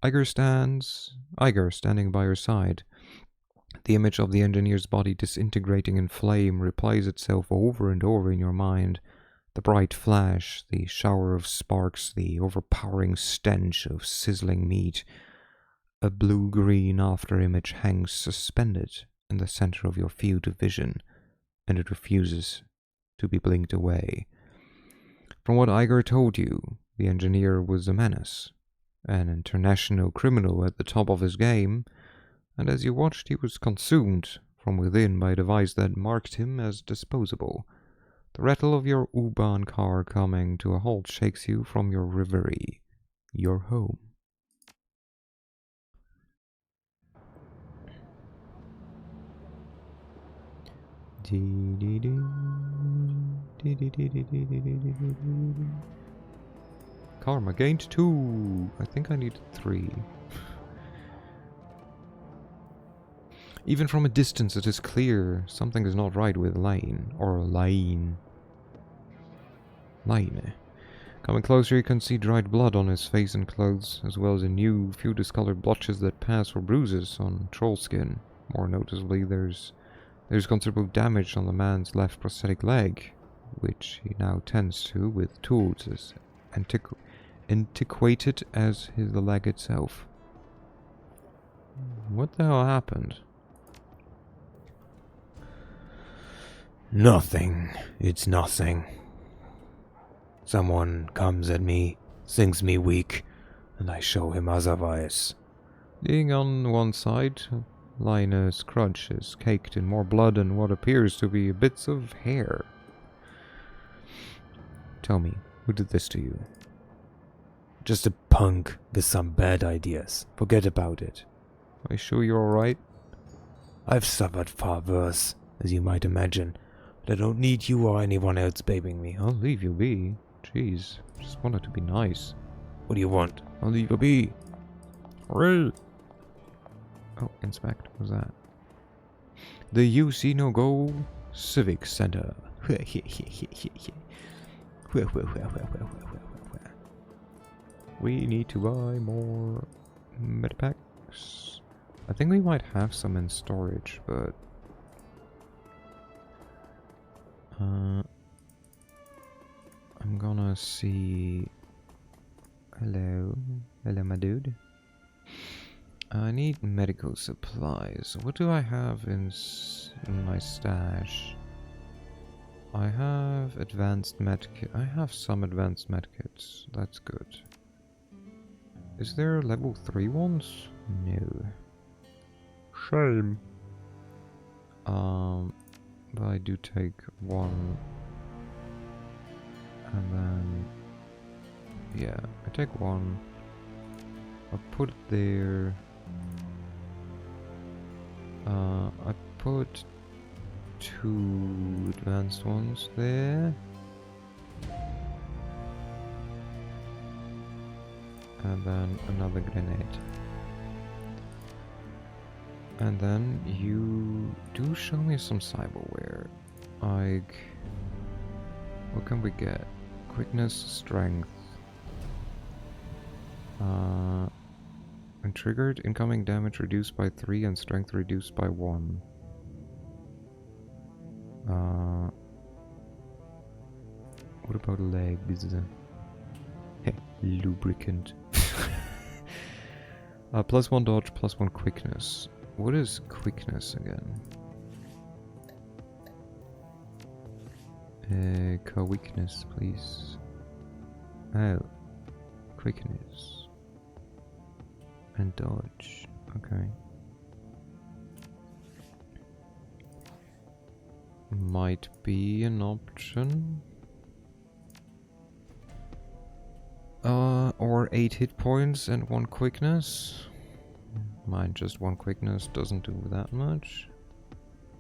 Iger standing by her side. The image of the engineer's body disintegrating in flame replays itself over and over in your mind. The bright flash, the shower of sparks, the overpowering stench of sizzling meat. A blue-green after-image hangs suspended in the center of your field of vision, and it refuses to be blinked away. From what Iger told you, the engineer was a menace, an international criminal at the top of his game, and as you watched he was consumed from within by a device that marked him as disposable. The rattle of your U-Bahn car coming to a halt shakes you from your reverie, your home. Karma gained 2. I think I needed 3. Even from a distance it is clear something is not right with Lane. Coming closer you can see dried blood on his face and clothes, as well as a new few discolored blotches that pass for bruises on troll skin. More noticeably there's considerable damage on the man's left prosthetic leg, which he now tends to with tools as antiquated as the leg itself. What the hell happened? Nothing. It's nothing. Someone comes at me, thinks me weak, and I show him otherwise. Being on one side, Linus Crunch is caked in more blood and what appears to be bits of hair. Tell me, who did this to you? Just a punk with some bad ideas. Forget about it. Are you sure you're alright? I've suffered far worse, as you might imagine, but I don't need you or anyone else babying me. I'll leave you be. Jeez, just wanted to be nice. What do you want? I'll leave you be. Hooray! Oh, inspect, what's that? The UC No Go Civic Center. We need to buy more medipacks. I think we might have some in storage, but I'm gonna see. Hello, my dude. I need medical supplies. What do I have in my stash? I have advanced medkit. I have some advanced medkits. That's good. Is there level 3 ones? No. Shame. But I do take one. And then... yeah, I take one. I'll put it there. I put 2 advanced ones there. And then another grenade. And then you do show me some cyberware. Like, what can we get? Quickness, strength. When triggered, incoming damage reduced by 3 and strength reduced by 1. What about legs? Lubricant. +1 dodge, +1 quickness. What is quickness again? Quickness, please. Oh, quickness. And dodge. Okay. Might be an option. Or 8 hit points and 1 quickness. Mine just 1 quickness doesn't do that much.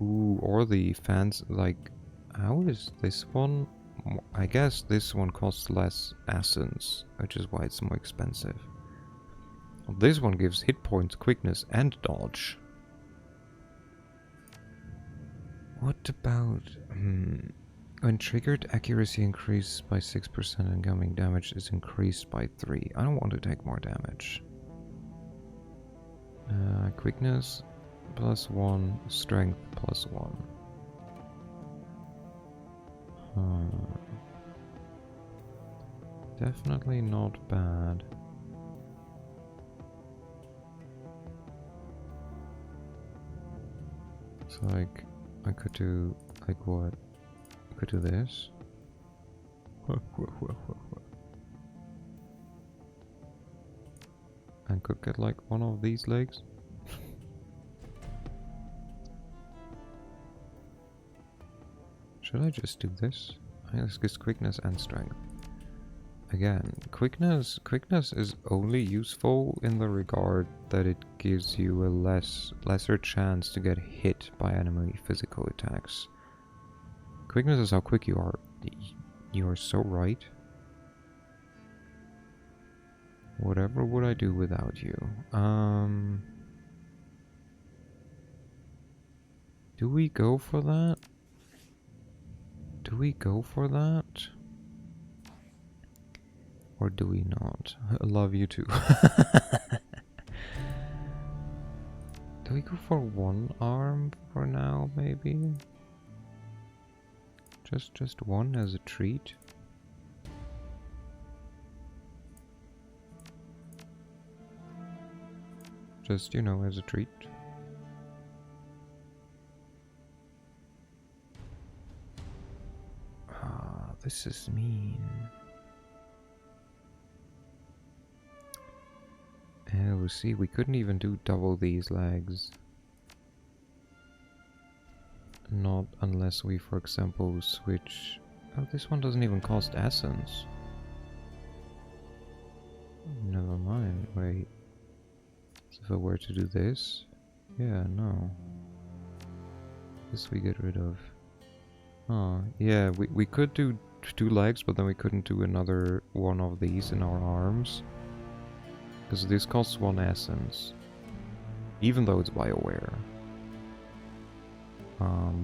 Ooh, or the fans, like, how is this one? I guess this one costs less essence, which is why it's more expensive. This one gives hit points, quickness, and dodge. What about... When triggered, accuracy increased by 6% and incoming damage is increased by 3. I don't want to take more damage. Quickness +1, strength +1. Definitely not bad. It's like, I could do, like what? I could do this. And could get like one of these legs. Should I just do this? I think this gives quickness and strength. Again, quickness is only useful in the regard that it gives you a lesser chance to get hit by enemy physical attacks. Quickness is how quick you are. You are so right. Whatever would I do without you? Do we go for that? Do we go for that? Or do we not? I love you too. Do we go for 1 arm for now, maybe? Just one as a treat? Just, you know, as a treat. Ah, this is mean. Oh, see, we couldn't even do double these legs. Not unless we, for example, switch... Oh, this one doesn't even cost essence. Never mind, wait. So if I were to do this... Yeah, no. This we get rid of. Oh, yeah, we could do 2 legs, but then we couldn't do another one of these in our arms. Because this costs 1 essence. Even though it's BioWare.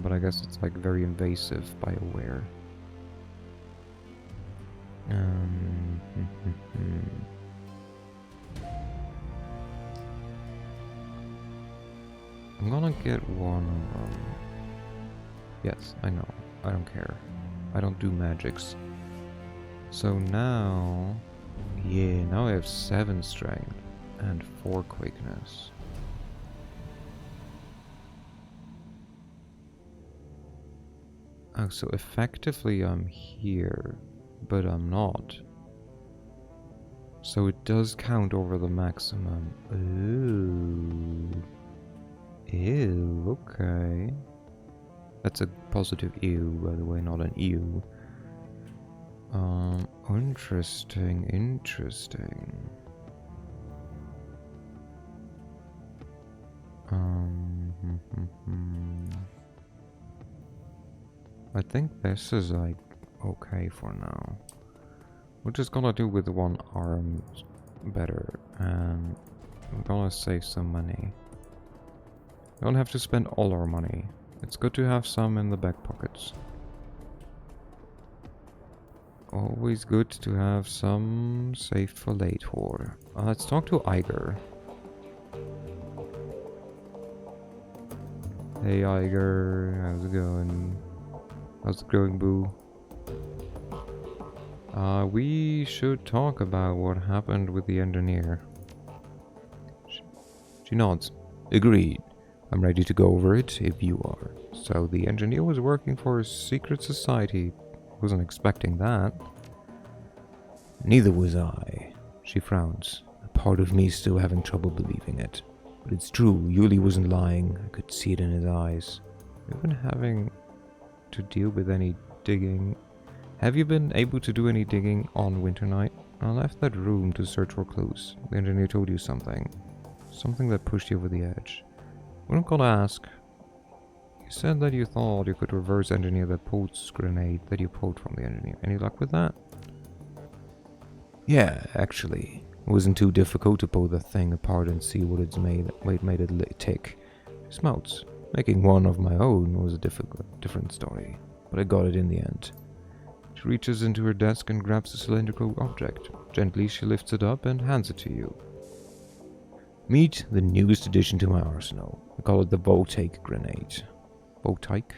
But I guess it's like very invasive BioWare. I'm gonna get one of them. Yes, I know. I don't care. I don't do magics. So now... Yeah, now I have 7 strength and 4 quickness. Oh, so effectively I'm here, but I'm not. So it does count over the maximum. Ooh. Ew, okay. That's a positive ew, by the way, not an ew. Interesting, interesting. I think this is like okay for now. We're just gonna do with 1 arm better, and I'm gonna save some money. We don't have to spend all our money. It's good to have some in the back pockets. Always good to have some saved for later. Let's talk to Iger. Hey Iger, how's it going? How's it going, boo? We should talk about what happened with the engineer. She nods. Agreed. I'm ready to go over it if you are. So the engineer was working for a secret society. Wasn't expecting that. Neither was I. She frowns. A part of me still having trouble believing it. But it's true, Yuli wasn't lying. I could see it in his eyes. We've been having to deal with any digging. Have you been able to do any digging on Winter Night? I left that room to search for clues. The engineer told you something. Something that pushed you over the edge. What I'm gonna ask. You said that you thought you could reverse engineer that pulse grenade that you pulled from the engineer. Any luck with that? Yeah, actually. It wasn't too difficult to pull the thing apart and see what it's made it tick. It smelts. Making one of my own was a different story, but I got it in the end. She reaches into her desk and grabs a cylindrical object. Gently, she lifts it up and hands it to you. Meet the newest addition to my arsenal. I call it the Voltaic grenade. Voltaic?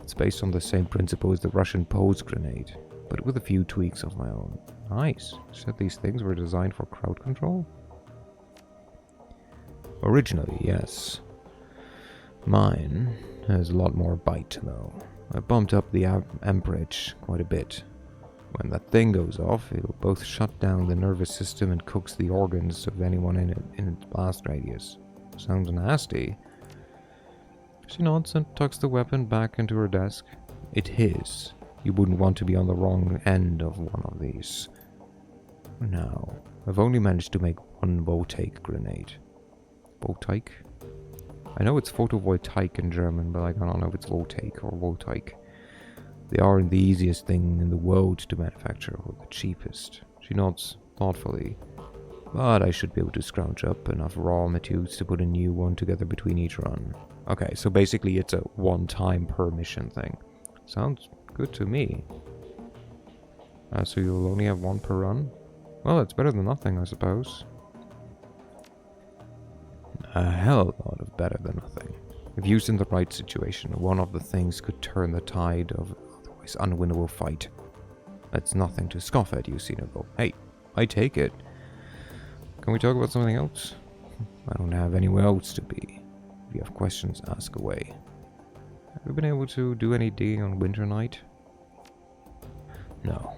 It's based on the same principle as the Russian pulse grenade, but with a few tweaks of my own. Nice. You said these things were designed for crowd control? Originally, yes. Mine has a lot more bite, though. I bumped up the amperage quite a bit. When that thing goes off, it'll both shut down the nervous system and cooks the organs of anyone in its blast radius. Sounds nasty. She nods and tucks the weapon back into her desk. It is. You wouldn't want to be on the wrong end of one of these. Now, I've only managed to make 1 Voltaic grenade. Voltaic? I know it's photovoltaic in German, but I don't know if it's Voltaic or Voltaic. They aren't the easiest thing in the world to manufacture, or the cheapest. She nods thoughtfully. But I should be able to scrounge up enough raw materials to put a new one together between each run. Okay, so basically it's a one-time per mission thing. Sounds good to me. So you'll only have 1 per run? Well, it's better than nothing, I suppose. A hell of a lot of better than nothing. If used in the right situation, one of the things could turn the tide of an otherwise unwinnable fight. That's nothing to scoff at, you Xenogo. Hey, I take it. Can we talk about something else? I don't have anywhere else to be. If you have questions, ask away. Have you been able to do any digging on Winter Night? No.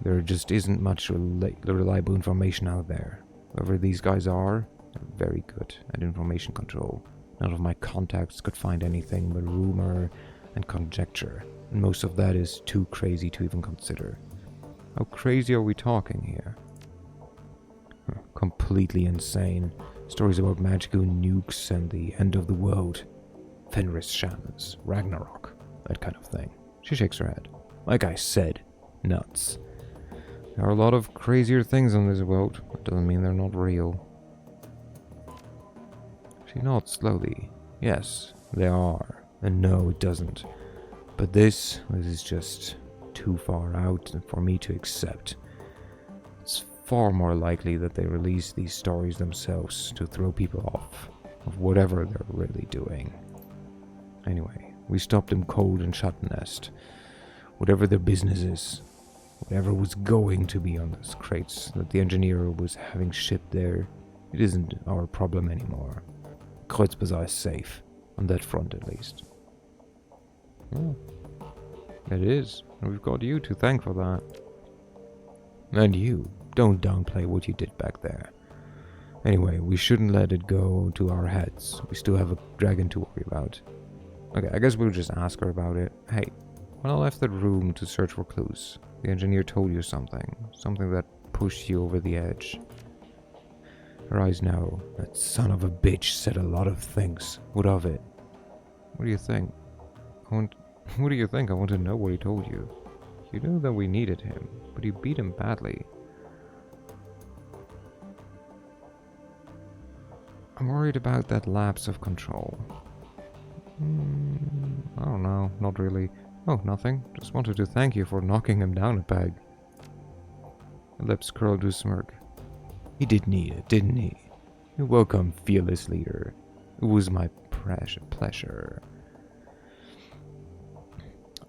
There just isn't much reliable information out there. Whoever these guys are, they're very good at information control. None of my contacts could find anything but rumor and conjecture, and most of that is too crazy to even consider. How crazy are we talking here? Completely insane. Stories about magical nukes and the end of the world. Fenris shamans, Ragnarok, that kind of thing. She shakes her head. Like I said, nuts. There are a lot of crazier things in this world. That doesn't mean they're not real. She nods slowly. Yes, they are. And no, it doesn't. But this is just too far out for me to accept. It's far more likely that they release these stories themselves to throw people off of whatever they're really doing. Anyway, we stopped them cold and shut nest. Whatever their business is, whatever was going to be on those crates that the engineer was having shipped there, it isn't our problem anymore. Kreuzbazaar is safe, on that front at least. Oh, it is, and we've got you to thank for that. And you, don't downplay what you did back there. Anyway, we shouldn't let it go to our heads. We still have a dragon to worry about. Okay, I guess we'll just ask her about it. Hey, when I left that room to search for clues, the engineer told you something. Something that pushed you over the edge. Her eyes narrow. That son of a bitch said a lot of things. What of it? What do you think? What do you think? I want to know what he told you. You knew that we needed him, but you beat him badly. I'm worried about that lapse of control. I don't know, not really. Oh, nothing. Just wanted to thank you for knocking him down a peg. Her lips curled to a smirk. He did need it, didn't he? You're welcome, fearless leader. It was my pleasure.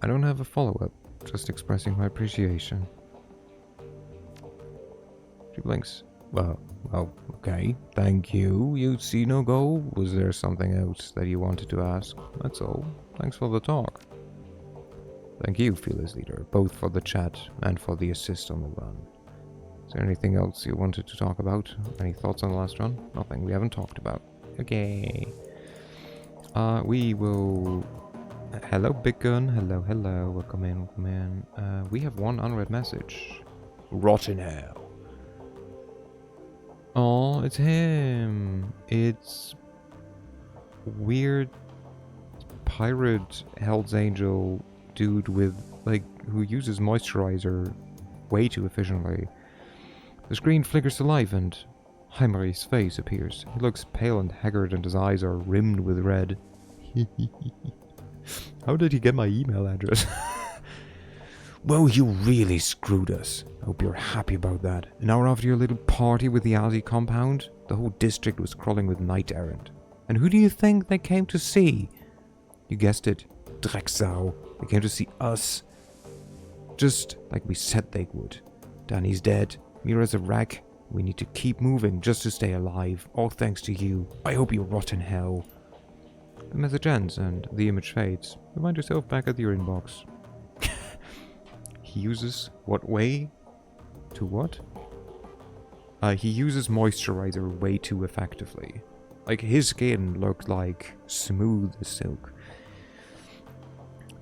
I don't have a follow-up, just expressing my appreciation. She blinks. Well, okay, thank you. You see no go? Was there something else that you wanted to ask? That's all. Thanks for the talk. Thank you, fearless leader, both for the chat and for the assist on the run. Is there anything else you wanted to talk about? Any thoughts on the last run? Nothing we haven't talked about. Okay. We will... Hello, Big Gun. Hello. Welcome in. We have one unread message. Rotten hell. Oh, it's him. It's... weird... pirate Hell's Angel dude with, like, who uses moisturizer way too efficiently. The screen flickers to life and Heimer's face appears. He looks pale and haggard and his eyes are rimmed with red. How did he get my email address? Well, you really screwed us. I hope you're happy about that. An hour after your little party with the Aldi compound, the whole district was crawling with knight errant. And who do you think they came to see? You guessed it. Drecksau. They came to see us. Just like we said they would. Danny's dead. Mira's a wreck. We need to keep moving just to stay alive. All thanks to you. I hope you rot in hell. The message ends and the image fades. You find yourself back at your inbox. He uses what way? To what? He uses moisturizer way too effectively. Like, his skin looked like smooth as silk.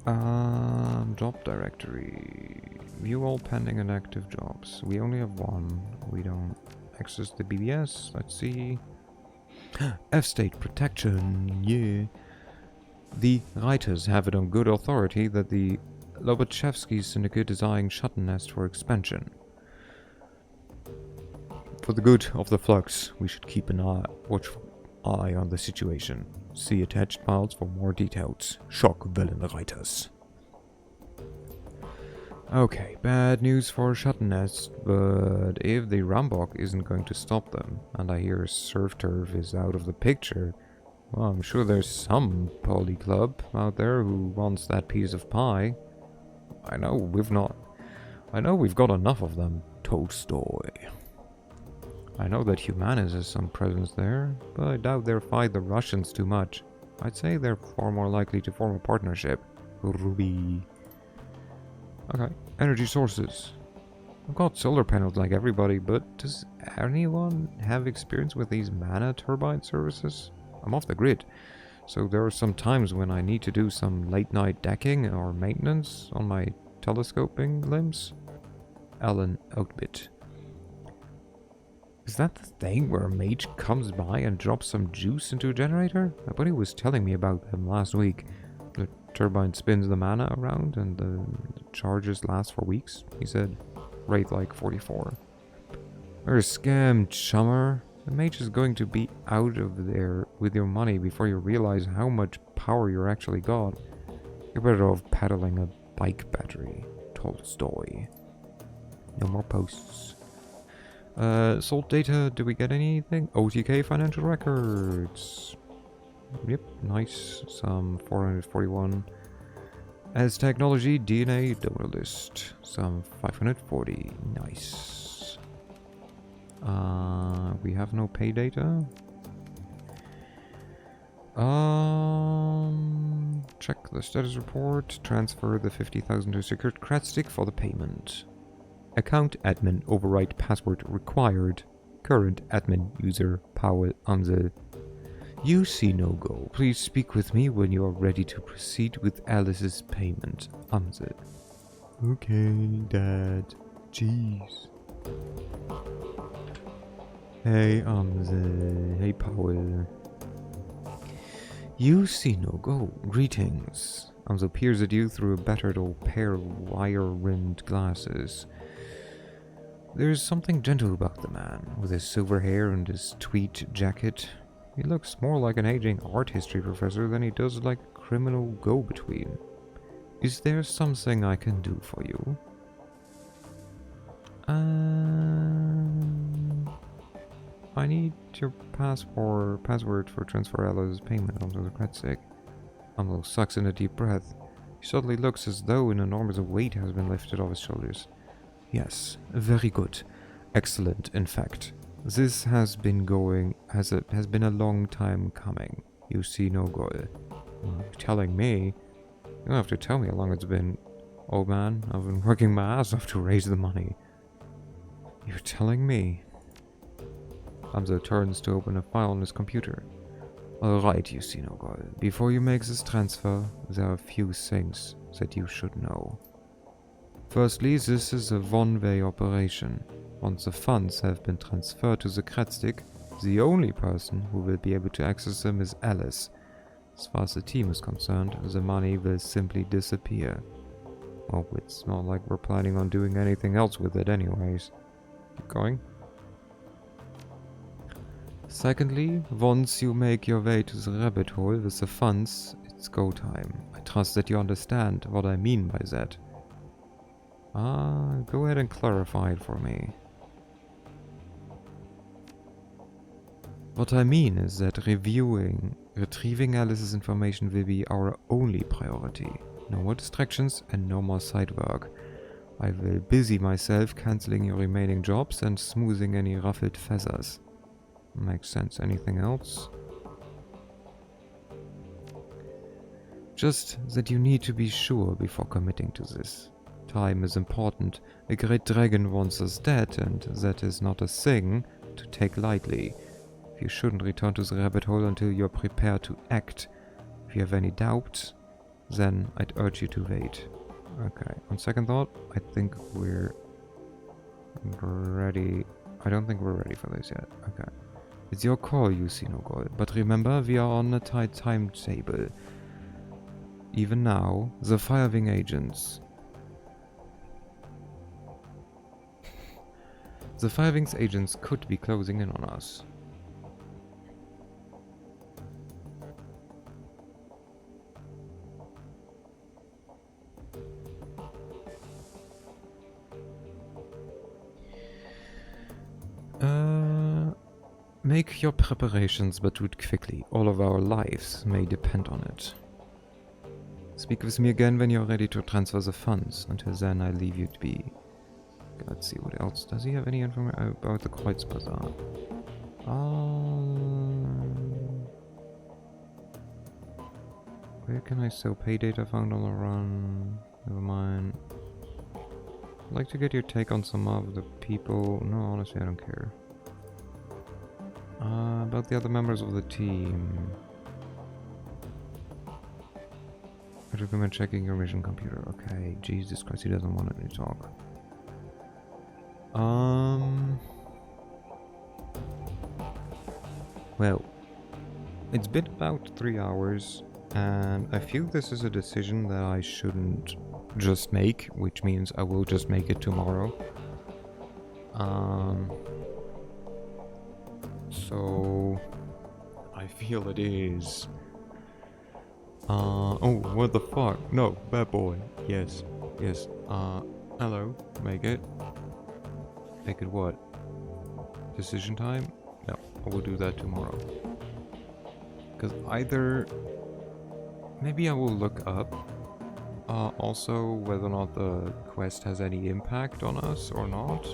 Job directory. View all pending and active jobs. We only have one. We don't access the BBS. Let's see. F-State protection. Yeah. The writers have it on good authority that the Lobachevsky Syndicate is eyeing Shutton-Nest for expansion. For the good of the flux, we should keep an watchful eye on the situation. See attached files for more details. Schockwellenreiters. Okay, bad news for Shutton-Nest, but if the Rambok isn't going to stop them, and I hear Surf Turf is out of the picture, well, I'm sure there's some poly club out there who wants that piece of pie. I know we've got enough of them. Tolstoy. I know that Humanis has some presence there, but I doubt they'll fight the Russians too much. I'd say they're far more likely to form a partnership. Ruby. Okay, energy sources. I've got solar panels like everybody, but does anyone have experience with these mana turbine services? I'm off the grid, so there are some times when I need to do some late night decking or maintenance on my telescoping limbs. Alan Outbit. Is that the thing where a mage comes by and drops some juice into a generator? My buddy was telling me about them last week. The turbine spins the mana around and the charges last for weeks, he said. Rate like 44. You're a scam, chummer. The mage is going to be out of there with your money before you realize how much power you're actually got. You're better off peddling a bike battery. Tolstoy. No more posts. Sold data, do we get anything? OTK financial records. Yep, nice. Some 441. As technology, DNA, donor list. Some 540. Nice. We have no pay data. Check the status report. Transfer the 50,000 to secured credit stick for the payment. Account admin override password required. Current admin user Powell Amsel. You see no go. Please speak with me when you are ready to proceed with Alice's payment. Amsel. Okay, Dad. Jeez. Hey, Amsel. Hey, Powell. You see no go. Greetings. Amsel peers at you through a battered old pair of wire-rimmed glasses. There's something gentle about the man, with his silver hair and his tweed jacket. He looks more like an aging art history professor than he does like a criminal go-between. Is there something I can do for you? I need your password for transfer Ella's payment onto the credit stick. Amlo sucks in a deep breath. He suddenly looks as though an enormous weight has been lifted off his shoulders. Yes, very good. Excellent, in fact. This has been a long time coming. You see no goal. You're telling me? You don't have to tell me how long it's been. Old man, I've been working my ass off to raise the money. You're telling me? Hamza turns to open a file on his computer. Alright, you see no goal. Before you make this transfer, there are a few things that you should know. Firstly, this is a one-way operation. Once the funds have been transferred to the credit stick, the only person who will be able to access them is Alice. As far as the team is concerned, the money will simply disappear. Well, it's not like we're planning on doing anything else with it anyways. Keep going. Secondly, once you make your way to the rabbit hole with the funds, it's go time. I trust that you understand what I mean by that. Go ahead and clarify it for me. What I mean is that retrieving Alice's information will be our only priority. No more distractions and no more side work. I will busy myself cancelling your remaining jobs and smoothing any ruffled feathers. Makes sense. Anything else? Just that you need to be sure before committing to this. Time is important. A great dragon wants us dead, and that is not a thing to take lightly. You shouldn't return to the rabbit hole until you're prepared to act. If you have any doubts, then I'd urge you to wait. Okay, on second thought, I think we're ready. I don't think we're ready for this yet. Okay. It's your call, you see no goal. But remember, we are on a tight timetable. Even now, the Firewing agents... The Firewing's agents could be closing in on us. Make your preparations, but do it quickly. All of our lives may depend on it. Speak with me again when you're ready to transfer the funds. Until then, I leave you to be. Let's see what else. Does he have any information about the Quetz's Bazaar? Where can I sell pay data found on the run? Never mind. I'd like to get your take on some of the people. No, honestly, I don't care. About the other members of the team. I recommend checking your mission computer. Okay, Jesus Christ, he doesn't want any talk. Well, it's been about 3 hours, and I feel this is a decision that I shouldn't just make, which means I will just make it tomorrow. So I feel it is. Oh, what the fuck? No, bad boy. Yes, yes. Hello, make it. Make it what? Decision time? No, I will do that tomorrow. Because either... Maybe I will look up also whether or not the quest has any impact on us or not.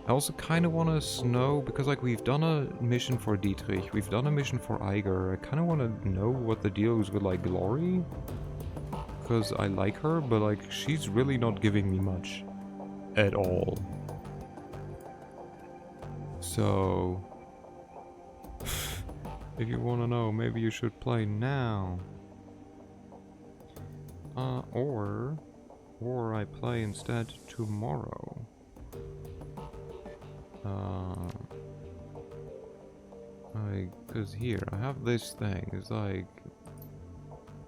I also kind of want to know, because like we've done a mission for Dietrich, we've done a mission for Iger, I kind of want to know what the deal is with like Glory. Because I like her, but like she's really not giving me much. At all. So... if you want to know, maybe you should play now. Or I play instead tomorrow. Cause here, I have this thing, it's like...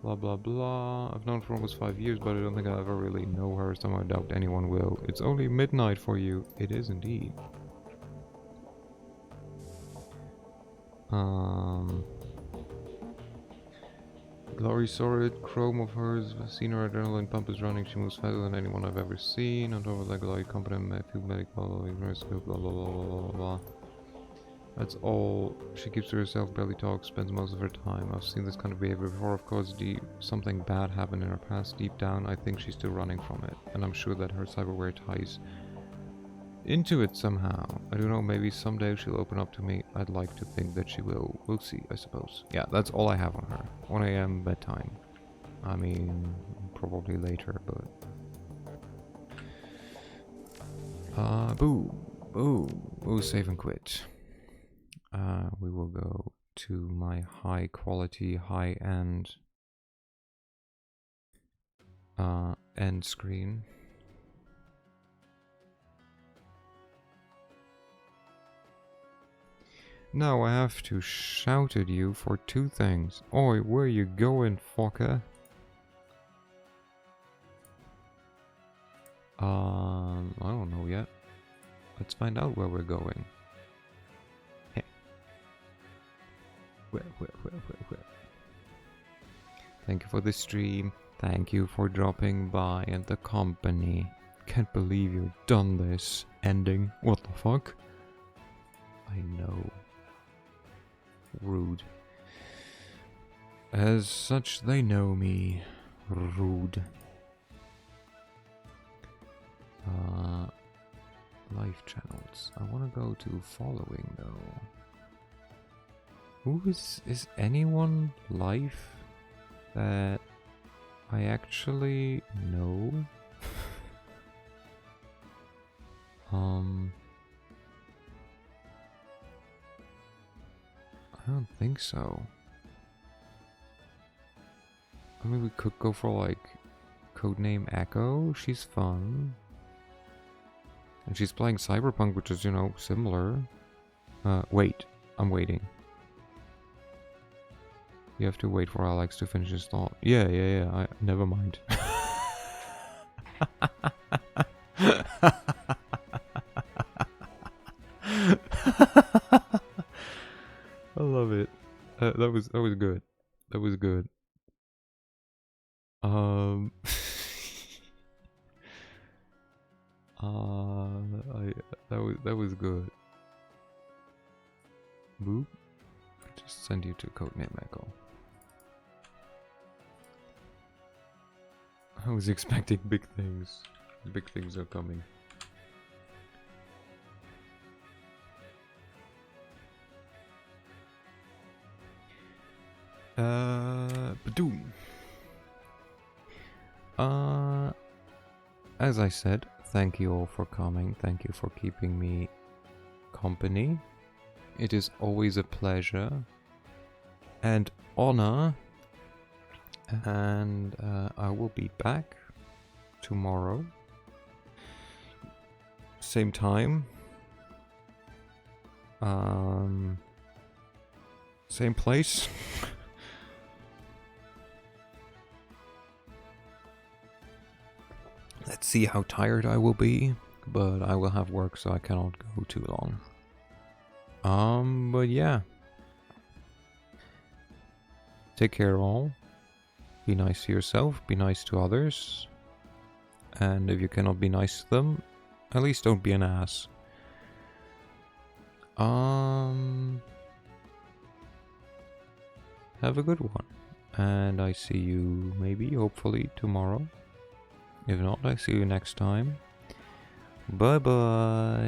Blah blah blah, I've known her for almost 5 years, but I don't think I'll ever really know her, so I doubt anyone will. It's only midnight for you. It is indeed. Glory saw it, chrome of hers, seen her adrenaline pump is running, she moves faster than anyone I've ever seen, on top of that Glory competent, field medical, blah blah blah blah blah blah. That's all. She keeps to herself, barely talks, spends most of her time. I've seen this kind of behavior before, of course. Something bad happened in her past. Deep down, I think she's still running from it. And I'm sure that her cyberware ties into it somehow. I don't know, maybe someday she'll open up to me. I'd like to think that she will. We'll see, I suppose. Yeah, that's all I have on her. 1 AM bedtime. I mean, probably later, but... Boo, save and quit. We will go to my high quality, high end end screen. Now I have to shout at you for 2 things. Oi, where you going, fucker? I don't know yet. Let's find out where we're going. Where? Thank you for the stream. Thank you for dropping by and the company. Can't believe you've done this. Ending. What the fuck? I know. Rude. As such, they know me. Rude. Life channels. I want to go to following though. Who is anyone live that I actually know? I don't think so. I mean, we could go for like codename Echo. She's fun. And she's playing Cyberpunk, which is, you know, similar. Wait. I'm waiting. You have to wait for Alex to finish his thought. Yeah. Never mind. I love it. That was good. That was good. That was good. Boop. Just send you to codename Echo. I was expecting big things. Big things are coming. Badoom. As I said, thank you all for coming. Thank you for keeping me company. It is always a pleasure and honor. And I will be back tomorrow. Same time. Same place. Let's see how tired I will be, but I will have work, so I cannot go too long. But yeah. Take care all. Be nice to yourself, be nice to others. And if you cannot be nice to them, at least don't be an ass. Have a good one. And I see you maybe, hopefully, tomorrow. If not, I see you next time. Bye bye.